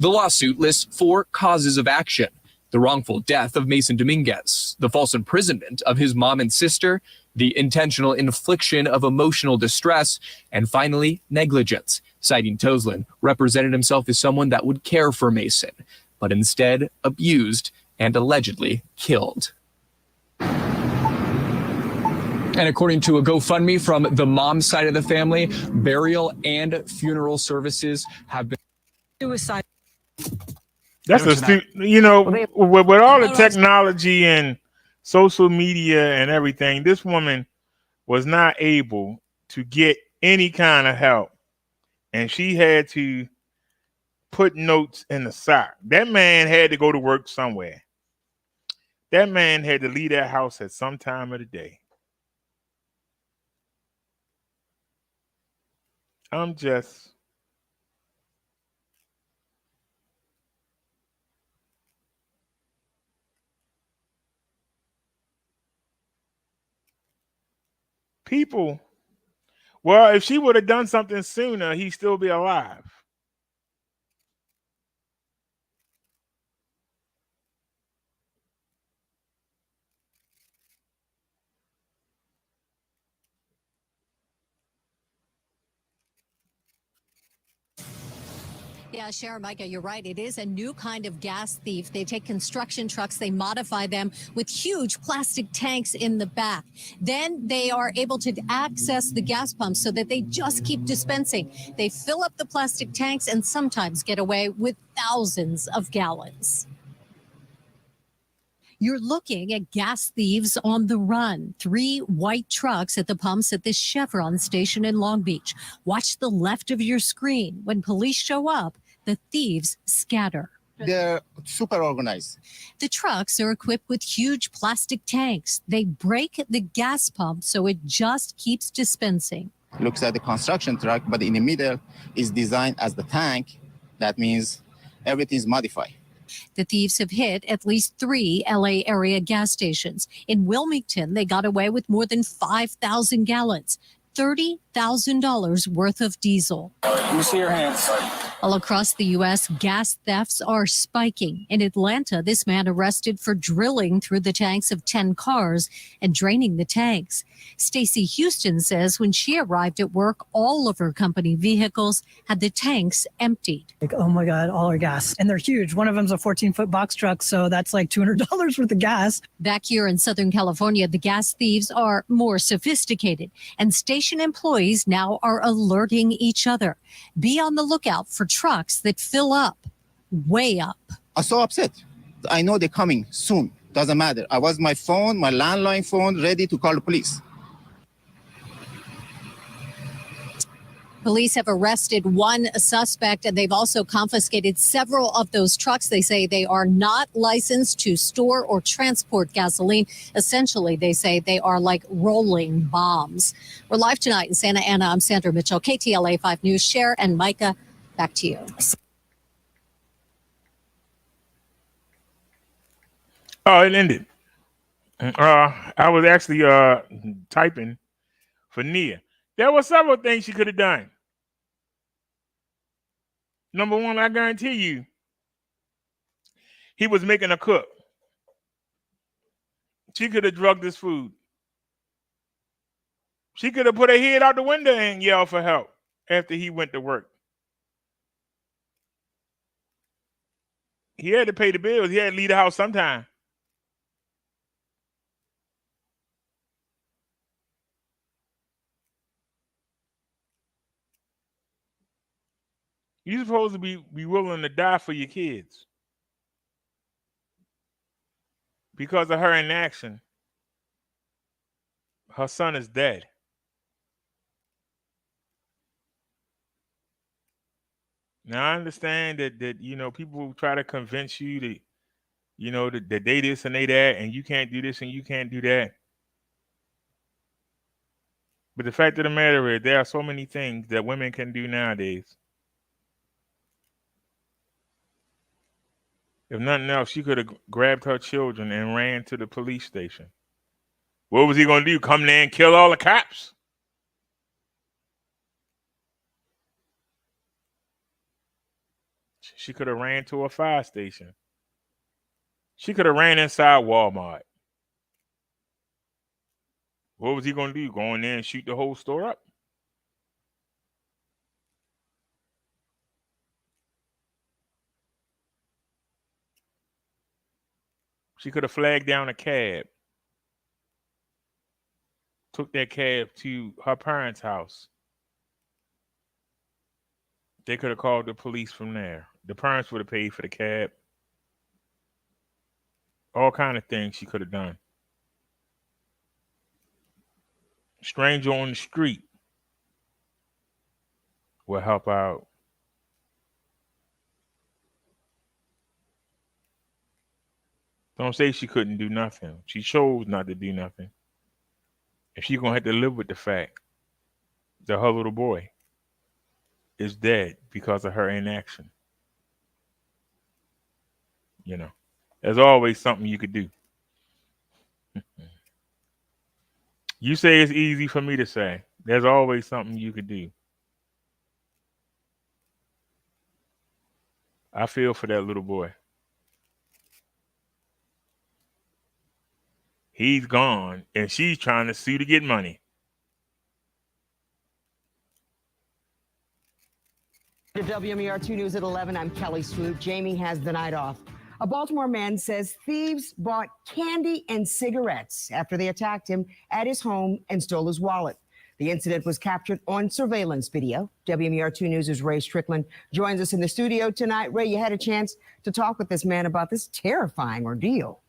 S15: The lawsuit lists 4 causes of action: the wrongful death of Mason Dominguez, the false imprisonment of his mom and sister, the intentional infliction of emotional distress, and finally, negligence, citing Toslin represented himself as someone that would care for Mason, but instead abused and allegedly killed. And according to a GoFundMe from the mom's side of the family, burial and funeral services have been
S8: Suicide.
S2: That's with all the technology and social media and everything, this woman was not able to get any kind of help, and she had to put notes in the sock. That man had to go to work somewhere. That man had to leave that house at some time of the day. I'm just... People, well, if she would have done something sooner, he'd still be alive.
S22: Yeah, Sharon, Micah, you're right. It is a new kind of gas thief. They take construction trucks, they modify them with huge plastic tanks in the back. Then they are able to access the gas pumps so that they just keep dispensing. They fill up the plastic tanks and sometimes get away with thousands of gallons. You're looking at gas thieves on the run. 3 white trucks at the pumps at this Chevron station in Long Beach. Watch the left of your screen. When police show up, the thieves scatter.
S16: They're super organized.
S22: The trucks are equipped with huge plastic tanks. They break the gas pump so it just keeps dispensing.
S16: Looks like the construction truck, but in the middle is designed as the tank. That means everything is modified.
S22: The thieves have hit at least 3 LA area gas stations. In Wilmington, they got away with more than 5,000 gallons. 30
S10: $100,000 worth of diesel.
S27: Let me see your hands.
S10: All across the U.S., gas thefts are spiking. In Atlanta, this man arrested for drilling through the tanks of 10 cars and draining the tanks. Stacey Houston says when she arrived at work, all of her company vehicles had the tanks emptied.
S6: Like, oh my God, all our gas. And they're huge. One of them's a 14-foot box truck, so that's like $200 worth of gas.
S10: Back here in Southern California, the gas thieves are more sophisticated, and station employees now are alerting each other. Be on the lookout for trucks that fill up, way up.
S16: I'm so upset. I know they're coming soon. Doesn't matter. I was my landline phone, ready to call the police.
S10: Police have arrested one suspect, and they've also confiscated several of those trucks. They say they are not licensed to store or transport gasoline. Essentially, they say they are like rolling bombs. We're live tonight in Santa Ana. I'm Sandra Mitchell, KTLA 5 News. Cher and Micah, back to you.
S2: Oh, it ended. I was actually typing for Nia. There were several things she could have done. Number one, I guarantee you, he was making her cook. She could have drugged his food. She could have put her head out the window and yelled for help after he went to work. He had to pay the bills. He had to leave the house sometime. You're supposed to be willing to die for your kids. Because of her inaction, her son is dead. Now I understand that you know people try to convince you that you know that they this and they that, and you can't do this and you can't do that. But the fact of the matter is, there are so many things that women can do nowadays. If nothing else, she could have grabbed her children and ran to the police station. What was he going to do? Come there and kill all the cops? She could have ran to a fire station. She could have ran inside Walmart. What was he going to do? Go in there and shoot the whole store up? She could have flagged down a cab. Took that cab to her parents' house. They could have called the police from there. The parents would have paid for the cab. All kind of things she could have done. Stranger on the street will help out. Don't say she couldn't do nothing. She chose not to do nothing. And she's going to have to live with the fact that her little boy is dead because of her inaction. You know, there's always something you could do. You say it's easy for me to say. There's always something you could do. I feel for that little boy. He's gone, and she's trying to sue to get money.
S1: To WMER 2 News at 11, I'm Kelly Swoop. Jamie has the night off. A Baltimore man says thieves bought candy and cigarettes after they attacked him at his home and stole his wallet. The incident was captured on surveillance video. WMER 2 News' Ray Strickland joins us in the studio tonight. Ray, you had a chance to talk with this man about this terrifying ordeal.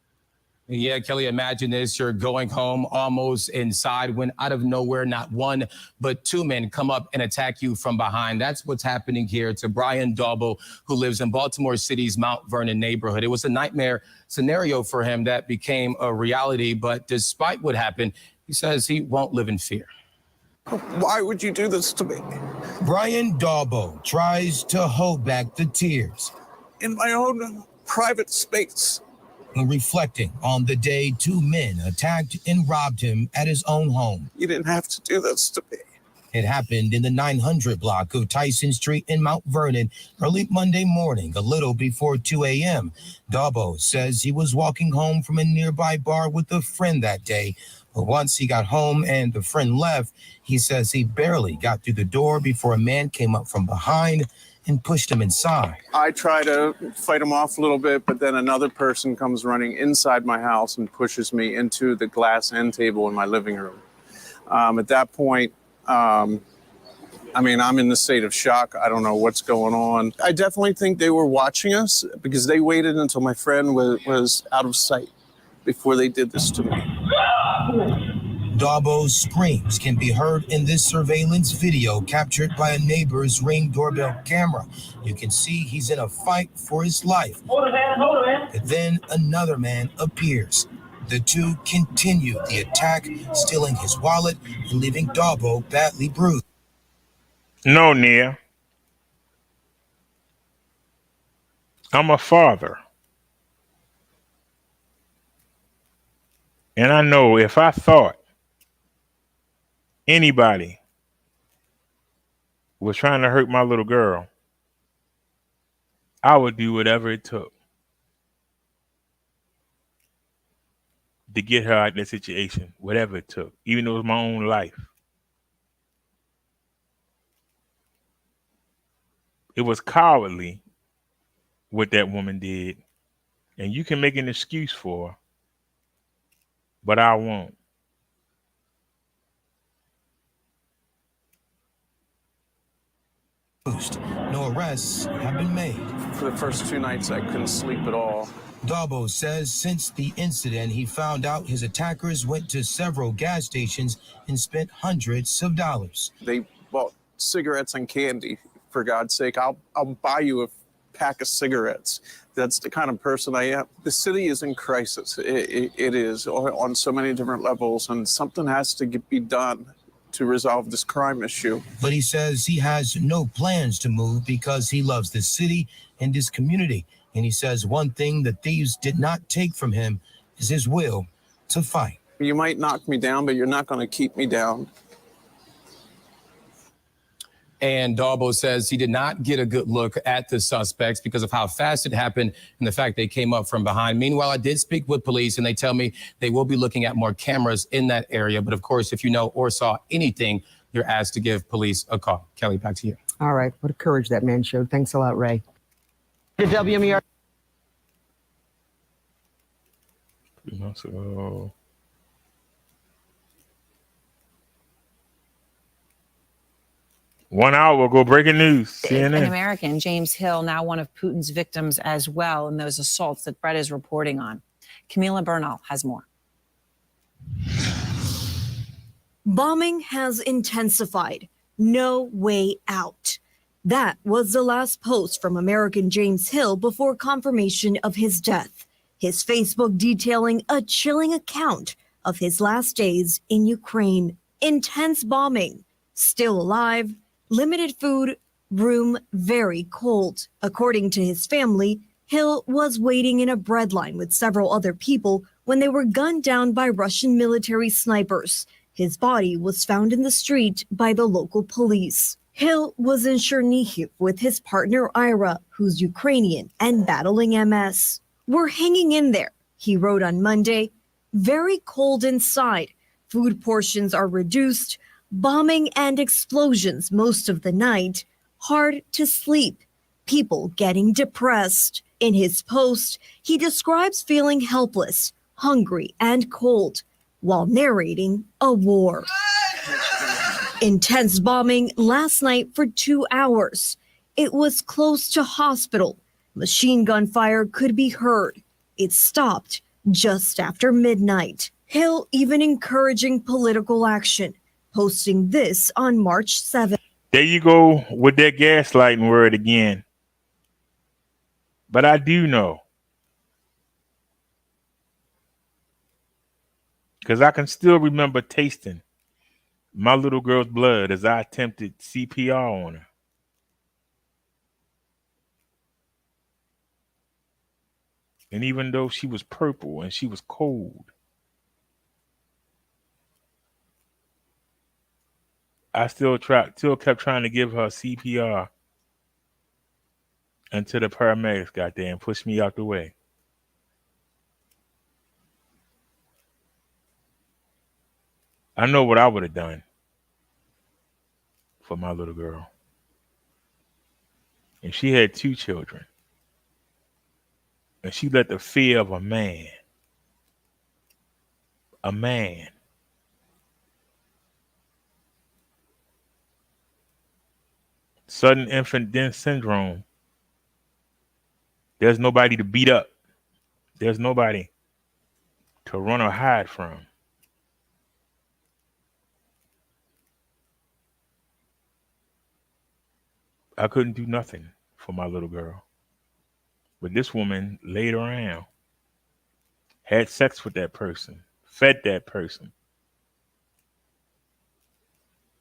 S3: Yeah, Kelly, imagine this. You're going home almost inside when out of nowhere, not one, but two men come up and attack you from behind. That's what's happening here to Brian Daubo, who lives in Baltimore City's Mount Vernon neighborhood. It was a nightmare scenario for him that became a reality. But despite what happened, he says he won't live in fear.
S17: Why would you do this to me? Brian Daubo tries to hold back the tears. In my own private space. Reflecting on the day two men attacked and robbed him at his own home. You didn't have to do this to me. It happened in the 900 block of Tyson Street in Mount Vernon early Monday morning, a little before 2 a.m. Dabo says he was walking home from a nearby bar with a friend that day. But once he got home and the friend left, he says he barely got through the door before a man came up from behind and pushed him inside.
S18: I try to fight him off a little bit, but then another person comes running inside my house and pushes me into the glass end table in my living room. At that point, I'm in the state of shock. I don't know what's going on. I definitely think they were watching us because they waited until my friend was out of sight before they did this to me.
S17: Dabo's screams can be heard in this surveillance video captured by a neighbor's Ring doorbell camera. You can see he's in a fight for his life. Hold it, man. But then another man appears. The two continue the attack, stealing his wallet and leaving Dabo badly bruised.
S2: No, Nia. I'm a father. And I know if I thought anybody was trying to hurt my little girl, I would do whatever it took to get her out of that situation, whatever it took, even though it was my own life. It was cowardly what that woman did, and you can make an excuse for her, but I won't.
S17: No arrests have been made.
S18: For the first 2 nights, I couldn't sleep at all.
S17: Dabo says since the incident, he found out his attackers went to several gas stations and spent hundreds of dollars.
S18: They bought cigarettes and candy. For God's sake, I'll buy you a pack of cigarettes. That's the kind of person I am. The city is in crisis. It is on so many different levels, and something has to be done to resolve this crime issue.
S17: But he says he has no plans to move because he loves the city and his community. And he says one thing the thieves did not take from him is his will to fight.
S18: You might knock me down, but you're not going to keep me down.
S3: And Dabo says he did not get a good look at the suspects because of how fast it happened and the fact they came up from behind. Meanwhile, I did speak with police and they tell me they will be looking at more cameras in that area. But of course, if you know or saw anything, you're asked to give police a call. Kelly, back to you.
S1: All right. What a courage that man showed. Thanks a lot, Ray. The WMER.
S2: So 1 hour ago, breaking news. CNN.
S19: An American, James Hill, now one of Putin's victims as well in those assaults that Brett is reporting on. Camila Bernal has more.
S20: Bombing has intensified. No way out. That was the last post from American James Hill before confirmation of his death. His Facebook detailing a chilling account of his last days in Ukraine. Intense bombing. Still alive. Limited food, room very cold. According to his family, Hill was waiting in a breadline with several other people when they were gunned down by Russian military snipers. His body was found in the street by the local police. Hill was in Chernihiv with his partner Ira, who's Ukrainian and battling MS. "We're hanging in there," he wrote on Monday. "Very cold inside. Food portions are reduced. Bombing and explosions most of the night. Hard to sleep. People getting depressed." In his post, he describes feeling helpless, hungry, and cold while narrating a war. Intense bombing last night for 2 hours. It was close to hospital. Machine gun fire could be heard. It stopped just after midnight. Hill even encouraging political action, posting this on March 7th.
S2: There you go with that gaslighting word again. But I do know, because I can still remember tasting my little girl's blood as I attempted CPR on her. And even though she was purple and she was cold, I still kept trying to give her CPR until the paramedics got there and pushed me out the way. I know what I would have done for my little girl. And she had 2 children. And she let the fear of a man, sudden infant death syndrome. There's nobody to beat up. There's nobody to run or hide from. I couldn't do nothing for my little girl. But this woman laid around, had sex with that person, fed that person,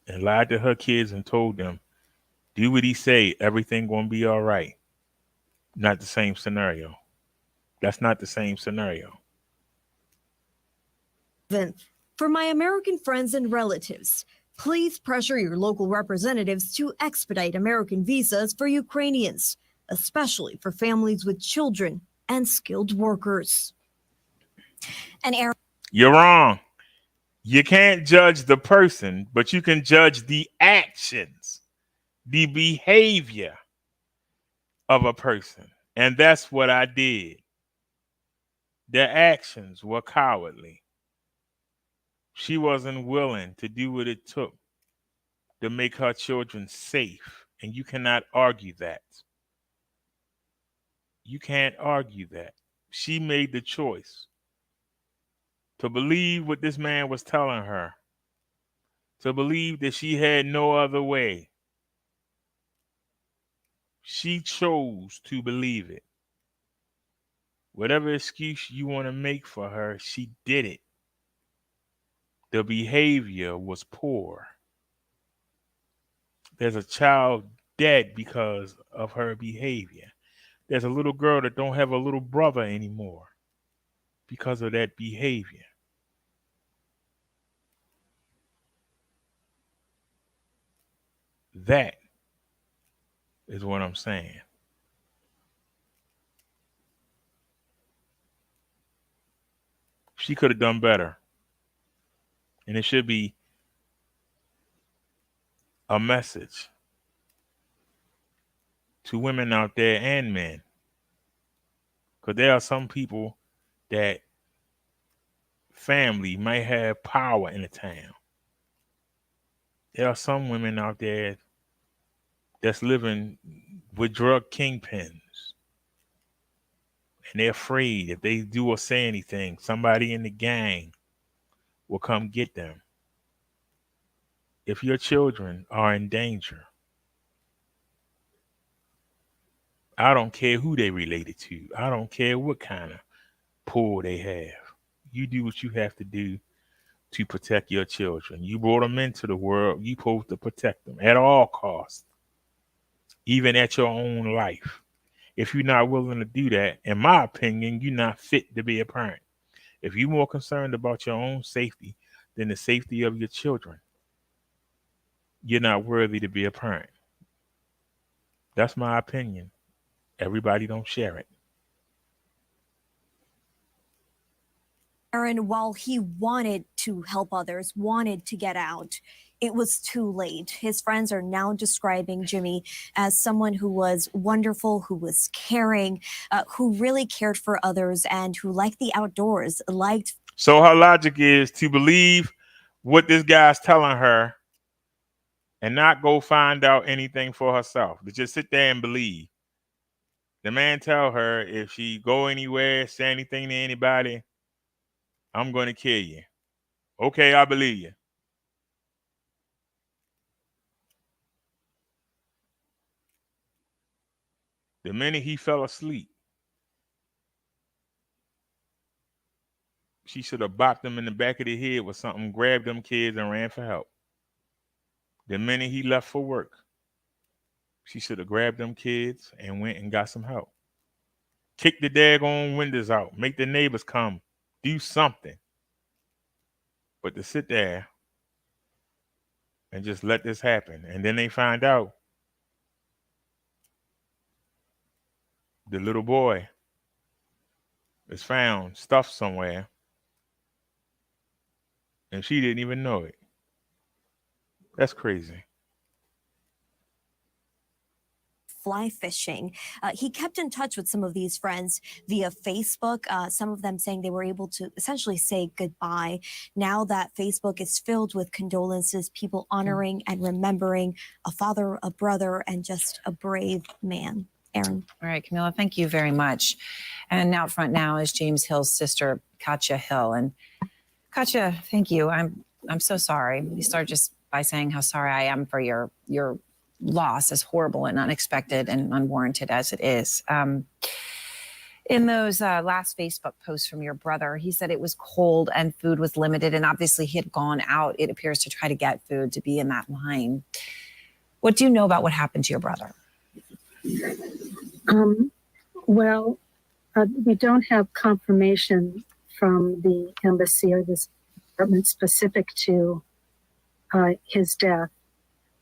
S2: and lied to her kids and told them, do what he say, everything gonna be all right. Not the same scenario. That's not the same scenario.
S20: For my American friends and relatives, please pressure your local representatives to expedite American visas for Ukrainians, especially for families with children and skilled workers.
S2: You're wrong. You can't judge the person, but you can judge the actions, the behavior of a person. And that's what I did. Their actions were cowardly. She wasn't willing to do what it took to make her children safe. And you cannot argue that. You can't argue that. She made the choice to believe what this man was telling her, to believe that she had no other way. She chose to believe it. Whatever excuse you want to make for her, she did it. The behavior was poor. There's a child dead because of her behavior. There's a little girl that don't have a little brother anymore because of that behavior. That is what I'm saying. She could have done better. And it should be a message to women out there and men. Because there are some people that family might have power in the town. There are some women out there that's living with drug kingpins. And they're afraid if they do or say anything, somebody in the gang will come get them. If your children are in danger, I don't care who they related to. I don't care what kind of pull they have. You do what you have to do to protect your children. You brought them into the world. You're supposed to protect them at all costs, even at your own life. If you're not willing to do that, in my opinion, you're not fit to be a parent. If you're more concerned about your own safety than the safety of your children, you're not worthy to be a parent. That's my opinion. Everybody don't share it.
S20: Aaron, while he wanted to help others, wanted to get out, it was too late. His friends are now describing Jimmy as someone who was wonderful, who was caring, who really cared for others, and who liked the outdoors, liked.
S2: So her logic is to believe what this guy's telling her and not go find out anything for herself. To just sit there and believe. The man tell her if she go anywhere, say anything to anybody, I'm going to kill you. Okay, I believe you. The minute he fell asleep, she should have bopped him in the back of the head with something, grabbed them kids, and ran for help. The minute he left for work, she should have grabbed them kids and went and got some help. Kick the daggone windows out. Make the neighbors come. Do something. But to sit there and just let this happen. And then they find out the little boy is found stuffed somewhere, and she didn't even know it. That's crazy.
S20: Fly fishing. He kept in touch with some of these friends via Facebook, some of them saying they were able to essentially say goodbye. Now that Facebook is filled with condolences, people honoring and remembering a father, a brother, and just a brave man. Aaron.
S19: All right, Camila, thank you very much. And out front now is James Hill's sister, Katya Hill. And Katya, thank you. I'm so sorry. You start just by saying how sorry I am for your loss, as horrible and unexpected and unwarranted as it is. In those last Facebook posts from your brother, he said it was cold and food was limited, and obviously he had gone out, it appears, to try to get food to be in that line. What do you know about what happened to your brother?
S5: Well, we don't have confirmation from the embassy or this department specific to his death.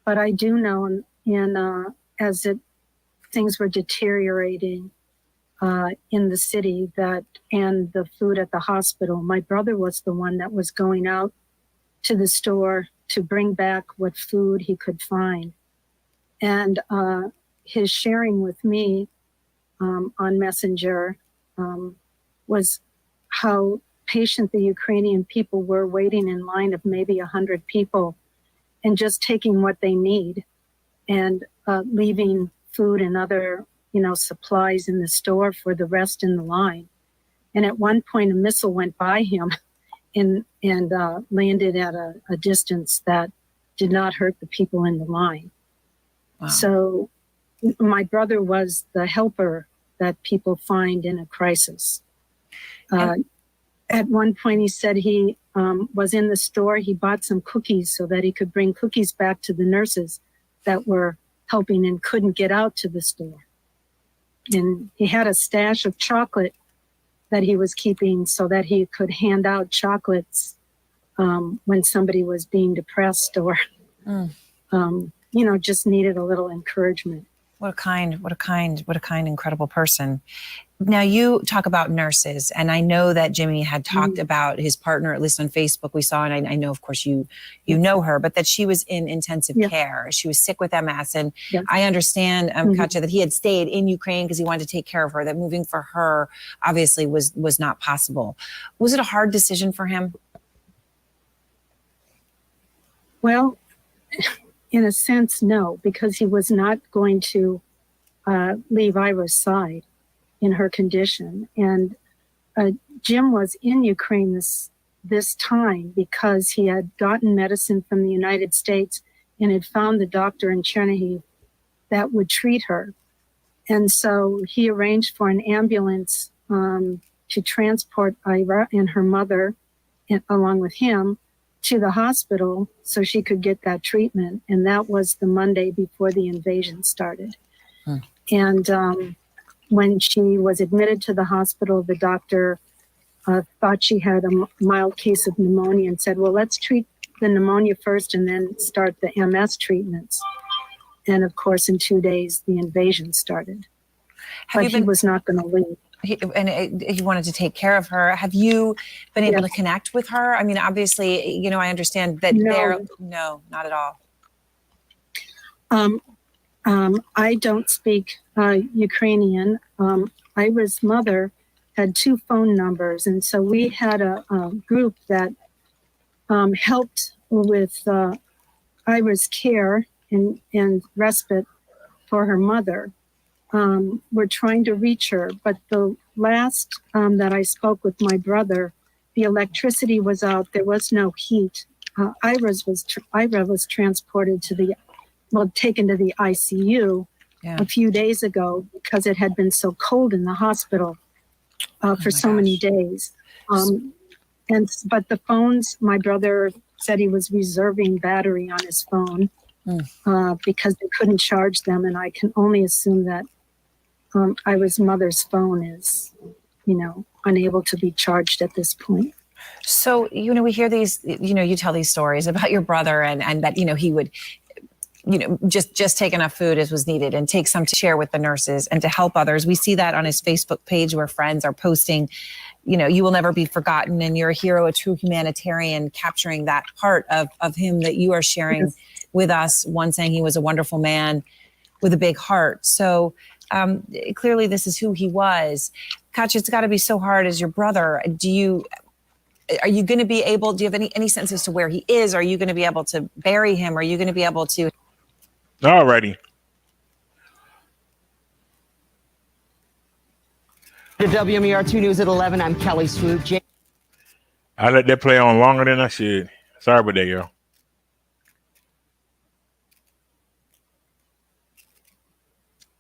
S5: But I do know, as things were deteriorating in the city and the food at the hospital, my brother was the one that was going out to the store to bring back what food he could find. And his sharing with me on Messenger was how patient the Ukrainian people were, waiting in line of maybe 100 people and just taking what they need and leaving food and other, supplies in the store for the rest in the line. And at one point, a missile went by him and landed at a distance that did not hurt the people in the line. Wow. So my brother was the helper that people find in a crisis. At one point, he said he was in the store. He bought some cookies so that he could bring cookies back to the nurses that were helping and couldn't get out to the store. And he had a stash of chocolate that he was keeping so that he could hand out chocolates when somebody was being depressed or, just needed a little encouragement.
S19: What a kind, incredible person. Now, you talk about nurses, and I know that Jimmy had talked about his partner, at least on Facebook we saw, and I know, of course, you know her, but that she was in intensive care. She was sick with MS, and I understand, Katya, that he had stayed in Ukraine because he wanted to take care of her, that moving for her obviously was not possible. Was it a hard decision for him?
S5: Well, in a sense, no, because he was not going to leave Ira's side in her condition. And Jim was in Ukraine this time because he had gotten medicine from the United States and had found the doctor in Chernihiv that would treat her. And so he arranged for an ambulance to transport Ira and her mother, along with him, to the hospital so she could get that treatment. And that was the Monday before the invasion started. And when she was admitted to the hospital, the doctor thought she had a mild case of pneumonia and said, well, let's treat the pneumonia first and then start the MS treatments. And of course, in 2 days, the invasion started. But he was not going to leave.
S19: He wanted to take care of her. Have you been able to connect with her? I mean, obviously, I understand that no, not at all.
S5: I don't speak Ukrainian. Ira's mother had 2 phone numbers, and so we had a group that helped with Ira's care and respite for her mother. We're trying to reach her, but the last that I spoke with my brother, the electricity was out. There was no heat. Ira was transported taken to the ICU a few days ago because it had been so cold in the hospital for so many days. But the phones, my brother said he was reserving battery on his phone because they couldn't charge them, and I can only assume that Ira's mother's phone is, unable to be charged at this point.
S19: So, we hear these, you tell these stories about your brother and that, he would, just take enough food as was needed and take some to share with the nurses and to help others. We see that on his Facebook page where friends are posting, you will never be forgotten and you're a hero, a true humanitarian, capturing that part of him that you are sharing with us. One saying he was a wonderful man with a big heart. So clearly this is who he was. Katya, it's got to be so hard as your brother. Are you going to be able, do you have any sense as to where he is? Are you going to be able to bury him? Are you going to be able to?
S2: Alrighty.
S1: To WMER2 News at 11, I'm Kelly Swoop.
S2: I let that play on longer than I should. Sorry about that, yo.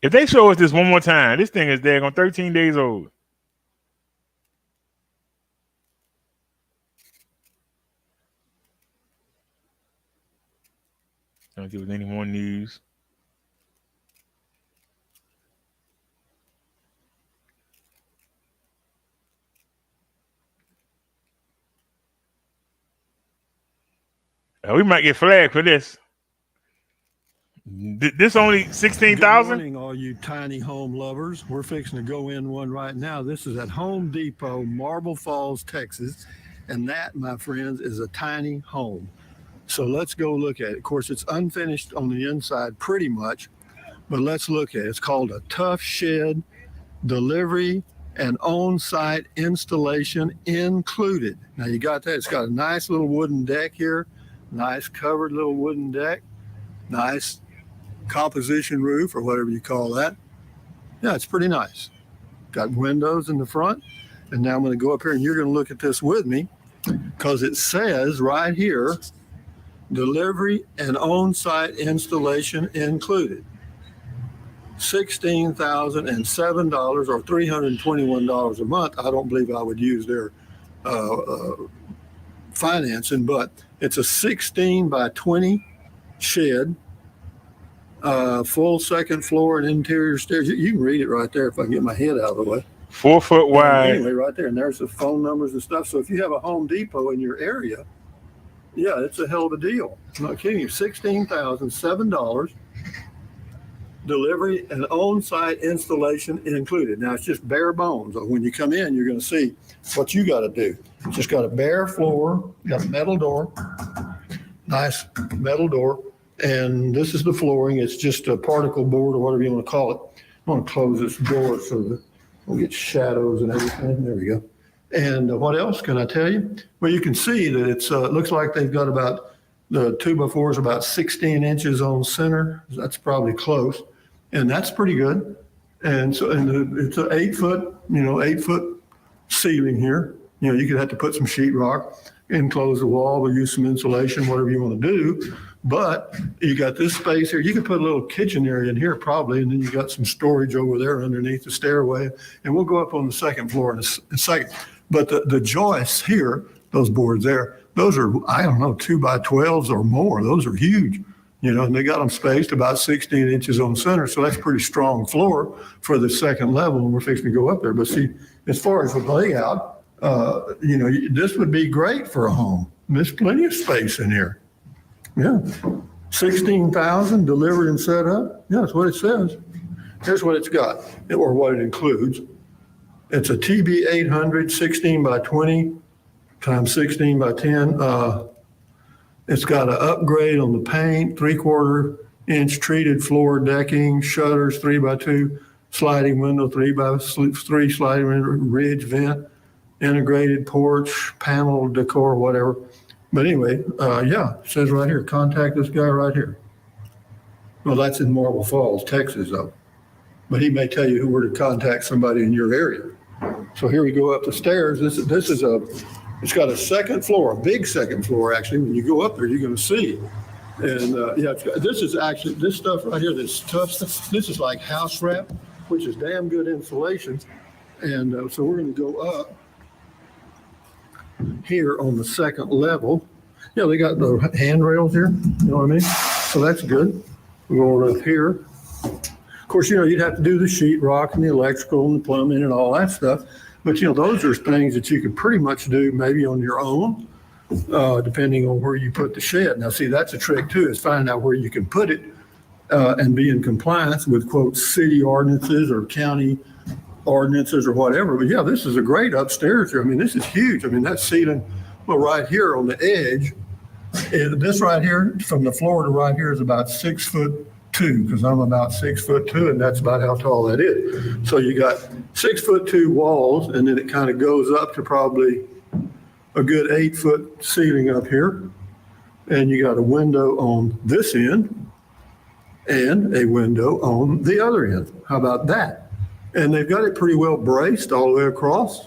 S2: If they show us this one more time, this thing is daggone 13 days old. Don't give us any more news. We might get flagged for this. This only 16,000?
S7: Good morning, all you tiny home lovers. We're fixing to go in one right now. This is at Home Depot, Marble Falls, Texas. And that, my friends, is a tiny home. So let's go look at it. Of course, it's unfinished on the inside pretty much, but let's look at it. It's called a Tough Shed Delivery and On-Site Installation Included. Now you got that. It's got a nice little wooden deck here, nice covered little wooden deck, nice composition roof or whatever you call that. Yeah, it's pretty nice. Got windows in the front. And now I'm going to go up here and you're going to look at this with me because it says right here, delivery and on-site installation included. $16,007 or $321 a month. I don't believe I would use their financing, but it's a 16 by 20 shed, full second floor and interior stairs. You can read it right there if I can get my head out of the way.
S2: 4 foot wide.
S7: Anyway, right there. And there's the phone numbers and stuff. So if you have a Home Depot in your area, yeah, it's a hell of a deal. I'm not kidding you. $16,007. Delivery and on-site installation included. Now, it's just bare bones. When you come in, you're going to see what you got to do. It's just got a bare floor, got a metal door, nice metal door. And this is the flooring. It's just a particle board or whatever you want to call it. I want to close this door so that we'll get shadows and everything. There we go. And what else can I tell you? Well, you can see that it's looks like they've got about the 2x4 is about 16 inches on center. That's probably close, and that's pretty good. And so, it's an 8 foot, 8 foot ceiling here. You could have to put some sheetrock, enclose the wall, or use some insulation, whatever you want to do. But you got this space here. You could put a little kitchen area in here probably, and then you got some storage over there underneath the stairway. And we'll go up on the second floor in a second. But the joists here, those boards there, those are, I don't know, 2x12s or more. Those are huge, and they got them spaced about 16 inches on center. So that's pretty strong floor for the second level. And we're fixing to go up there. But see, as far as the layout, this would be great for a home. There's plenty of space in here. Yeah. 16,000 delivered and set up. Yeah, that's what it says. Here's what it's got, or what it includes. It's a TB800 16 by 20 times 16 by 10. It's got an upgrade on the paint, 3/4 inch treated floor decking, shutters, 3x2, sliding window, 3x3 sliding window, ridge vent, integrated porch, panel decor, whatever. But anyway, yeah, it says right here, contact this guy right here. Well, that's in Marble Falls, Texas, though. But he may tell you where to contact somebody in your area. So here we go up the stairs. It's got a second floor, a big second floor, actually. When you go up there, you're going to see. And yeah, this is actually, this stuff right here, this tough stuff, this is like house wrap, which is damn good insulation. And so we're going to go up here on the second level. Yeah, they got the handrails here, you know what I mean? So that's good. We're going up here. Of course, you'd have to do the sheetrock and the electrical and the plumbing and all that stuff. But, those are things that you could pretty much do maybe on your own, depending on where you put the shed. Now, see, that's a trick too, is finding out where you can put it and be in compliance with, quote, city ordinances or county ordinances or whatever. But yeah, this is a great upstairs here. I mean, this is huge. I mean, that ceiling, well, right here on the edge, this right here from the floor to right here is about 6'2", because I'm about 6'2", and that's about how tall that is. So you got 6'2" walls, and then it kind of goes up to probably a good 8-foot ceiling up here. And you got a window on this end and a window on the other end. How about that? And they've got it pretty well braced all the way across.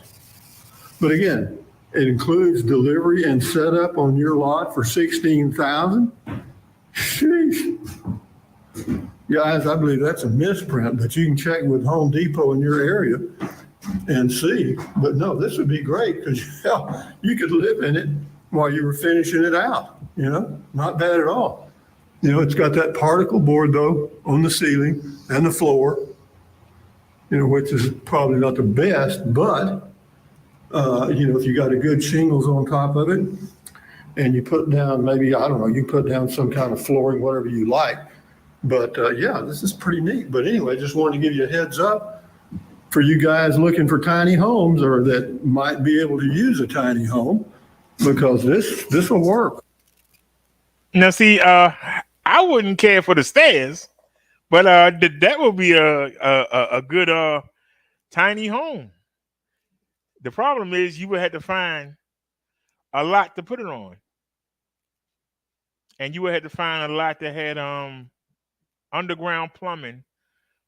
S7: But again, it includes delivery and setup on your lot for $16,000. Sheesh. Guys, I believe that's a misprint, but you can check with Home Depot in your area and see. But no, this would be great because you could live in it while you were finishing it out. Not bad at all. It's got that particle board though on the ceiling and the floor, which is probably not the best, but if you got a good shingles on top of it and you put down maybe, I don't know, you put down some kind of flooring, whatever you like. But yeah, this is pretty neat. But anyway, just wanted to give you a heads up for you guys looking for tiny homes or that might be able to use a tiny home, because this will work.
S2: Now, see, I wouldn't care for the stairs, but that would be a good tiny home. The problem is you would have to find a lot to put it on, and you would have to find a lot that had underground plumbing,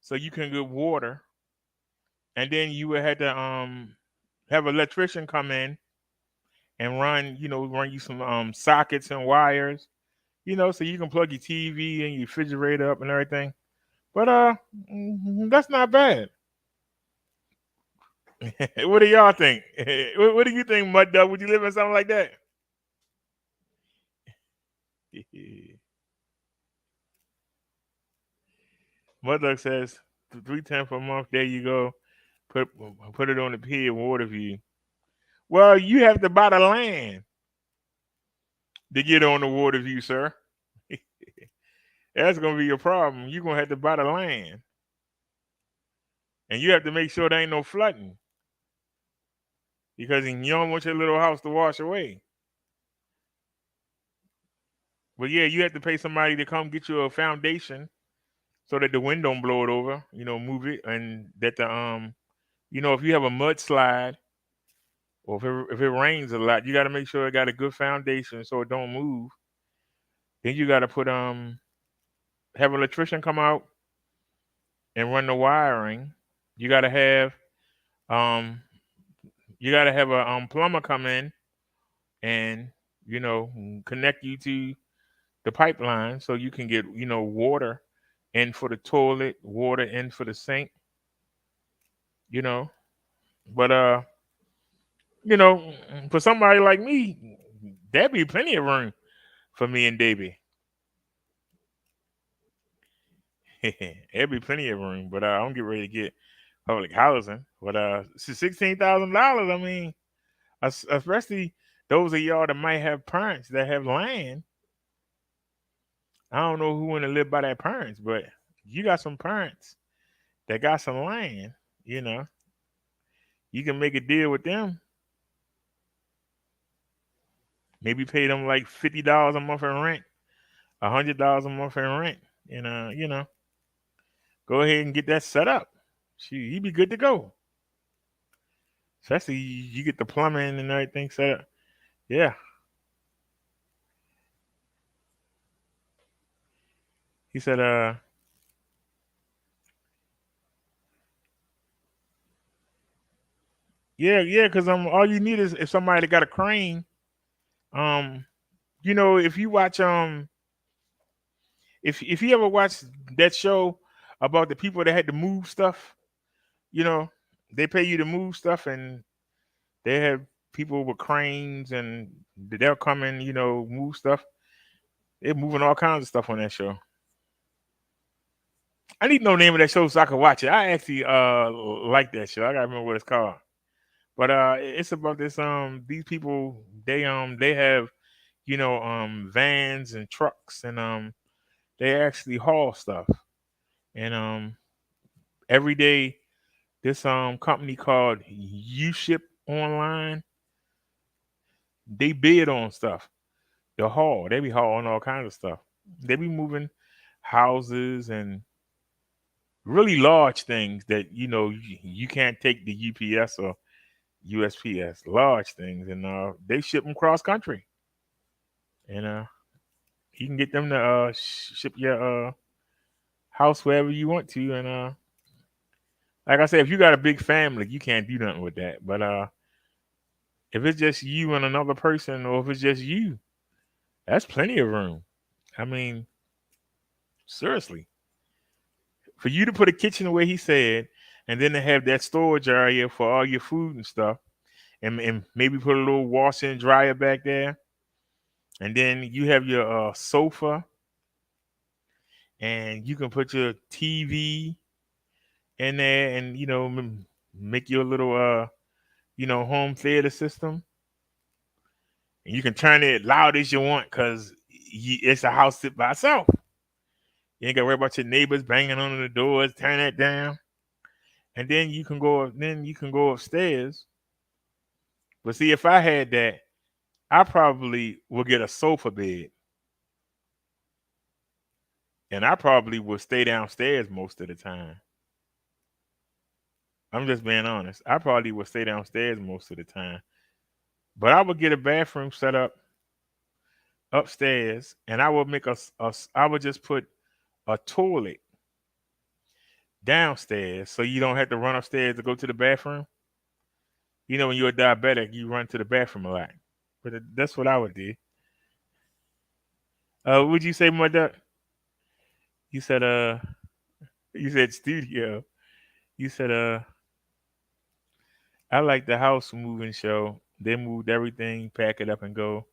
S2: so you can get water, and then you would have to have an electrician come in and run you some sockets and wires, so you can plug your TV and your refrigerator up and everything. But that's not bad. What do y'all think? What do you think, Mud Dog? Would you live in something like that? Mud Dog says $310 per month. There you go. Put it on the pier, Waterview. Well, you have to buy the land to get on the Waterview, sir. That's gonna be your problem. You're gonna have to buy the land, and you have to make sure there ain't no flooding, because you don't want your little house to wash away. But yeah, you have to pay somebody to come get you a foundation so that the wind don't blow it over. Move it, and that the if you have a mudslide or if it rains a lot, you got to make sure it got a good foundation so it don't move. Then you got to put have an electrician come out and run the wiring. You got to have a plumber come in and connect you to the pipeline so you can get water in for the toilet, water in for the sink. But for somebody like me, there'd be plenty of room for me and Davey. There'd be plenty of room, but I don't get ready to get public housing. But $16,000. I mean, especially those of y'all that might have parents that have land. I don't know who want to live by their parents, but you got some parents that got some land. You can make a deal with them. Maybe pay them like $50 a month in rent, $100 a month in rent, and go ahead and get that set up. You'd be good to go. Especially you get the plumbing and everything set up. Yeah. He said, yeah, because all you need is if somebody got a crane. If you watch if you ever watch that show about the people that had to move stuff, they pay you to move stuff, and they have people with cranes and they'll come and move stuff. They're moving all kinds of stuff on that show. I need to know the name of that show so I can watch it. I actually like that show. I gotta remember what it's called. But it's about this. These people, they have, vans and trucks, and they actually haul stuff. And every day, this company called U Ship Online, they bid on stuff. The haul, they be hauling all kinds of stuff. They be moving houses and really large things that you can't take the UPS or USPS, large things, and they ship them cross country, and you can get them to ship your house wherever you want to, and like I said, if you got a big family, you can't do nothing with that. But if it's just you and another person, or if it's just you, that's plenty of room. I mean, seriously, for you to put a kitchen the way he said, and then to have that storage area for all your food and stuff, and maybe put a little washer and dryer back there, and then you have your sofa, and you can put your TV in there, and make your little home theater system, and you can turn it loud as you want because it's a house sit by itself. You ain't got to worry about your neighbors banging on the doors. Turn that down, and then you can go. Upstairs. But see, if I had that, I probably would get a sofa bed, and I probably would stay downstairs most of the time. I'm just being honest. I probably would stay downstairs most of the time, but I would get a bathroom set up upstairs, and I would make I would just put a toilet downstairs, so you don't have to run upstairs to go to the bathroom. When you're a diabetic, you run to the bathroom a lot, but that's what I would do. Would you say, Mother? You said you said studio. You said I like the house moving show. They moved everything, pack it up and go.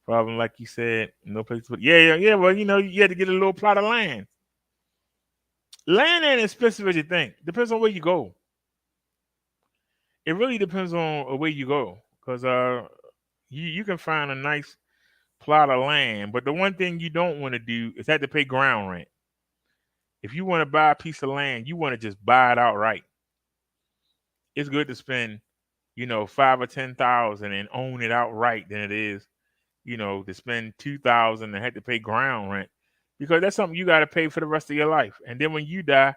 S2: Problem, like you said, no place to put. Yeah. Well, you had to get a little plot of land. Land ain't as expensive as you think. Depends on where you go. It really depends on where you go, because you can find a nice plot of land, but the one thing you don't want to do is have to pay ground rent. If you want to buy a piece of land, you want to just buy it outright. It's good to spend, $5,000 or $10,000 and own it outright than it is, to spend $2,000 and have to pay ground rent, because that's something you got to pay for the rest of your life. And then when you die,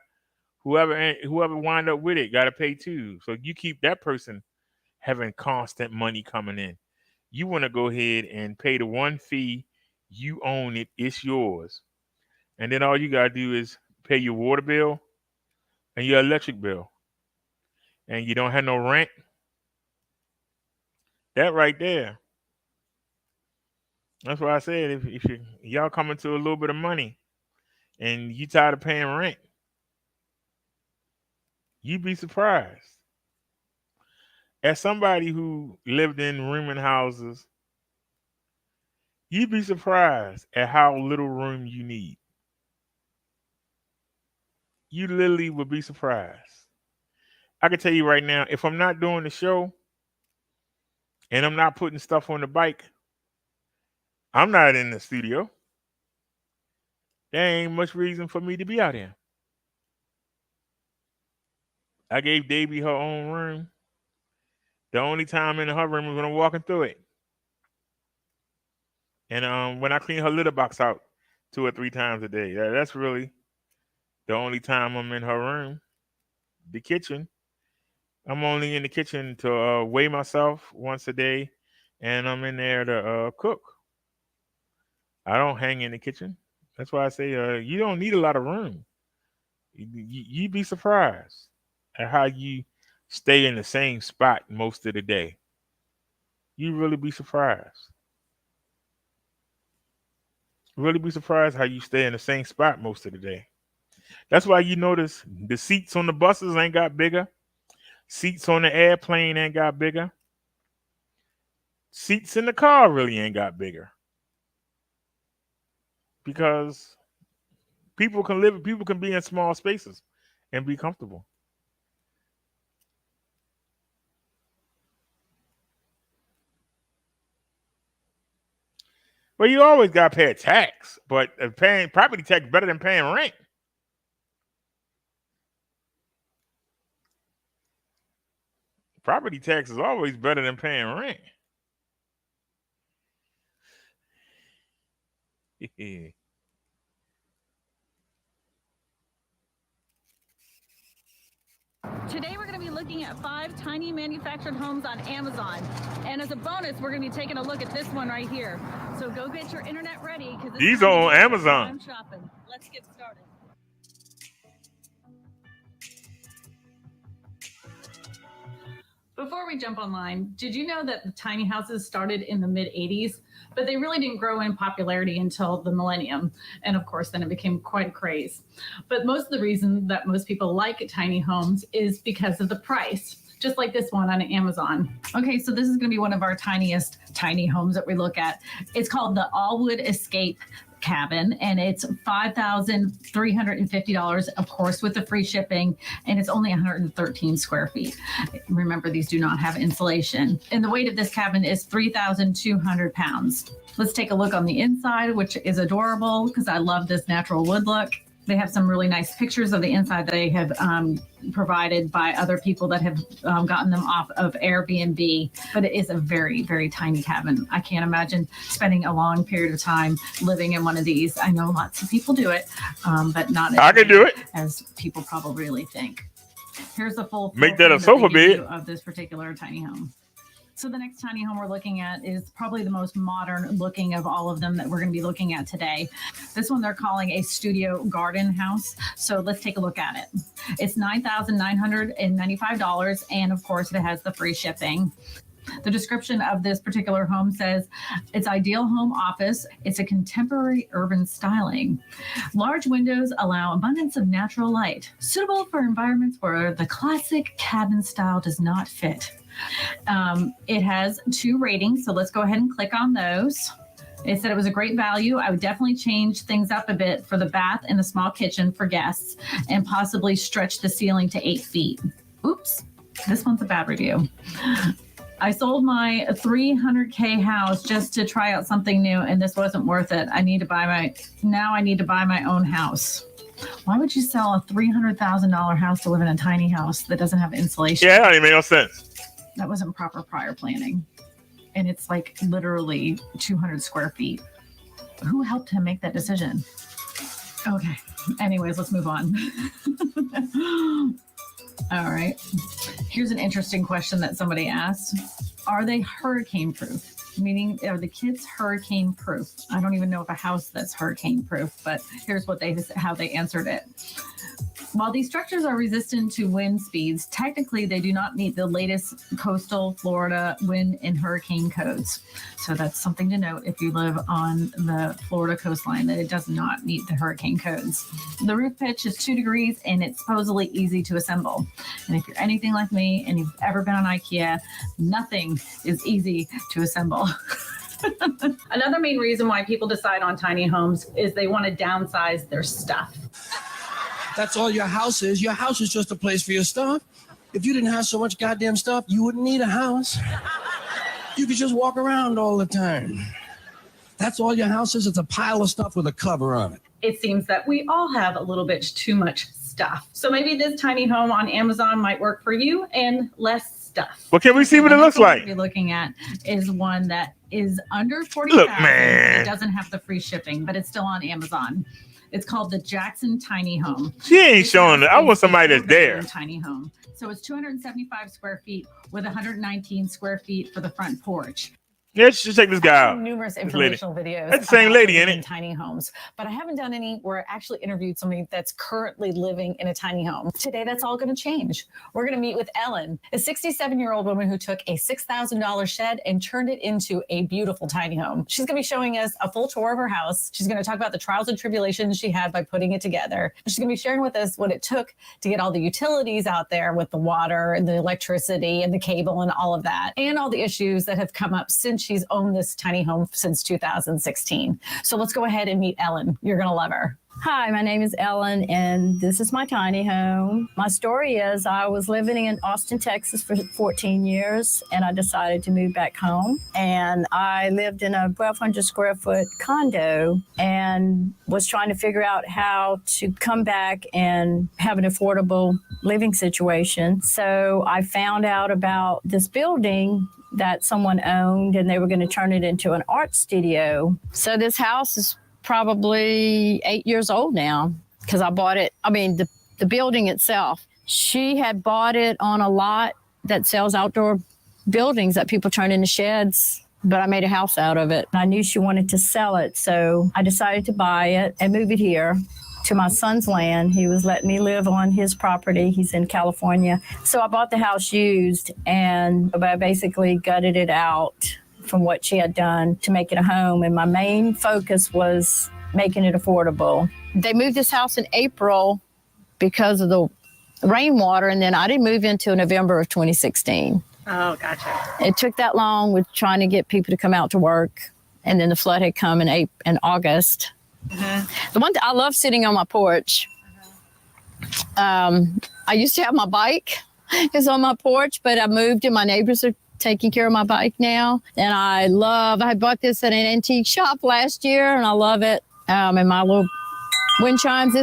S2: whoever wind up with it got to pay too. So you keep that person having constant money coming in. You want to go ahead and pay the one fee. You own it. It's yours. And then all you got to do is pay your water bill and your electric bill. And you don't have no rent. That right there. That's why I said, if y'all coming to a little bit of money and you tired of paying rent, you'd be surprised. As somebody who lived in rooming houses, you'd be surprised at how little room you need. You literally would be surprised. I can tell you right now, if I'm not doing the show and I'm not putting stuff on the bike, I'm not in the studio. There ain't much reason for me to be out here. I gave Davy her own room. The only time in her room was when I'm walking through it. And when I clean her litter box out 2 or 3 times a day. That's really the only time I'm in her room. The kitchen. I'm only in the kitchen to weigh myself once a day, and I'm in there to cook. I don't hang in the kitchen. That's why I say you don't need a lot of room. You'd be surprised at how you stay in the same spot most of the day. You really be surprised. Really be surprised how you stay in the same spot most of the day. That's why you notice the seats on the buses ain't got bigger. Seats on the airplane ain't got bigger. Seats in the car really ain't got bigger. Because people can be in small spaces and be comfortable. Well, you always got to pay a tax, but paying property tax better than paying rent. Property tax is always better than paying rent.
S11: Today we're going to be looking at 5 tiny manufactured homes on Amazon. And as a bonus, we're going to be taking a look at this one right here. So go get your internet ready, because
S2: these are on Amazon.
S11: I'm shopping. Let's get started. Before we jump online, did you know that the tiny houses started in the mid-'80s? But they really didn't grow in popularity until the millennium. And of course, then it became quite a craze. But most of the reason that most people like tiny homes is because of the price, just like this one on Amazon. Okay, so this is gonna be one of our tiniest tiny homes that we look at. It's called the Allwood Escape Cabin, and it's $5,350, of course, with the free shipping, and it's only 113 square feet. Remember, these do not have insulation. And the weight of this cabin is 3,200 pounds. Let's take a look on the inside, which is adorable because I love this natural wood look. They have some really nice pictures of the inside that they have provided by other people that have gotten them off of Airbnb. But it is a very, very tiny cabin. I can't imagine spending a long period of time living in one of these. I know lots of people do it, but not as
S2: I can do it,
S11: as people probably really think. Here's the full
S2: make that a sofa bed
S11: of this particular tiny home. So the next tiny home we're looking at is probably the most modern looking of all of them that we're going to be looking at today. This one they're calling a studio garden house. So let's take a look at it. It's $9,995, and of course it has the free shipping. The description of this particular home says it's ideal home office. It's a contemporary urban styling. Large windows allow abundance of natural light, suitable for environments where the classic cabin style does not fit. It has 2 ratings, so let's go ahead and click on those. It said it was a great value. I would definitely change things up a bit for the bath and the small kitchen for guests, and possibly stretch the ceiling to 8 feet. Oops, this one's a bad review. I sold my 300K house just to try out something new, and this wasn't worth it. I need to buy my own house. Why would you sell a $300,000 house to live in a tiny house that doesn't have insulation?
S2: Yeah, it made no sense.
S11: That wasn't proper prior planning. And it's like literally 200 square feet. Who helped him make that decision? Okay. Anyways, let's move on. All right. Here's an interesting question that somebody asked. Are they hurricane proof? Meaning, are the kids hurricane proof? I don't even know of a house that's hurricane proof, but here's what how they answered it. While these structures are resistant to wind speeds, technically they do not meet the latest coastal Florida wind and hurricane codes. So that's something to note if you live on the Florida coastline, that it does not meet the hurricane codes. The roof pitch is 2 degrees, and it's supposedly easy to assemble. And if you're anything like me and you've ever been on IKEA, nothing is easy to assemble. Another main reason why people decide on tiny homes is they want to downsize their stuff.
S17: That's all your house is. Your house is just a place for your stuff. If you didn't have so much goddamn stuff, you wouldn't need a house. You could just walk around all the time. That's all your house is. It's a pile of stuff with a cover on it.
S11: It seems that we all have a little bit too much stuff. So maybe this tiny home on Amazon might work for you, and less stuff.
S2: Well, can we see what it looks like?
S11: What we're looking at is one that is under 40,000.
S2: Look, man.
S11: It doesn't have the free shipping, but it's still on Amazon. It's called the Jackson Tiny Home.
S2: She ain't showing it. I want somebody that's there.
S11: Tiny home. So it's 275 square feet with 119 square feet for the front porch.
S2: Yeah, just check this guy out.
S11: Numerous
S2: This lady.
S11: informational videos.
S2: That's the same
S11: about
S2: lady,
S11: living
S2: ain't
S11: in
S2: it?
S11: tiny homes, but I haven't done any where I actually interviewed somebody that's currently living in a tiny home. Today, that's all going to change. We're going to meet with Ellen, a 67-year-old woman who took a $6,000 shed and turned it into a beautiful tiny home. She's going to be showing us a full tour of her house. She's going to talk about the trials and tribulations she had by putting it together. She's going to be sharing with us what it took to get all the utilities out there with the water and the electricity and the cable and all of that, and all the issues that have come up since she's owned this tiny home since 2016. So let's go ahead and meet Ellen. You're going to love her.
S12: Hi, my name is Ellen, and this is my tiny home. My story is I was living in Austin, Texas for 14 years, and I decided to move back home. And I lived in a 1,200 square foot condo and was trying to figure out how to come back and have an affordable living situation. So I found out about this building that someone owned, and they were going to turn it into an art studio. So this house is probably 8 years old now because I bought it. I mean, the building itself, she had bought it on a lot that sells outdoor buildings that people turn into sheds, but I made a house out of it. I knew she wanted to sell it, so I decided to buy it and move it here to my son's land. He was letting me live on his property. He's in California. So I bought the house used, and I basically gutted it out from what she had done to make it a home. And my main focus was making it affordable. They moved this house in April because of the rainwater, and then I didn't move until November of 2016.
S13: Oh, gotcha.
S12: It took that long with trying to get people to come out to work, and then the flood had come in August. The one I love sitting on my porch. I used to have my bike. It's on my porch, but I moved and my neighbors are taking care of my bike now. And I bought this at an antique shop last year, and I love it. And my little wind chimes,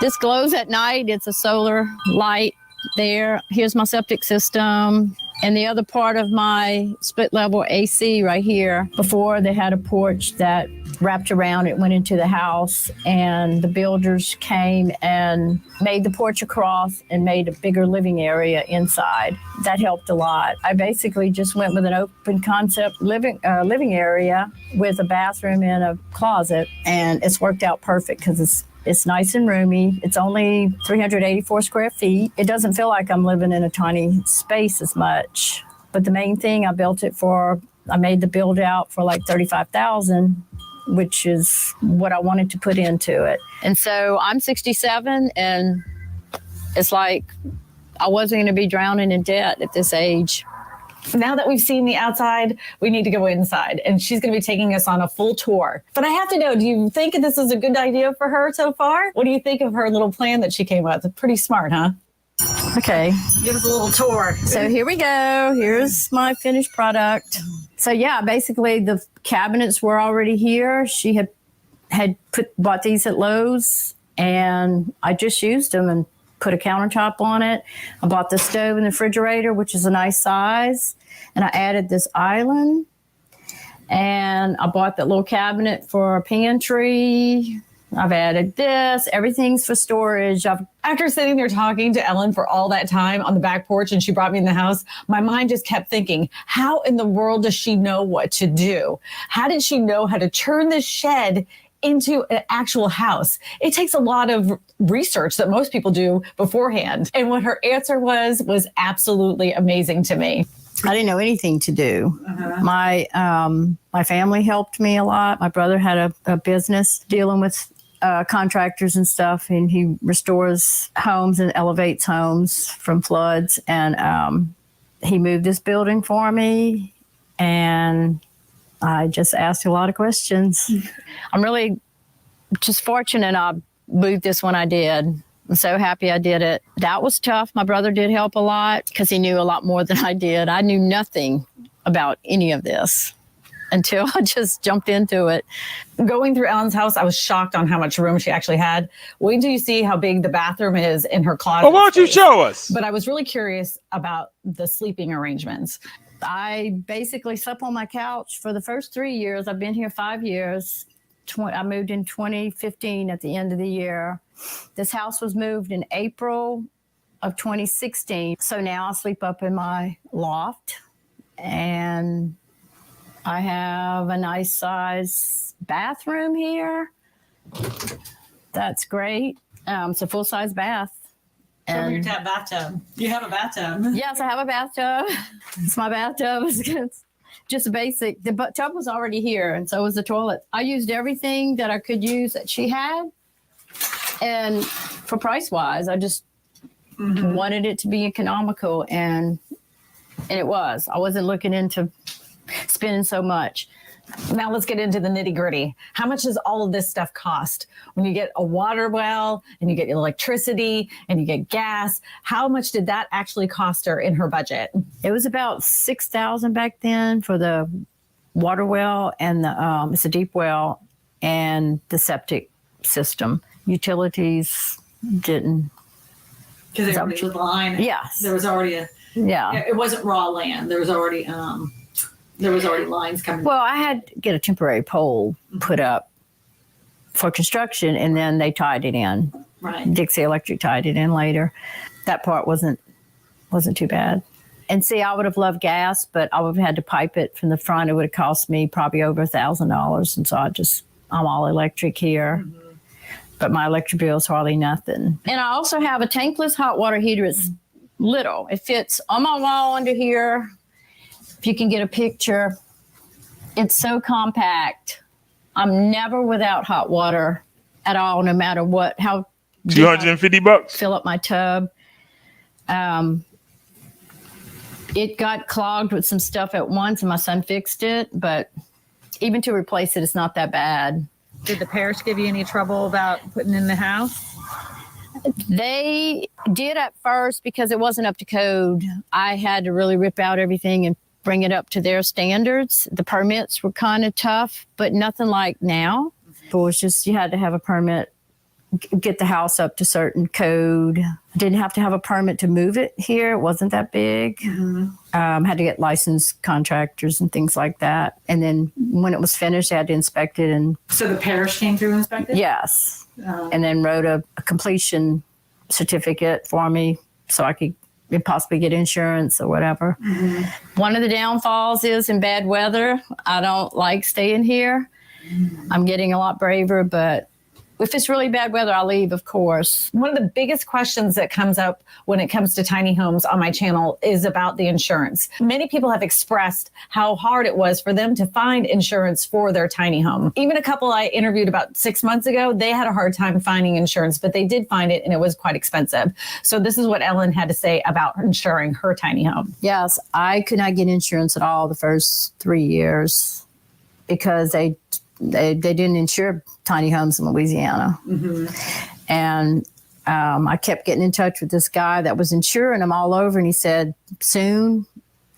S12: this glows at night. It's a solar light there. Here's my septic system. And the other part of my split level AC right here. Before, they had a porch that wrapped around it, went into the house, and the builders came and made the porch across and made a bigger living area inside. That helped a lot. I basically just went with an open concept living area with a bathroom and a closet, and it's worked out perfect because it's nice and roomy. It's only 384 square feet. It doesn't feel like I'm living in a tiny space as much. But the main thing I made the build out for like $35,000, which is what I wanted to put into it. And so I'm 67, and it's like I wasn't going to be drowning in debt at this age.
S13: Now that we've seen the outside, we need to go inside, and she's going to be taking us on a full tour. But I have to know, do you think this is a good idea for her so far? What do you think of her little plan that she came up with? Pretty smart, huh?
S12: Okay.
S13: Give us a little tour.
S12: So here we go. Here's my finished product. So yeah, basically the cabinets were already here. She had bought these at Lowe's, and I just used them and put a countertop on it. I bought the stove and the refrigerator, which is a nice size. And I added this island. And I bought that little cabinet for a pantry. I've added this. Everything's for storage.
S13: After sitting there talking to Ellen for all that time on the back porch, and she brought me in the house, my mind just kept thinking, how in the world does she know what to do? How did she know how to turn this shed into an actual house? It takes a lot of research that most people do beforehand. And what her answer was absolutely amazing to me.
S12: I didn't know anything to do. My family helped me a lot. My brother had a business dealing with contractors and stuff, and he restores homes and elevates homes from floods. And he moved this building for me, and I just asked a lot of questions. I'm really just fortunate I moved this when I did. I'm so happy I did it. That was tough. My brother did help a lot because he knew a lot more than I did. I knew nothing about any of this until I just jumped into it.
S13: Going through Ellen's house, I was shocked on how much room she actually had. Wait until you see how big the bathroom is in her closet.
S2: Well, why don't you show us?
S13: But I was really curious about the sleeping arrangements.
S12: I basically slept on my couch for the first 3 years. I've been here 5 years. I moved in 2015 at the end of the year. This house was moved in April of 2016. So now I sleep up in my loft, and I have a nice size bathroom here. That's great. It's a full-size bath.
S13: Show me your bathtub. You have a bathtub.
S12: Yes, I have a bathtub. It's my bathtub. It's just basic. The tub was already here, and so was the toilet. I used everything that I could use that she had. And for price-wise, I just wanted it to be economical, and it was. I wasn't looking into spending so much.
S13: Now let's get into the nitty gritty. How much does all of this stuff cost? When you get a water well and you get electricity and you get gas, how much did that actually cost her in her budget?
S12: It was about $6,000 back then for the water well and the it's a deep well and the septic system. Utilities didn't.
S11: Because there was a line.
S12: Yes.
S11: There was already a.
S12: Yeah.
S11: It wasn't raw land. There was already lines coming.
S12: Well, I had to get a temporary pole put up for construction, and then they tied it in.
S11: Right.
S12: Dixie Electric tied it in later. That part wasn't too bad. And see, I would have loved gas, but I would have had to pipe it from the front. It would have cost me probably over $1,000. And so I'm all electric here. Mm-hmm. But my electric bill is hardly nothing. And I also have a tankless hot water heater. It's little. It fits on my wall under here. If you can get a picture, it's so compact. I'm never without hot water at all, no matter what. How
S2: $250.
S12: Fill up my tub. It got clogged with some stuff at once, and my son fixed it. But even to replace it, it's not that bad.
S11: Did the parish give you any trouble about putting in the house?
S12: They did at first because it wasn't up to code. I had to really rip out everything and bring it up to their standards. The permits were kind of tough, but nothing like now. It was just you had to have a permit, get the house up to certain code. Didn't have to have a permit to move it here. It wasn't that big. Mm-hmm. Had to get licensed contractors and things like that. And then when it was finished, I had to inspect it. And
S11: so the parish came through and inspected?
S12: Yes. And then wrote a completion certificate for me so I could possibly get insurance or whatever. Mm-hmm. One of the downfalls is in bad weather, I don't like staying here. Mm-hmm. I'm getting a lot braver, but if it's really bad weather, I'll leave, of course.
S13: One of the biggest questions that comes up when it comes to tiny homes on my channel is about the insurance. Many people have expressed how hard it was for them to find insurance for their tiny home. Even a couple I interviewed about 6 months ago, they had a hard time finding insurance, but they did find it and it was quite expensive. So this is what Ellen had to say about insuring her tiny home.
S12: Yes, I could not get insurance at all the first 3 years because they didn't insure tiny homes in Louisiana. Mm-hmm. And I kept getting in touch with this guy that was insuring them all over. And he said, soon,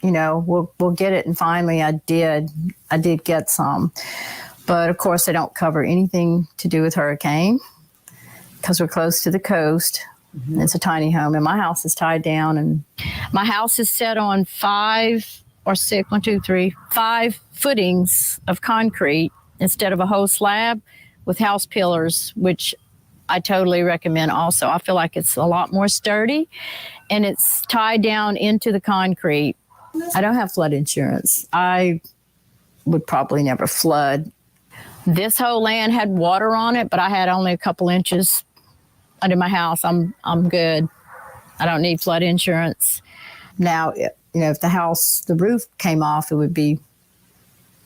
S12: we'll get it. And finally I did get some. But of course, they don't cover anything to do with hurricane because we're close to the coast. Mm-hmm. It's a tiny home and my house is tied down. And my house is set on 5 footings of concrete instead of a whole slab with house pillars, which I totally recommend also. I feel like it's a lot more sturdy and it's tied down into the concrete. I don't have flood insurance. I would probably never flood. This whole land had water on it, but I had only a couple inches under my house. I'm good. I don't need flood insurance. Now, if the roof came off, it would be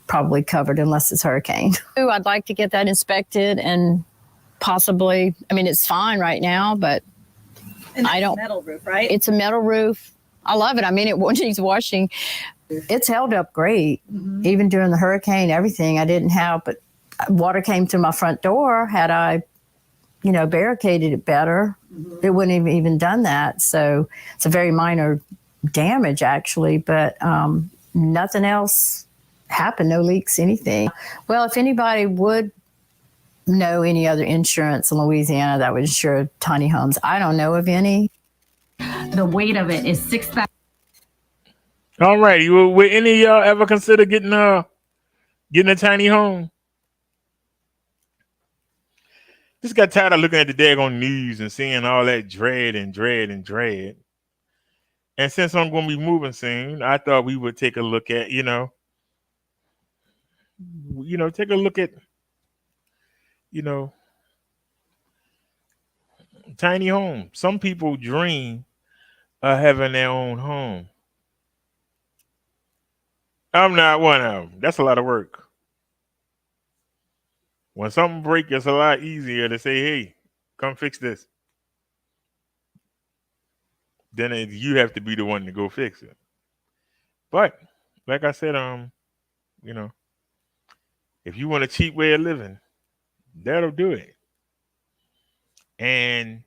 S12: probably covered unless it's hurricane. I'd like to get that inspected and possibly, it's fine right now, but I don't.
S11: It's a metal roof, right?
S12: It's a metal roof. I love it. It needs washing. It's held up great. Mm-hmm. Even during the hurricane, everything I didn't have, but water came through my front door. Had I, barricaded it better, mm-hmm. It wouldn't have even done that. So it's a very minor damage actually, but nothing else happened, no leaks, anything. Well, if anybody would know any other insurance in Louisiana that would insure tiny homes, I don't know of any.
S11: The weight of it is 6,000.
S2: All right, would any of y'all ever consider getting a tiny home? Just got tired of looking at the daggone news and seeing all that dread. And since I'm going to be moving soon, I thought we would take a look at, take a look at, tiny home. Some people dream of having their own home. I'm not one of them. That's a lot of work. When something breaks, it's a lot easier to say, hey, come fix this. Then you have to be the one to go fix it. But like I said, If you want a cheap way of living, that'll do it. And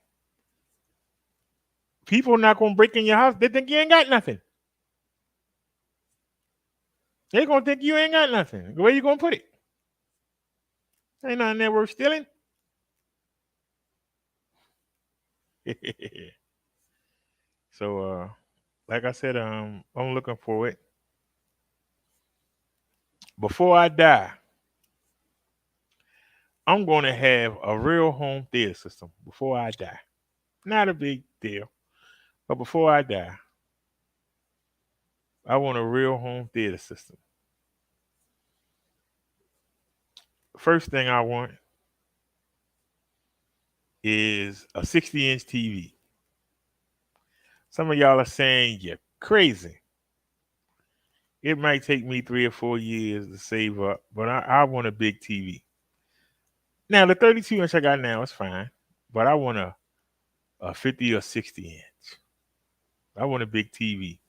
S2: people not gonna break in your house. They think you ain't got nothing. They gonna think you ain't got nothing. Where you gonna put it? Ain't nothing there worth stealing. So like I said, I'm looking for it. Before I die, I'm gonna have a real home theater system before I die. Not a big deal. But before I die, I want a real home theater system. First thing I want is a 60-inch TV. Some of y'all are saying you're crazy. It might take me 3 or 4 years to save up, but I want a big TV. Now, the 32-inch I got now is fine, but I want a 50 or 60-inch. I want a big TV.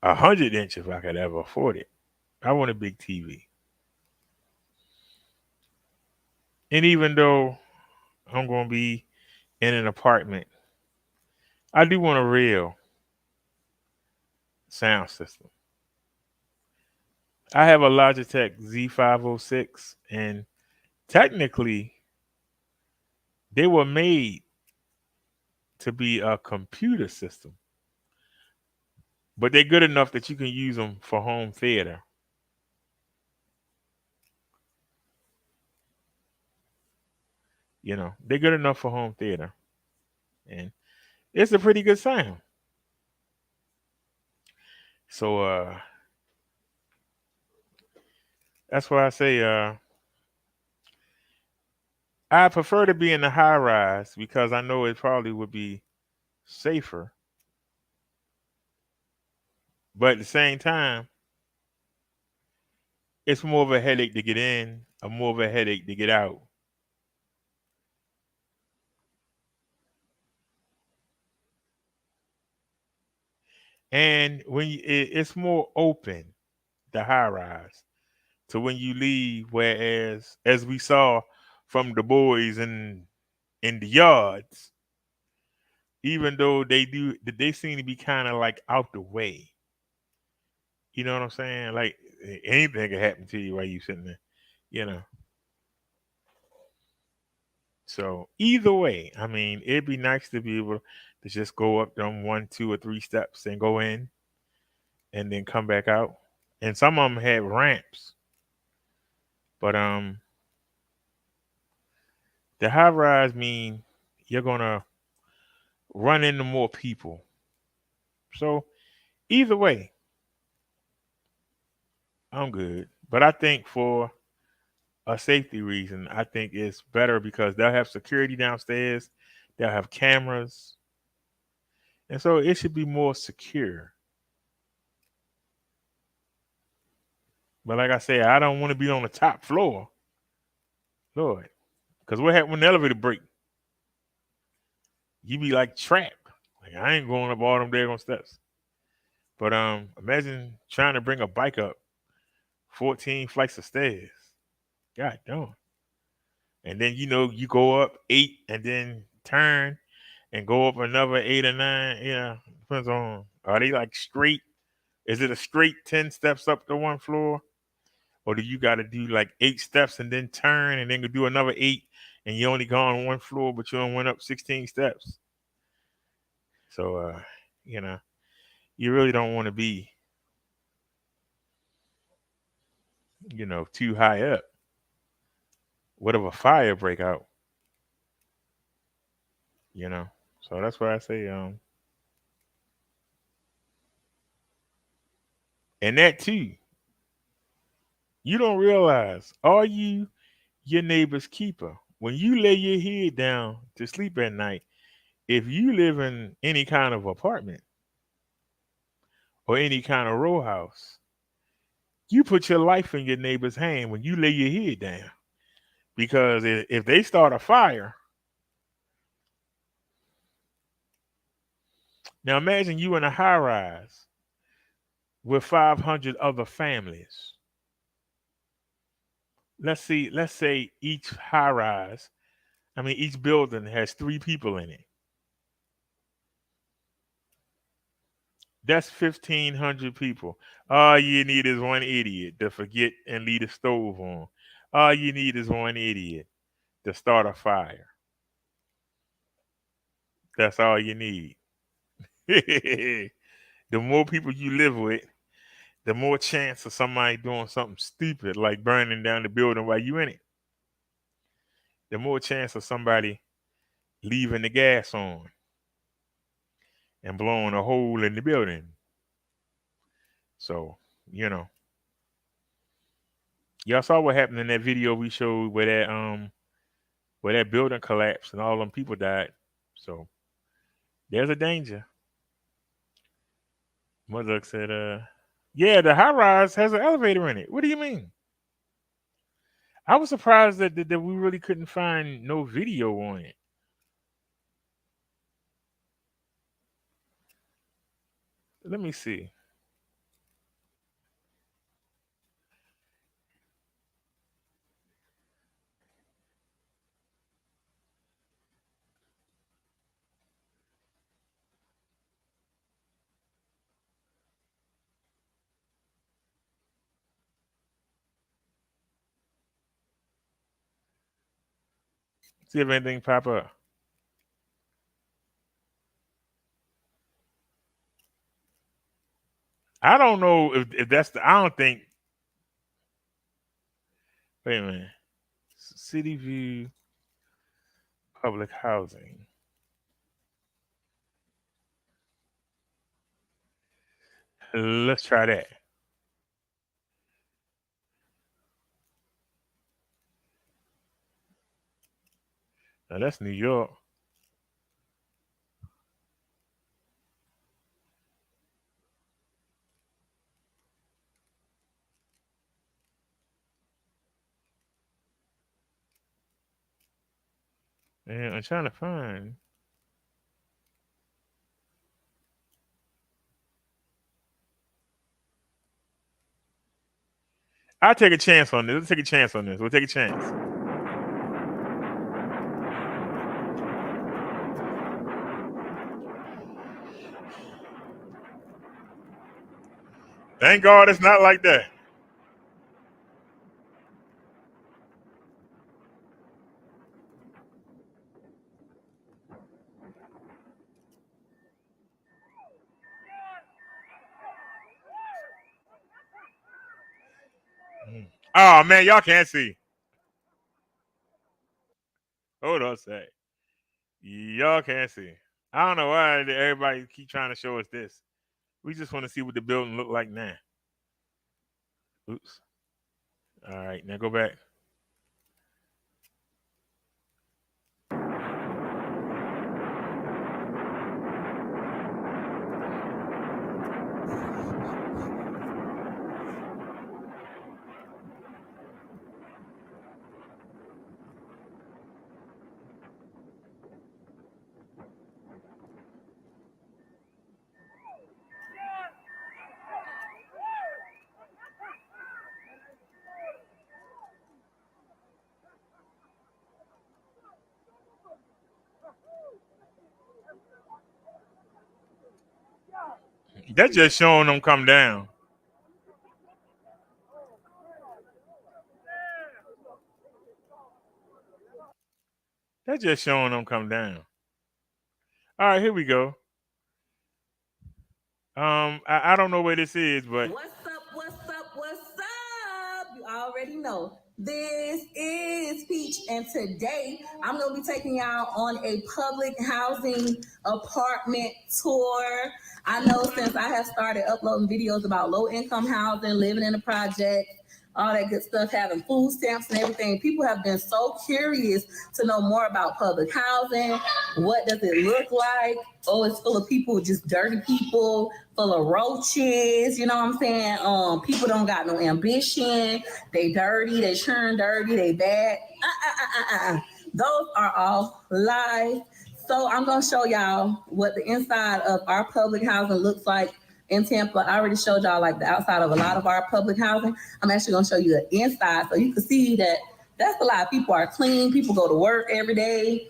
S2: 100-inch if I could ever afford it. I want a big TV. And even though I'm going to be in an apartment, I do want a real sound system. I have a Logitech Z506, and technically, they were made to be a computer system, but they're good enough that you can use them for home theater. You know, they're good enough for home theater, and it's a pretty good sound. So that's why I say I prefer to be in the high rise because I know it probably would be safer. But at the same time, it's more of a headache to get in, or more of a headache to get out. And when it's more open, the high rise, to when you leave, whereas as we saw from the boys in the yards, even though they seem to be kind of like out the way. You know what I'm saying? Like anything can happen to you while you sitting there, you know. So either way, I mean, it'd be nice to be able to just go up them 1, 2, or 3 steps and go in and then come back out. And some of them had ramps. But the high rise mean you're gonna run into more people. So either way, I'm good. But I think for a safety reason, I think it's better because they'll have security downstairs, they'll have cameras, and so it should be more secure. But like I said, I don't want to be on the top floor, Lord, because what happened when the elevator break? You be like trapped. Like I ain't going up all them daggone steps. But imagine trying to bring a bike up 14 flights of stairs. God damn. And then you go up 8 and then turn and go up another 8 or 9. Yeah, depends on, are they like straight? Is it a straight 10 steps up to one floor? Or do you got to do like 8 steps and then turn and then do another 8 and you only gone on one floor, but you only went up 16 steps? So, you really don't want to be, too high up. What if a fire break out? So that's why I say, and that too, you don't realize, are you your neighbor's keeper? When you lay your head down to sleep at night, if you live in any kind of apartment or any kind of row house, you put your life in your neighbor's hand when you lay your head down. Because if they start a fire, now imagine you in a high rise with 500 other families. let's say each each building has 3 people in it. That's 1,500 people. All you need is one idiot to forget and leave the stove on. All you need is one idiot to start a fire. That's all you need. The more people you live with, the more chance of somebody doing something stupid like burning down the building while you in it. The more chance of somebody leaving the gas on and blowing a hole in the building. So, y'all saw what happened in that video we showed where that building collapsed and all them people died. So there's a danger. Mother said, yeah, the high rise has an elevator in it. What do you mean? I was surprised that we really couldn't find no video on it. Let me see. See if anything pop up. I don't know if that's I don't think. Wait a minute. City View Public Housing. Let's try that. Now that's New York. And I'm trying to find. I'll take a chance on this. Let's take a chance on this. We'll take a chance. Thank God it's not like that. Oh man, y'all can't see. Hold on a sec. Y'all can't see. I don't know why everybody keep trying to show us this. We just want to see what the building look like now. Oops. All right, now go back. That's just showing them come down. That's just showing them come down. All right, here we go. I don't know where this is, but
S4: What's up? You already know. This is Peach, and today I'm going to be taking y'all on a public housing apartment tour. I know since I have started uploading videos about low-income housing, living in a project, all that good stuff, having food stamps and everything, people have been so curious to know more about public housing. What does it look like? Oh, it's full of people, just dirty people, full of roaches, you know what I'm saying? People don't got no ambition. They dirty, they churn dirty, they bad. Those are all lies. So I'm gonna show y'all what the inside of our public housing looks like in Tampa. I already showed y'all like the outside of a lot of our public housing. I'm actually gonna show you the inside so you can see that that's a lot. People are clean. People go to work every day.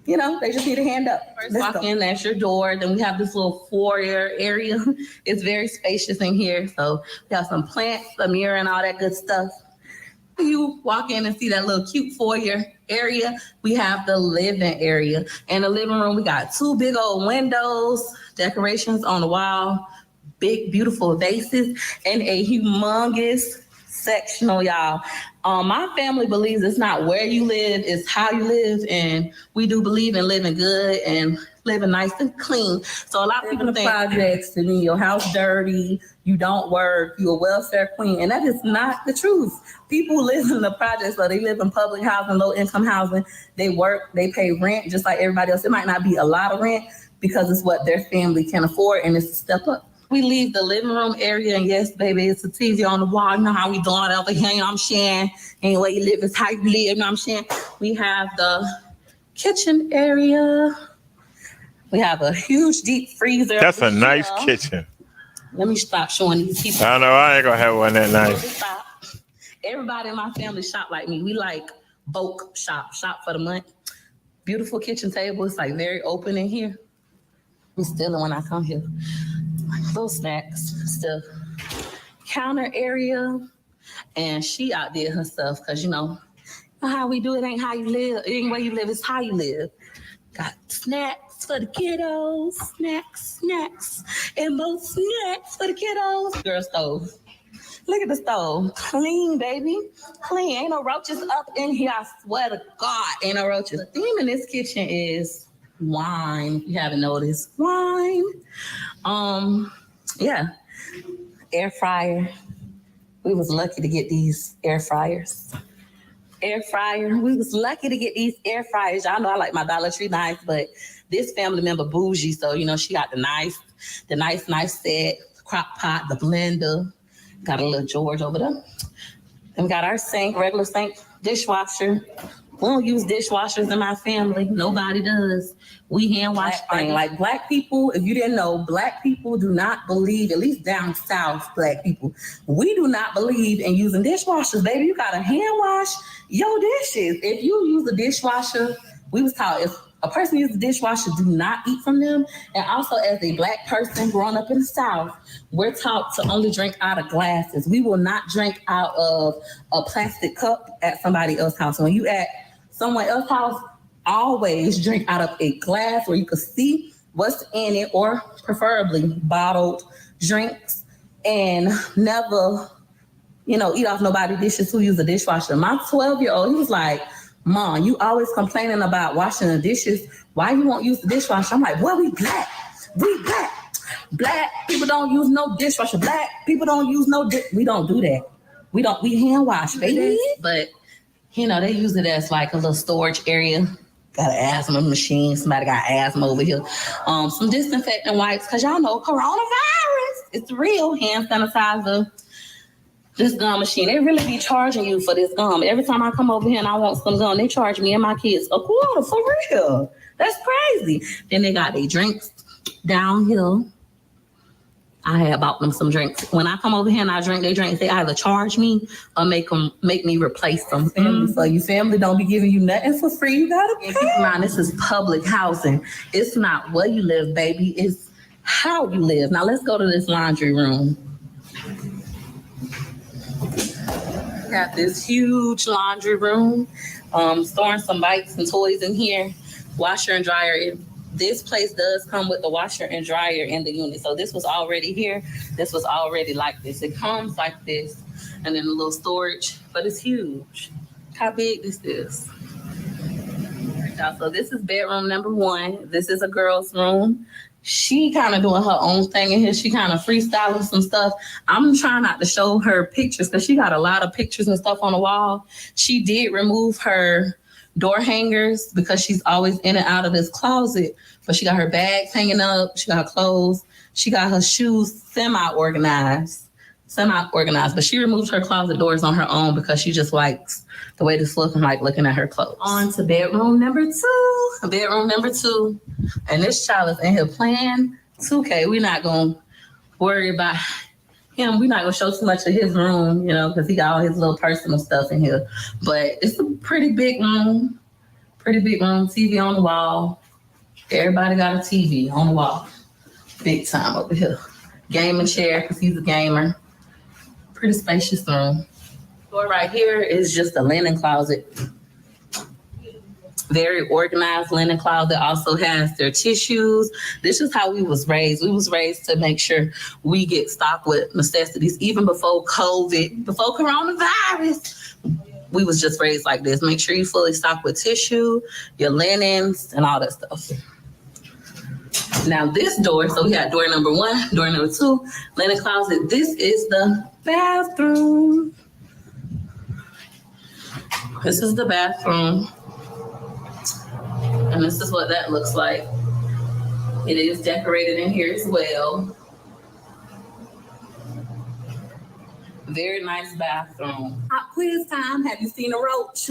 S4: You know, they just need a hand up. First walk in, that's your door. Then we have this little foyer area. It's very spacious in here. So we have some plants, a mirror, and all that good stuff. You walk in and see that little cute foyer area. We have the living area. In the living room, we got 2 big old windows, decorations on the wall, big, beautiful vases, and a humongous sectional, y'all. My family believes it's not where you live, it's how you live. And we do believe in living good and living nice and clean. So a lot of people think projects to me, your house dirty, you don't work, you're a welfare queen. And that is not the truth. People live in the projects, so they live in public housing, low income housing. They work, they pay rent just like everybody else. It might not be a lot of rent because it's what their family can afford and it's a step up. We leave the living room area, and yes, baby, it's a TV on the wall. You know how we doing over here, you know what I'm saying? Ain't where you live, it's how you live, you know what I'm saying? We have the kitchen area. We have a huge deep freezer.
S2: That's a nice kitchen.
S4: Let me stop showing these people.
S2: I know, I ain't gonna have one that nice.
S4: Stop. Everybody in my family shop like me. We like bulk shop for the month. Beautiful kitchen table. It's like very open in here. We stealing when I come here. Little snacks, stuff. Counter area. And she outdid herself because, you know how we do it ain't how you live. It ain't where you live, it's how you live. Got snacks for the kiddos. Snacks. And more snacks for the kiddos. Girl stove. Look at the stove. Clean, baby. Clean. Ain't no roaches up in here. I swear to God, ain't no roaches. The theme in this kitchen is wine. If you haven't noticed. Wine. Yeah. Air fryer. We was lucky to get these air fryers. Air fryer. We was lucky to get these air fryers. Y'all know I like my Dollar Tree knife, but this family member bougie, so you know she got the nice set, crock pot, the blender. Got a little George over there. And we got our sink, regular sink, dishwasher. We don't use dishwashers in my family. Nobody does. We hand wash things. Like Black people, if you didn't know, Black people do not believe, at least down south, Black people, we do not believe in using dishwashers, baby. You gotta hand wash your dishes. If you use a dishwasher, we was taught if a person uses a dishwasher, do not eat from them. And also as a Black person growing up in the South, we're taught to only drink out of glasses. We will not drink out of a plastic cup at somebody else's house. When you at someone else's house, always drink out of a glass where you can see what's in it, or preferably bottled drinks, and never, eat off nobody's dishes who use a dishwasher. My 12-year-old, he was like, Mom, you always complaining about washing the dishes. Why you won't use the dishwasher? I'm like, well, we Black. We Black. Black people don't use no dishwasher. Black people don't use no we don't do that. We hand wash, baby. But, they use it as like a little storage area. Got an asthma machine. Somebody got asthma over here. Some disinfectant wipes, because y'all know coronavirus. It's real. Hand sanitizer. This gum machine, they really be charging you for this gum. Every time I come over here and I want some gum, they charge me and my kids $25 for real. That's crazy. Then they got their drinks downhill. I had bought them some drinks. When I come over here and I drink their drinks, they either charge me or make me replace them. Mm-hmm. So your family don't be giving you nothing for free. You gotta pay. Keep in mind, this is public housing. It's not where you live, baby. It's how you live. Now let's go to this laundry room. Got this huge laundry room, storing some bikes and toys in here, washer and dryer. This place does come with the washer and dryer in the unit. So this was already here. This was already like this. It comes like this, and then a little storage, but it's huge. How big this is. So this is bedroom number 1. This is a girl's room. She kind of doing her own thing in here. She kind of freestyling some stuff. I'm trying not to show her pictures because she got a lot of pictures and stuff on the wall. She did remove her door hangers because she's always in and out of this closet. But she got her bags hanging up. She got her clothes. She got her shoes semi-organized. But she removed her closet doors on her own because she just likes the way this looks and like looking at her clothes. On to bedroom number 2. And this child is in here playing 2K. We're not going to worry about him. We're not gonna show too much of his room, you know, because he got all his little personal stuff in here. But it's a pretty big room. TV on the wall. Everybody got a TV on the wall. Big time over here. Gaming chair, because he's a gamer. Pretty spacious room. Door right here is just a linen closet. Very organized linen closet. Also has their tissues. This is how we was raised. We was raised to make sure we get stocked with necessities. Even before COVID, before coronavirus, we was just raised like this. Make sure you fully stocked with tissue, your linens, and all that stuff. Now this door, so we got door number 1, door number 2, linen closet. This is the bathroom. This is the bathroom. And this is what that looks like. It is decorated in here as well. Very nice bathroom. Hot quiz time. Have you seen a roach?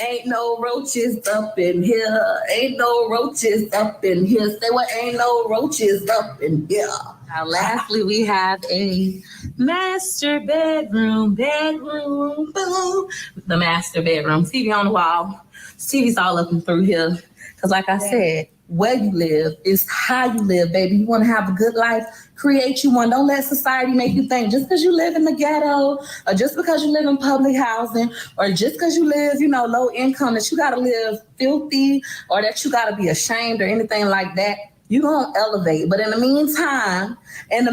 S4: Ain't no roaches up in here. Ain't no roaches up in here. Say what? Ain't no roaches up in here. Now, lastly, we have a master bedroom. Boom. The master bedroom. TV on the wall. TV's all up and through here. Because like I said, where you live is how you live, baby. You want to have a good life, create you one. Don't let society make you think just because you live in the ghetto or just because you live in public housing or just because you live, you know, low income that you got to live filthy or that you got to be ashamed or anything like that. You don't elevate. But in the meantime, in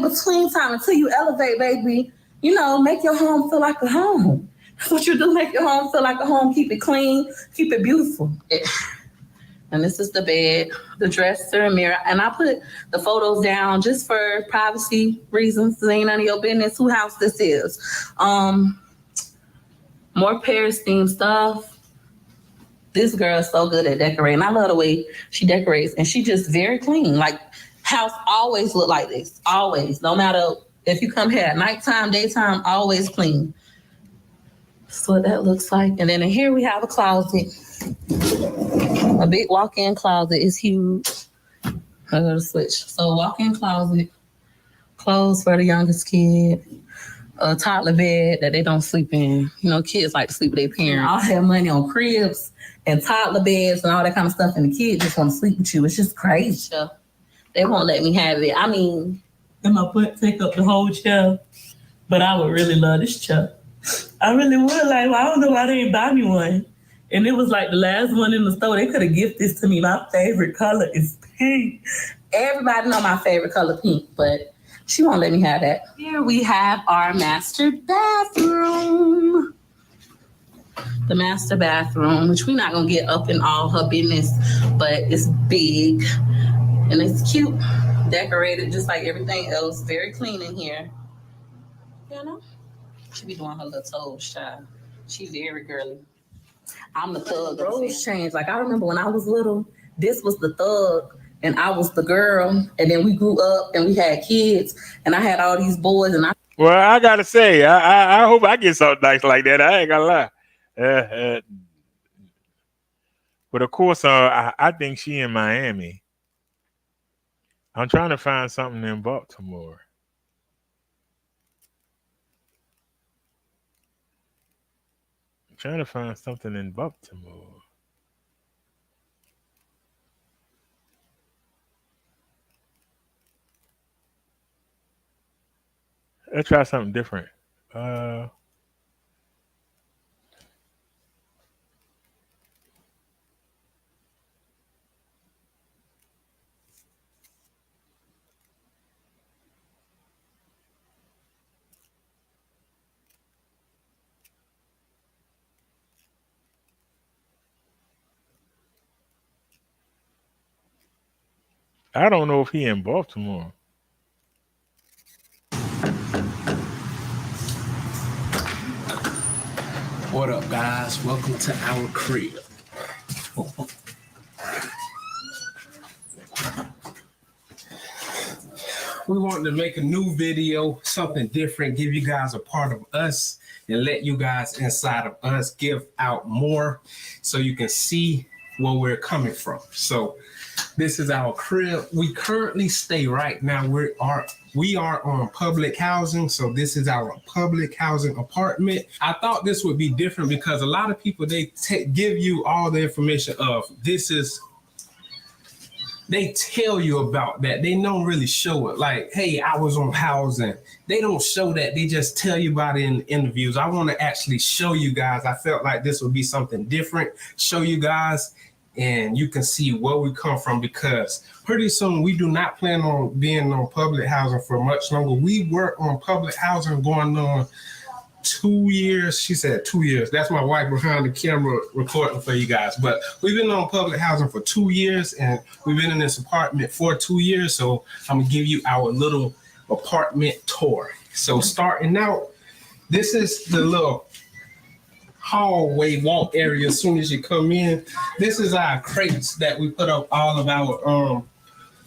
S4: between time, until you elevate, baby, you know, make your home feel like a home. That's what you do. Make your home feel like a home. Keep it clean. Keep it beautiful. And this is the bed, the dresser, and mirror. And I put the photos down just for privacy reasons. It ain't none of your business whose house this is. More Paris themed stuff. This girl is so good at decorating. I love the way she decorates. And she just very clean. Like, house always look like this. Always. No matter if you come here at nighttime, daytime, always clean. That's what that looks like. And then in here we have a closet. A big walk-in closet is huge. I'm gonna switch. So walk-in closet, clothes for the youngest kid, a toddler bed that they don't sleep in. You know, kids like to sleep with their parents. I'll have money on cribs and toddler beds and all that kind of stuff, and the kids just want to sleep with you. It's just crazy. They won't let me have it. I mean, they might take up the whole chair, but I would really love this chair. I really would. Like, I don't know why they didn't buy me one. And it was like the last one in the store. They could have gifted this to me. My favorite color is pink. Everybody know my favorite color, pink, but she won't let me have that. Here we have our master bathroom. The master bathroom, which we're not going to get up in all her business, but it's big and it's cute. Decorated just like everything else. Very clean in here. You know? She be doing her little toes, child. She's very girly. I'm the thug. Roles changed. Like, I remember when I was little, this was the thug and I was the girl. And then we grew up and we had kids and I had all these boys. And
S2: Well, I got to say, I hope I get something nice like that. I ain't going to lie. But of course, I think she in Miami. I'm trying to find something in Baltimore. Trying to find something in Baltimore. Let's try something different. I don't know if he in Baltimore.
S9: What up, guys? Welcome to our crib. We wanted to make a new video, something different, give you guys a part of us and let you guys inside of us give out more so you can see where we're coming from. So This is our crib. We currently stay right now. We are on public housing, so this is our public housing apartment. I thought this would be different because a lot of people, they give you all the information of this is, they tell you about that. They don't really show it. Like, hey, I was on housing. They don't show that. They just tell you about it in interviews. I want to actually show you guys. I felt like this would be something different. Show you guys, and you can see where we come from, because pretty soon we do not plan on being on public housing for much longer. We were on public housing going on 2 years. She said 2 years. That's my wife behind the camera recording for you guys. But we've been on public housing for 2 years, and we've been in this apartment for 2 years. So I'm gonna give you our little apartment tour. So starting out, this is the little hallway walk area. As soon as you come in, this is our crates that we put up all of our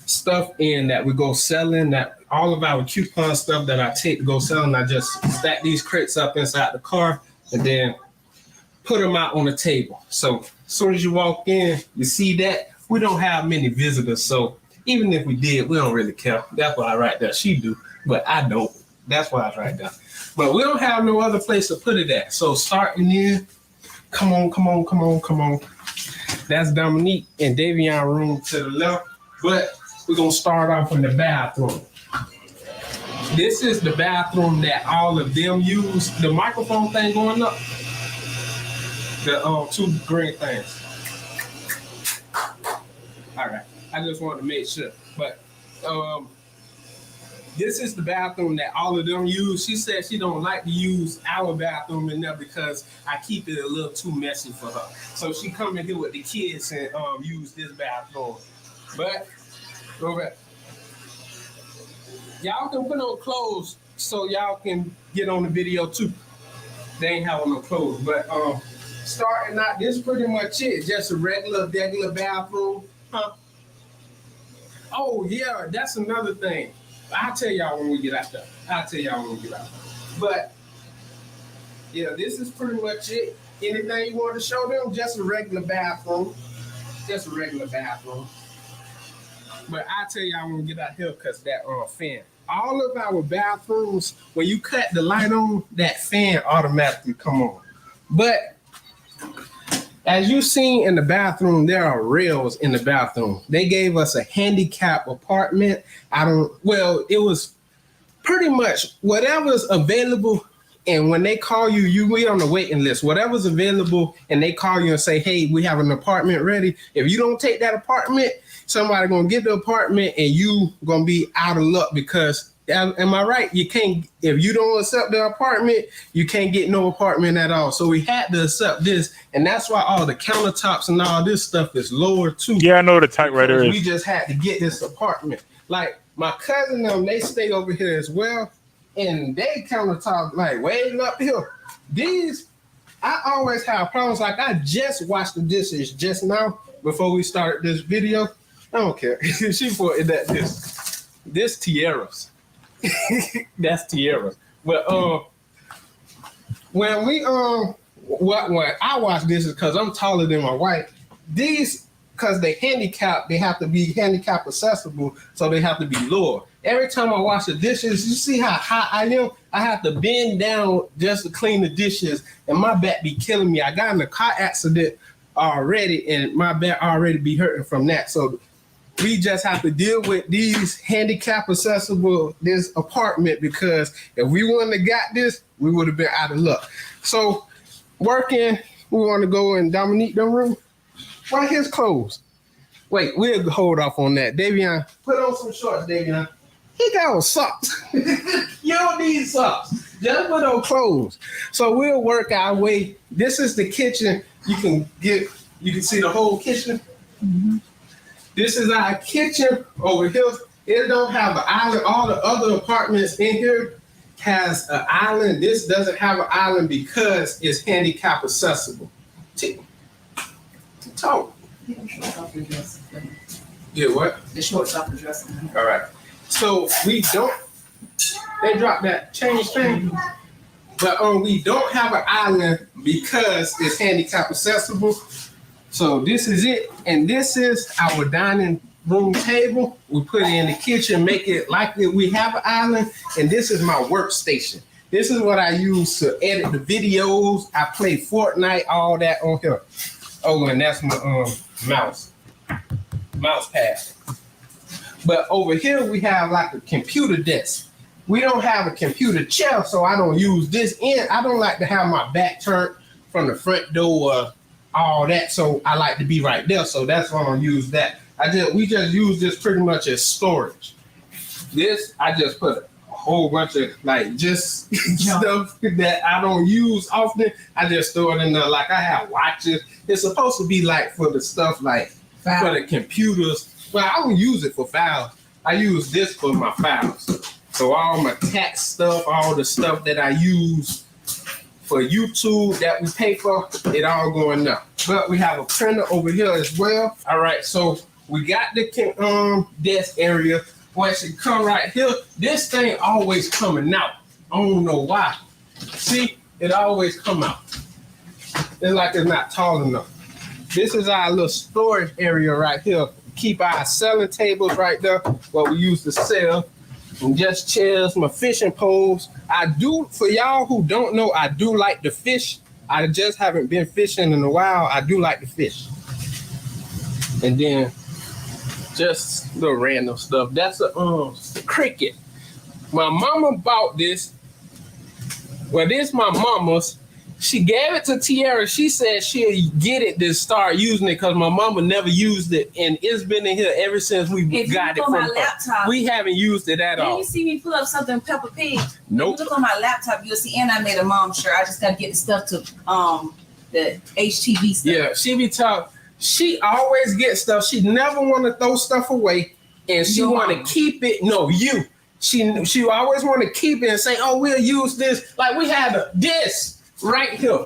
S9: stuff in that we go selling, that all of our coupon stuff that I take to go selling. I just stack these crates up inside the car and then put them out on the table. So as soon as you walk in, you see that we don't have many visitors. So even if we did, we don't really care. That's why I write there. She do, but I don't. That's why I write there. But we don't have no other place to put it at. So starting in, come on. That's Dominique and Davion room to the left. But we're gonna start off in the bathroom. This is the bathroom that all of them use. The microphone thing going up. The two green things. All right, I just wanted to make sure. But this is the bathroom that all of them use. She said she don't like to use our bathroom in there because I keep it a little too messy for her. So she come in here with the kids and use this bathroom. But go back. Y'all can put on clothes so y'all can get on the video too. They ain't having no clothes. But starting out, this is pretty much it. Just a regular bathroom. Huh? Oh yeah, that's another thing. I'll tell y'all when we get out there. But yeah, this is pretty much it. Anything you want to show them? Just a regular bathroom. But I'll tell y'all when we get out here because that fan. All of our bathrooms, when you cut the light on, that fan automatically come on. But as you seen in the bathroom, there are rails in the bathroom. They gave us a handicap apartment. It was pretty much whatever's available. And when they call you, you wait on the waiting list. Whatever's available, and they call you and say, hey, we have an apartment ready. If you don't take that apartment, somebody gonna get the apartment and you gonna be out of luck because, am I right? You can't, if you don't accept the apartment, you can't get no apartment at all. So we had to accept this, and that's why all the countertops and all this stuff is lower too.
S2: Yeah, I know the typewriter is.
S9: We just had to get this apartment. Like my cousin them, they stay over here as well, and they countertop like way up here. These, I always have problems. Like I just washed the dishes just now before we started this video. I don't care. She put it that this tiaras. That's tiaras. But when we when I watch this is because I'm taller than my wife. These, because they handicapped, they have to be handicap accessible, so they have to be lower. Every time I wash the dishes, you see how high I am? I have to bend down just to clean the dishes, and my back be killing me. I got in a car accident already, and my back already be hurting from that. So we just have to deal with these handicap accessible, this apartment, because if we wouldn't have got this, we would have been out of luck. So working, we want to go in Dominique the room. Why his clothes? Wait, we'll hold off on that. Davion, put on some shorts, Davion. He got on socks. You don't need socks. Just put on clothes. So we'll work our way. This is the kitchen. You can see the whole kitchen. Mm-hmm. This is our kitchen over here. It don't have an island. All the other apartments in here has an island. This doesn't have an island because it's handicap accessible. Talk. Yeah, what?
S14: The short top and dressing.
S9: All right. So we don't. They dropped that change thing, but we don't have an island because it's handicap accessible. So this is it, and this is our dining room table. We put it in the kitchen, make it like we have an island. And this is my workstation. This is what I use to edit the videos. I play Fortnite, all that on here. Oh, and that's my mouse pad. But over here we have like a computer desk. We don't have a computer chair, so I don't use this end. I don't like to have my back turned from the front door, all that. So I like to be right there. So that's why I don't use that. We just use this pretty much as storage. This, I just put a whole bunch of like just stuff that I don't use often. I just throw it in there. Like I have watches. It's supposed to be like for the stuff like for the computers. Well, I don't use it for files. I use this for my files. So all my tax stuff, all the stuff that I use for YouTube that we pay for, it all going up. But we have a printer over here as well. All right, so we got the desk area. Once it come right here, this thing always coming out. I don't know why. See, it always come out. It's like it's not tall enough. This is our little storage area right here. Keep our selling tables right there, what we use to sell. And just chairs, my fishing poles. I do, for y'all who don't know, I do like to fish. I just haven't been fishing in a while. I do like to fish. And then just the random stuff. That's a cricket. My mama bought this. Well, this my mama's. She gave it to Tiara. She said she'll get it to start using it because my mama never used it, and it's been in here ever since we got it from
S14: my
S9: her.
S14: laptop.
S9: We haven't used it at all.
S14: You see me pull up something Peppa Pig.
S9: Nope.
S14: If you look on my laptop, you'll see, and I made a mom shirt. I just got to get the stuff to the HTV stuff.
S9: Yeah, she be talking. She always gets stuff. She never want to throw stuff away, and she want to keep it. No, you. She always want to keep it and say, "Oh, we'll use this." Like we had this right here.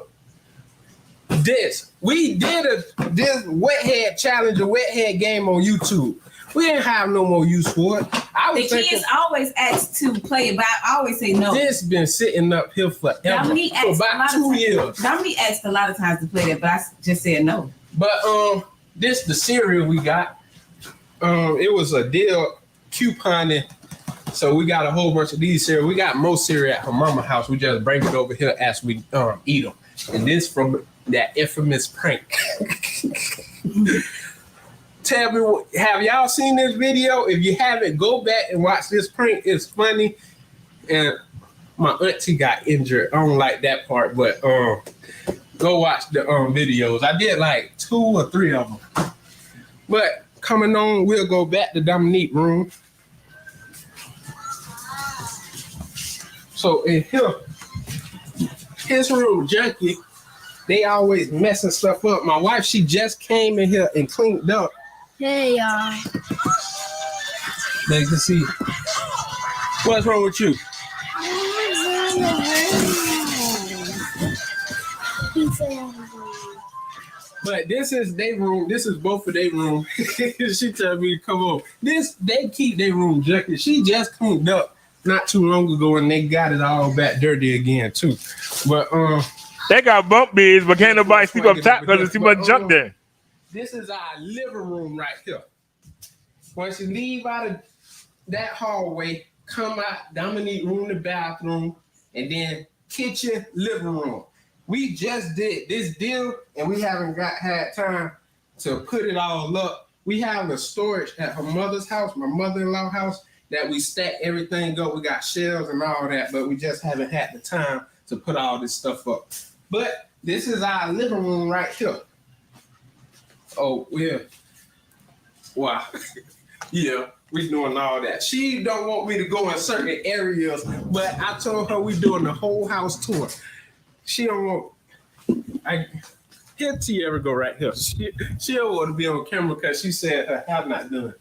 S9: This we did this wet head challenge, a wet head game on YouTube. We didn't have no more use for it.
S14: The kids always ask to play it, but I always say no.
S9: This been sitting up here forever, for about 2 years.
S14: Dominique asked a lot of times to play that, but I just said no.
S9: But this the cereal we got. It was a deal couponing. So we got a whole bunch of these cereal. We got most cereal at her mama's house. We just bring it over here as we eat them. And this from that infamous prank. Tell me, have y'all seen this video? If you haven't, go back and watch this prank. It's funny. And my auntie got injured. I don't like that part, but go watch the videos. I did like 2 or 3 of them. But coming on, we'll go back to Dominique's room. So in here, his room junkie, they always messing stuff up. My wife, she just came in here and cleaned up.
S15: Hey, y'all.
S9: They can see. What's wrong with you? But this is their room. This is both of their room. She told me to come on. They keep their room junkie. She just cleaned up not too long ago, and they got it all back dirty again too. But
S2: they got bunk beds, but can't nobody sleep up top because there's too much junk there.
S9: This is our living room right here. Once you leave out of that hallway, come out, Dominique's room, the bathroom, and then kitchen, living room. We just did this deal, and we haven't had time to put it all up. We have a storage at her mother's house, my mother-in-law house, that we stack everything up. We got shelves and all that, but we just haven't had the time to put all this stuff up. But this is our living room right here. Oh, yeah. Wow. Yeah, we doing all that. She don't want me to go in certain areas, but I told her we doing the whole house tour. She don't want... Here Tiara go right here. She don't want to be on camera because she said her hair not done.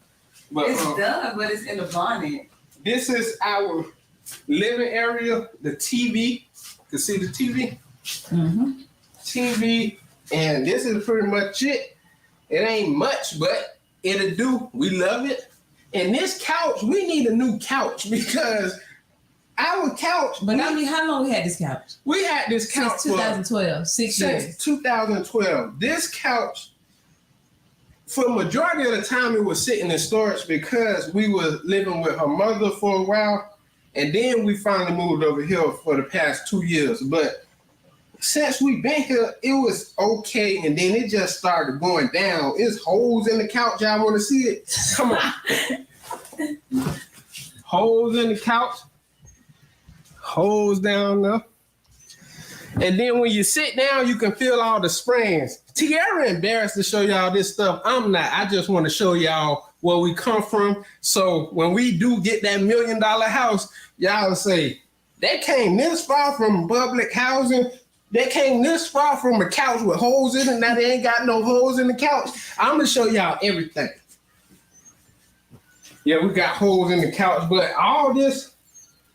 S9: But,
S14: it's done, but it's in the bonnet.
S9: This is our living area, the TV. You can see the TV?
S14: Mm-hmm.
S9: TV, and this is pretty much it. It ain't much, but it'll do. We love it. And this couch, we need a new couch because our couch...
S14: But I mean, how long we had this couch?
S9: We had this couch
S14: since 2012, 6 years.
S9: Since 2012. This couch for majority of the time, it was sitting in storage because we were living with her mother for a while, and then we finally moved over here for the past 2 years. But since we've been here, it was okay, and then it just started going down. It's holes in the couch. Y'all want to see it? Come on. Holes in the couch. Holes down there. And then when you sit down, you can feel all the springs. Tiara embarrassed to show y'all this stuff. I'm not. I just want to show y'all where we come from. So when we do get that $1 million house, y'all will say, they came this far from public housing. They came this far from a couch with holes in it. Now they ain't got no holes in the couch. I'm going to show y'all everything. Yeah, we got holes in the couch, but all this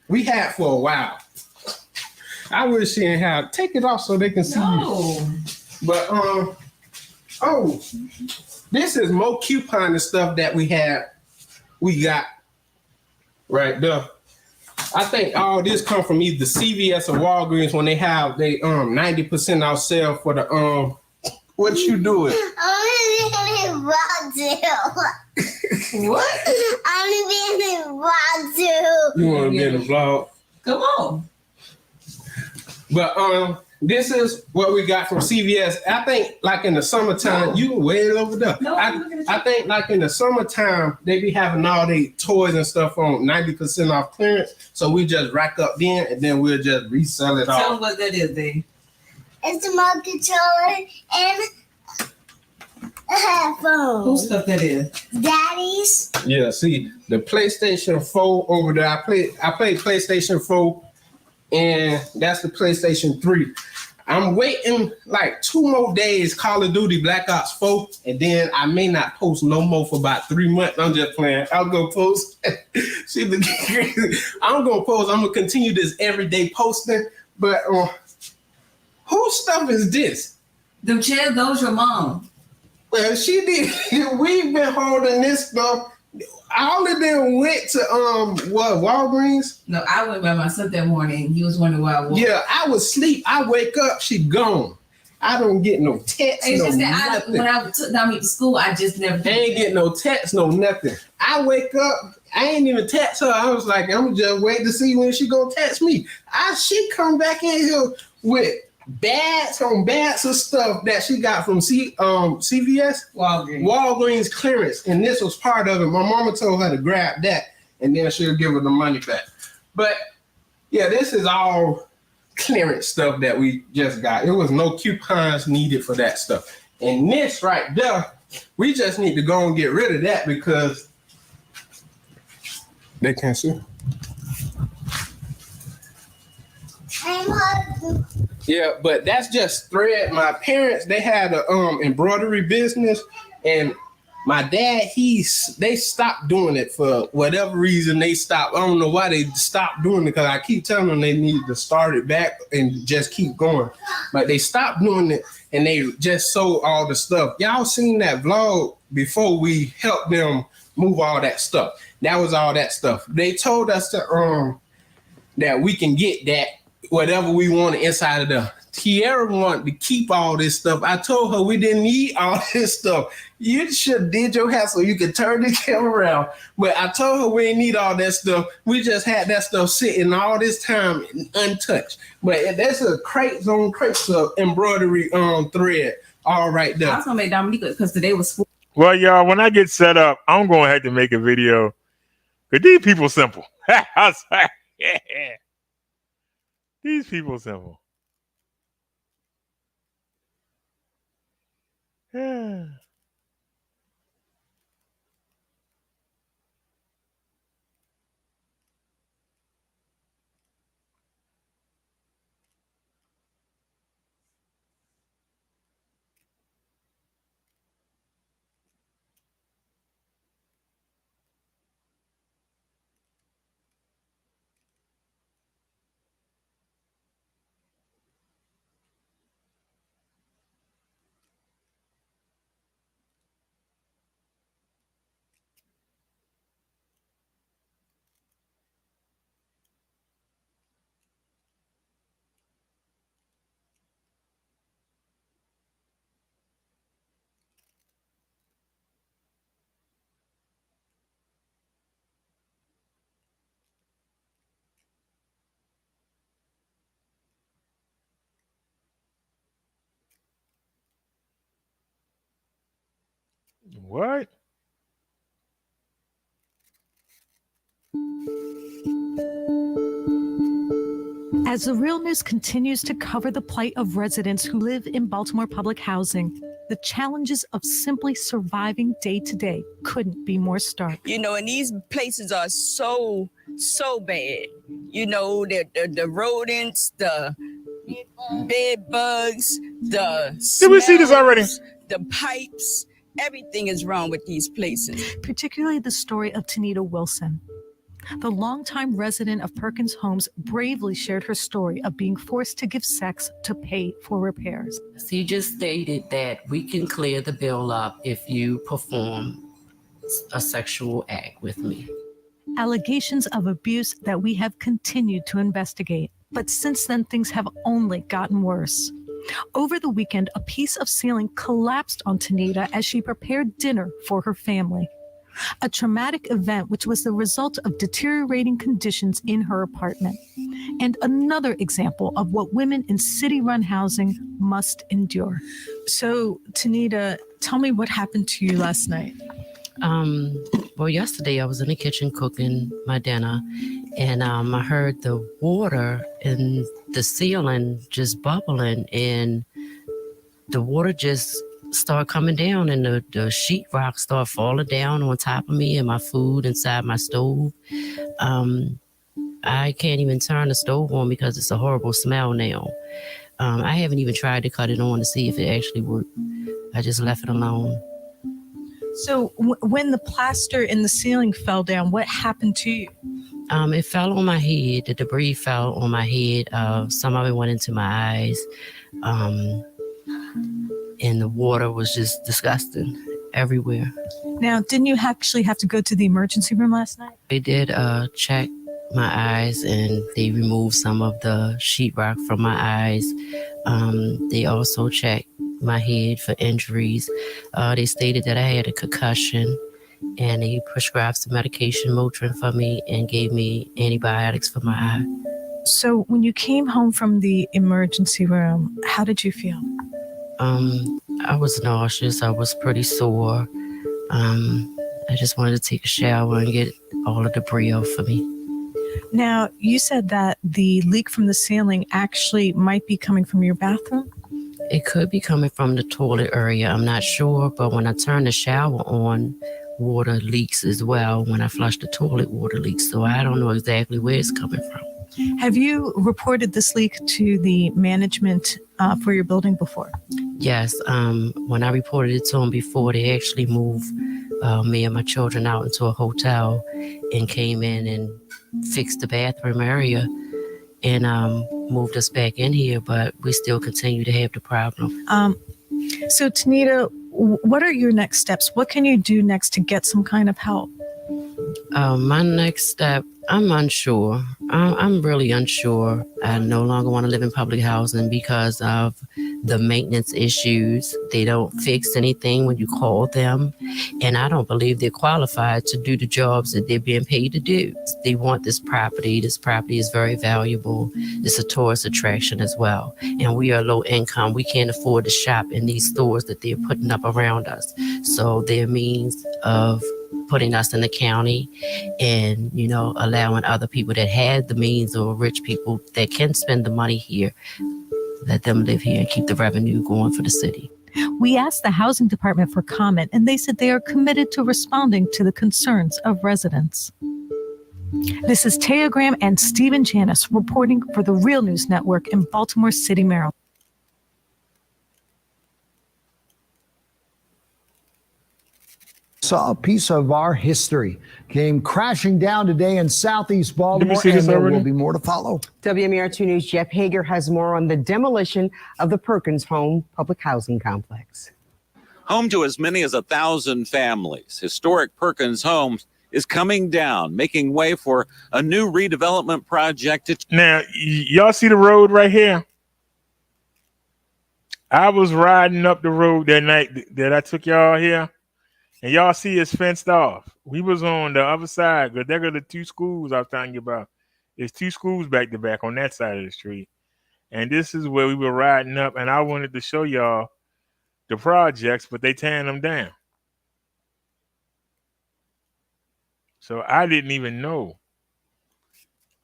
S9: we had for a while. I wish she didn't have. Take it off so they can see you. But oh, this is more coupon and stuff that we got right there. I think all this come from either CVS or Walgreens when they have they 90% off sale for the what you doing? What?
S8: I'm being in vlog too.
S9: You want to be in the vlog?
S14: Come on.
S9: But this is what we got from CVS. I think like in the summertime, you way over there.
S14: No,
S9: I think like in the summertime, they be having all their toys and stuff on 90% off clearance. So we just rack up then and then we'll just resell it all.
S14: Tell them what that is, Dave.
S8: It's the remote controller and a headphone.
S14: Whose stuff that is?
S8: Daddy's.
S9: Yeah, see the PlayStation 4 over there. I played PlayStation 4, and that's the PlayStation 3. I'm waiting like 2 more days, Call of Duty Black Ops 4, and then I may not post no more for about 3 months. I'm just playing. I'll go post. See the I'm gonna post. I'm gonna continue this everyday posting. But whose stuff is this?
S14: The chair, those your mom.
S9: Well, she did. We've been holding this stuff. All of them went to Walgreens?
S14: No, I went by myself that morning. You was wondering why I was.
S9: Yeah, I was asleep. I wake up, she gone. I don't get no text.
S14: It's
S9: no
S14: just that
S9: nothing.
S14: when I took down to school, I just never.
S9: I ain't get no text, no nothing. I wake up, I ain't even text her. I was like, I'm just waiting to see when she gonna text me. She come back in here with bags on bags of stuff that she got from CVS, Walgreens clearance, and this was part of it. My mama told her to grab that, and then she'll give her the money back. But yeah, this is all clearance stuff that we just got. It was no coupons needed for that stuff. And this right there, we just need to go and get rid of that because they can't see. Yeah, but that's just thread. My parents, they had a embroidery business, and my dad, they stopped doing it for whatever reason. They stopped. I don't know why they stopped doing it because I keep telling them they need to start it back and just keep going. But they stopped doing it and they just sold all the stuff. Y'all seen that vlog before we helped them move all that stuff. That was all that stuff. They told us to that we can get that whatever we want inside of the Tierra wanted to keep all this stuff. I told her we didn't need all this stuff. You should have did your hair so you could turn the camera around. But I told her we didn't need all that stuff. We just had that stuff sitting all this time untouched. But that's a crates on crates of embroidery thread all right there.
S14: I was gonna make Dominica because today was school.
S2: Well, y'all, when I get set up, I'm going to have to make a video. Because these people simple. I was like, yeah. These people simple. Yeah. What?
S15: As the Real News continues to cover the plight of residents who live in Baltimore public housing, the challenges of simply surviving day to day couldn't be more stark.
S21: You know, and these places are so bad. You know, the rodents, the bed bugs, the
S2: Did we see this already?
S21: The pipes, everything is wrong with these places.
S15: Particularly the story of Tanita Wilson. The longtime resident of Perkins Homes bravely shared her story of being forced to give sex to pay for repairs.
S22: He just stated that we can clear the bill up if you perform a sexual act with me.
S15: Allegations of abuse that we have continued to investigate. But since then, things have only gotten worse. Over the weekend, a piece of ceiling collapsed on Tanita as she prepared dinner for her family. A traumatic event which was the result of deteriorating conditions in her apartment. And another example of what women in city-run housing must endure. So, Tanita, tell me what happened to you last night.
S22: Well, yesterday I was in the kitchen cooking my dinner, and I heard the water in the ceiling just bubbling, and the water just started coming down, and the sheetrock started falling down on top of me and my food inside my stove. I can't even turn the stove on because it's a horrible smell now. I haven't even tried to cut it on to see if it actually worked. I just left it alone.
S15: So when the plaster in the ceiling fell down, what happened to you?
S22: It fell on my head. The debris fell on my head. Some of it went into my eyes. And the water was just disgusting everywhere.
S15: Now, didn't you actually have to go to the emergency room last night?
S22: They did check my eyes, and they removed some of the sheetrock from my eyes. They also checked my head for injuries. They stated that I had a concussion, and they prescribed some medication, Motrin, for me, and gave me antibiotics for my eye.
S15: So when you came home from the emergency room, how did you feel?
S22: I was nauseous. I was pretty sore. I just wanted to take a shower and get all the debris off of me.
S15: Now, you said that the leak from the ceiling actually might be coming from your bathroom?
S22: It could be coming from the toilet area. I'm not sure, but when I turn the shower on, water leaks as well. When I flush the toilet, water leaks. So I don't know exactly where it's coming from.
S15: Have you reported this leak to the management for your building before?
S22: Yes. When I reported it to them before, they actually moved me and my children out into a hotel and came in and fixed the bathroom area and moved us back in here, but we still continue to have the problem.
S15: So, Tanita, what are your next steps? What can you do next to get some kind of help?
S22: My next step, I'm unsure. I'm really unsure. I no longer want to live in public housing because of the maintenance issues. They don't fix anything when you call them. And I don't believe they're qualified to do the jobs that they're being paid to do. They want this property. This property is very valuable. It's a tourist attraction as well. And we are low income. We can't afford to shop in these stores that they're putting up around us. So their means of putting us in the county and, you know, allowing other people that had the means or rich people that can spend the money here, let them live here and keep the revenue going for the city.
S15: We asked the housing department for comment, and they said they are committed to responding to the concerns of residents. This is Taya Graham and Stephen Janis reporting for the Real News Network in Baltimore City, Maryland.
S23: Saw a piece of our history came crashing down today in southeast Baltimore, and there will be more to follow.
S1: WMER2 News' Jeff Hager has more on the demolition of the Perkins Home public housing complex.
S24: Home to as many as 1,000 families, historic Perkins Homes is coming down, making way for a new redevelopment project.
S2: Now, y'all see the road right here? I was riding up the road that night that I took y'all here. And y'all see it's fenced off. We was on the other side, because there are the two schools I was telling you about. There's two schools back to back on that side of the street. And this is where we were riding up, and I wanted to show y'all the projects, but they tearing them down. So I didn't even know.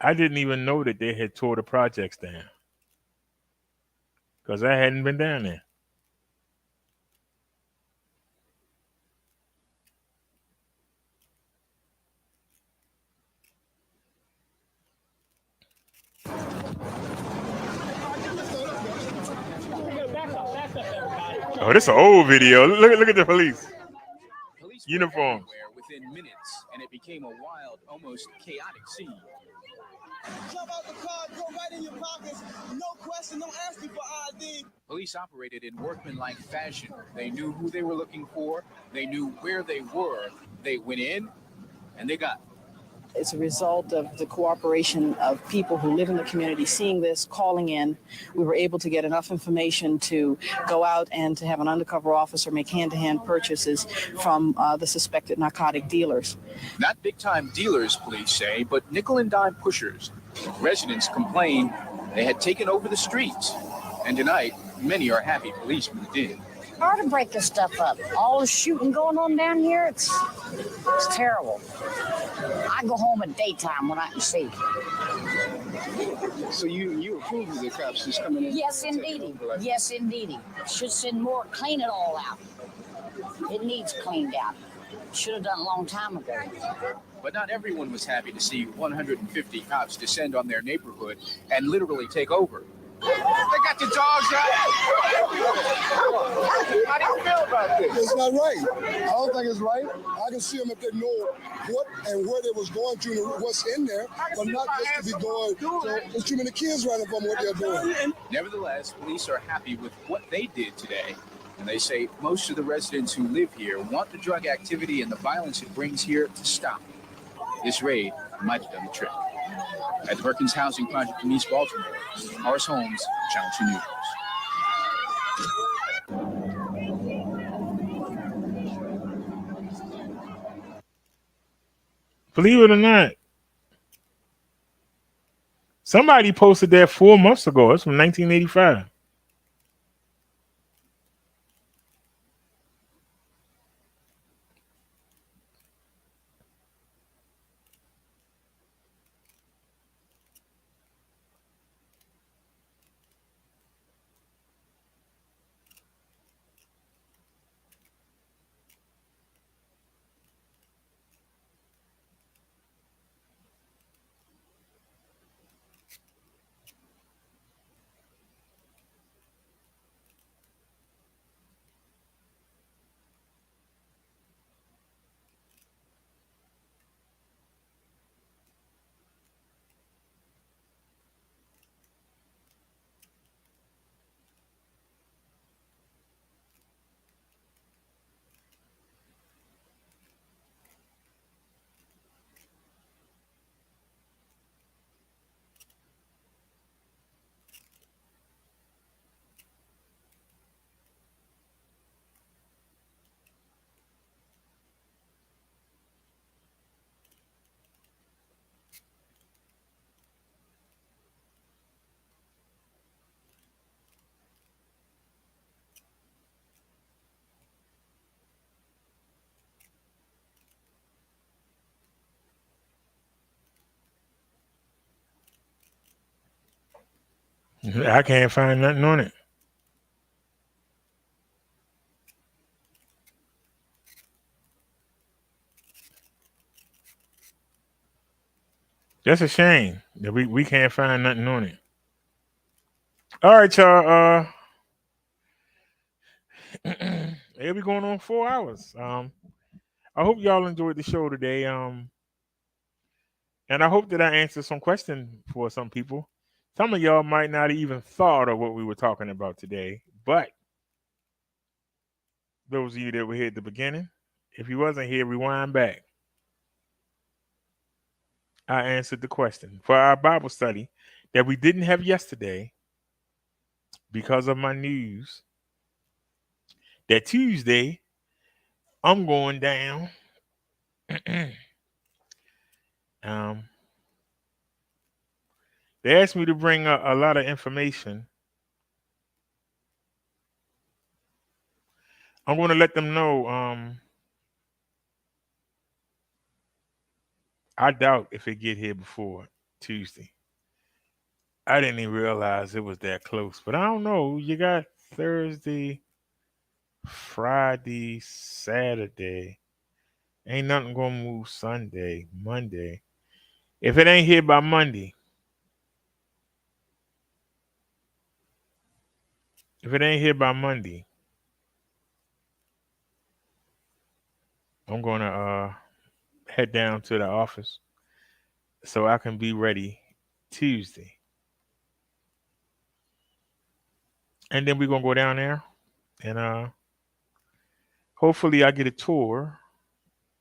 S2: I didn't even know that they had tore the projects down because I hadn't been down there. Oh, this is an old video. Look at the police uniforms.
S6: Within minutes, and it became a wild, almost chaotic scene.
S10: Jump out the car, go right in your pockets. No question, don't ask you for ID.
S6: Police operated in workmanlike fashion. They knew who they were looking for. They knew where they were. They went in, and they got.
S16: It's a result of the cooperation of people who live in the community, seeing this, calling in. We were able to get enough information to go out and to have an undercover officer make hand-to-hand purchases from the suspected narcotic dealers.
S6: Not big-time dealers, police say, but nickel and dime pushers. Residents complained they had taken over the streets. And tonight, many are happy police moved in.
S18: Hard to break this stuff up. All the shooting going on down here, it's terrible. I go home at daytime when I can see.
S6: So you approve of the cops just coming in?
S18: Yes, indeedy. Yes, indeedy. Should send more, clean it all out. It needs cleaned out. Should have done a long time ago.
S6: But not everyone was happy to see 150 cops descend on their neighborhood and literally take over. They got the dogs out. How do you feel about this?
S10: It's not right. I don't think it's right. I can see them if they know what and where they was going to and what's in there, but not just to be going. So there's too many kids running from what they're doing.
S6: Nevertheless, police are happy with what they did today. And they say most of the residents who live here want the drug activity and the violence it brings here to stop. This raid might have done the trick. At the Perkins Housing Project in East Baltimore, Horace Holmes, Channel 2 News.
S2: Believe it or not, somebody posted that 4 months ago. It's from 1985. I can't find nothing on it. That's a shame that we can't find nothing on it. All right, y'all. It'll be going on 4 hours. I hope y'all enjoyed the show today. And I hope that I answered some questions for some people. Some of y'all might not have even thought of what we were talking about today, but those of you that were here at the beginning, if you wasn't here, rewind back. I answered the question for our Bible study that we didn't have yesterday because of my news. That Tuesday, I'm going down. They asked me to bring a lot of information. I'm going to let them know I doubt if it get here before Tuesday. I didn't even realize it was that close. But I don't know. You got Thursday, Friday, Saturday. Ain't nothing gonna move Sunday, Monday. If it ain't here by Monday, if it ain't here by Monday, I'm gonna head down to the office so I can be ready Tuesday. And then we're gonna go down there and hopefully I get a tour.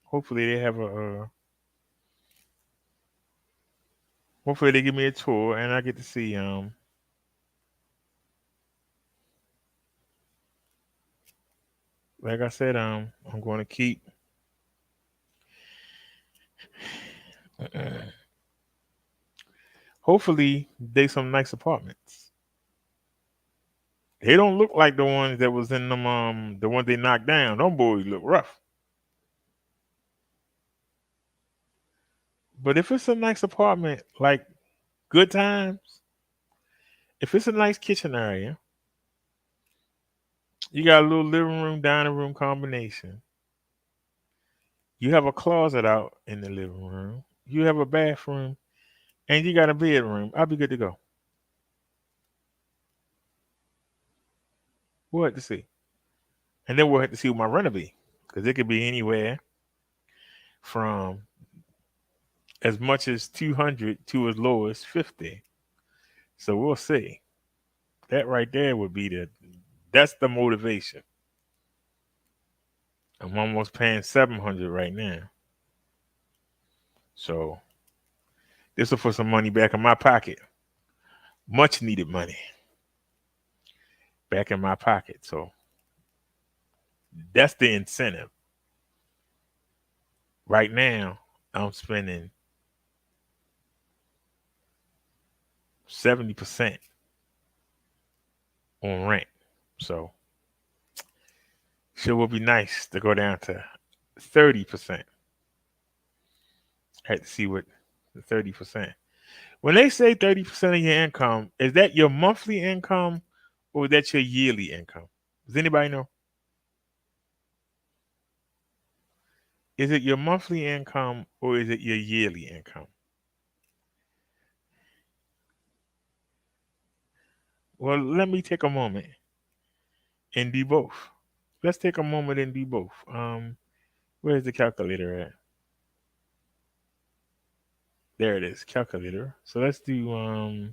S2: Hopefully they have hopefully they give me a tour and I get to see like I said, I'm going to keep hopefully they some nice apartments. They don't look like the ones that was in them the ones they knocked down. Them boys look rough. But if it's a nice apartment, like good times, if it's a nice kitchen area, you got a little living room, dining room combination. You have a closet out in the living room. You have a bathroom, and you got a bedroom. I'll be good to go. We'll have to see. And then we'll have to see what my rent will be. Because it could be anywhere from as much as 200 to as low as 50. So we'll see. That right there would be that's the motivation. I'm almost paying 700 right now. So this will put some money back in my pocket. Much needed money back in my pocket. So that's the incentive. Right now, I'm spending 70% on rent. So sure would be nice to go down to 30%. Had to see what the 30%. When they say 30% of your income, is that your monthly income or is that your yearly income? Does anybody know? Is it your monthly income or is it your yearly income? Well, let me take a moment and do both. Let's take a moment and do both. Where's the calculator at? There it is, calculator. So let's do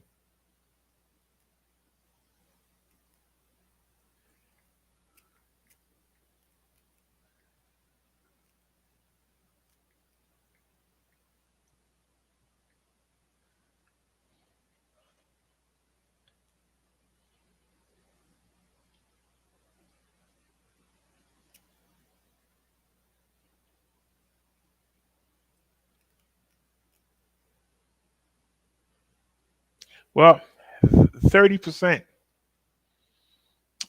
S2: well, 30%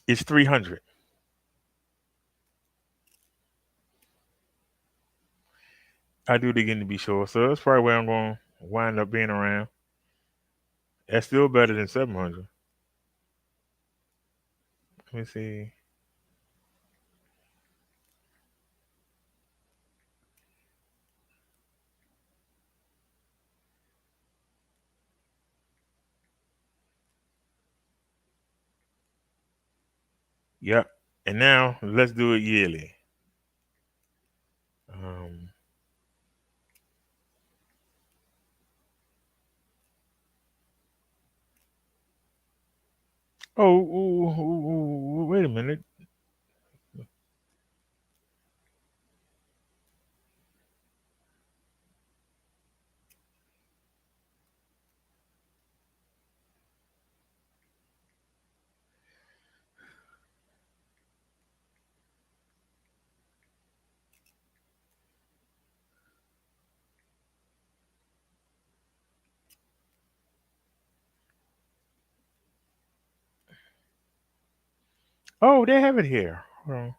S2: is 300. I do it again to be sure. So that's probably where I'm going to wind up being around. That's still better than 700. Let me see. Yep. And now let's do it yearly. Wait a minute. Oh, they have it here. Hold on.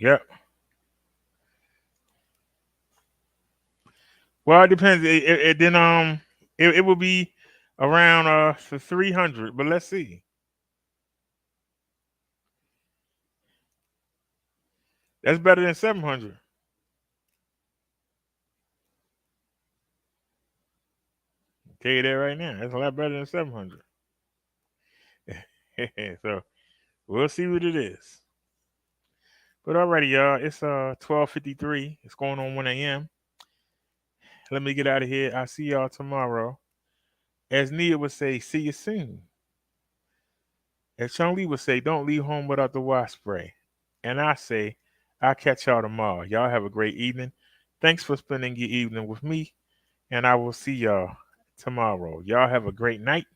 S2: Yep. Well, it depends. It will be around 300, but let's see. That's better than 700. Tell you that right now. That's a lot better than 700. So we'll see what it is. But alrighty, y'all. It's 12:53. It's going on 1 a.m. Let me get out of here. I'll see y'all tomorrow. As Nia would say, see you soon. As Chun Li would say, don't leave home without the wash spray. And I say, I'll catch y'all tomorrow. Y'all have a great evening. Thanks for spending your evening with me. And I will see y'all tomorrow. Y'all have a great night.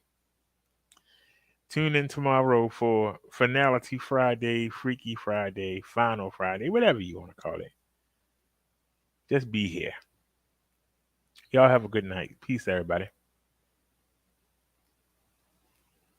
S2: Tune in tomorrow for Finality Friday, Freaky Friday, Final Friday, whatever you want to call it. Just be here. Y'all have a good night. Peace, everybody.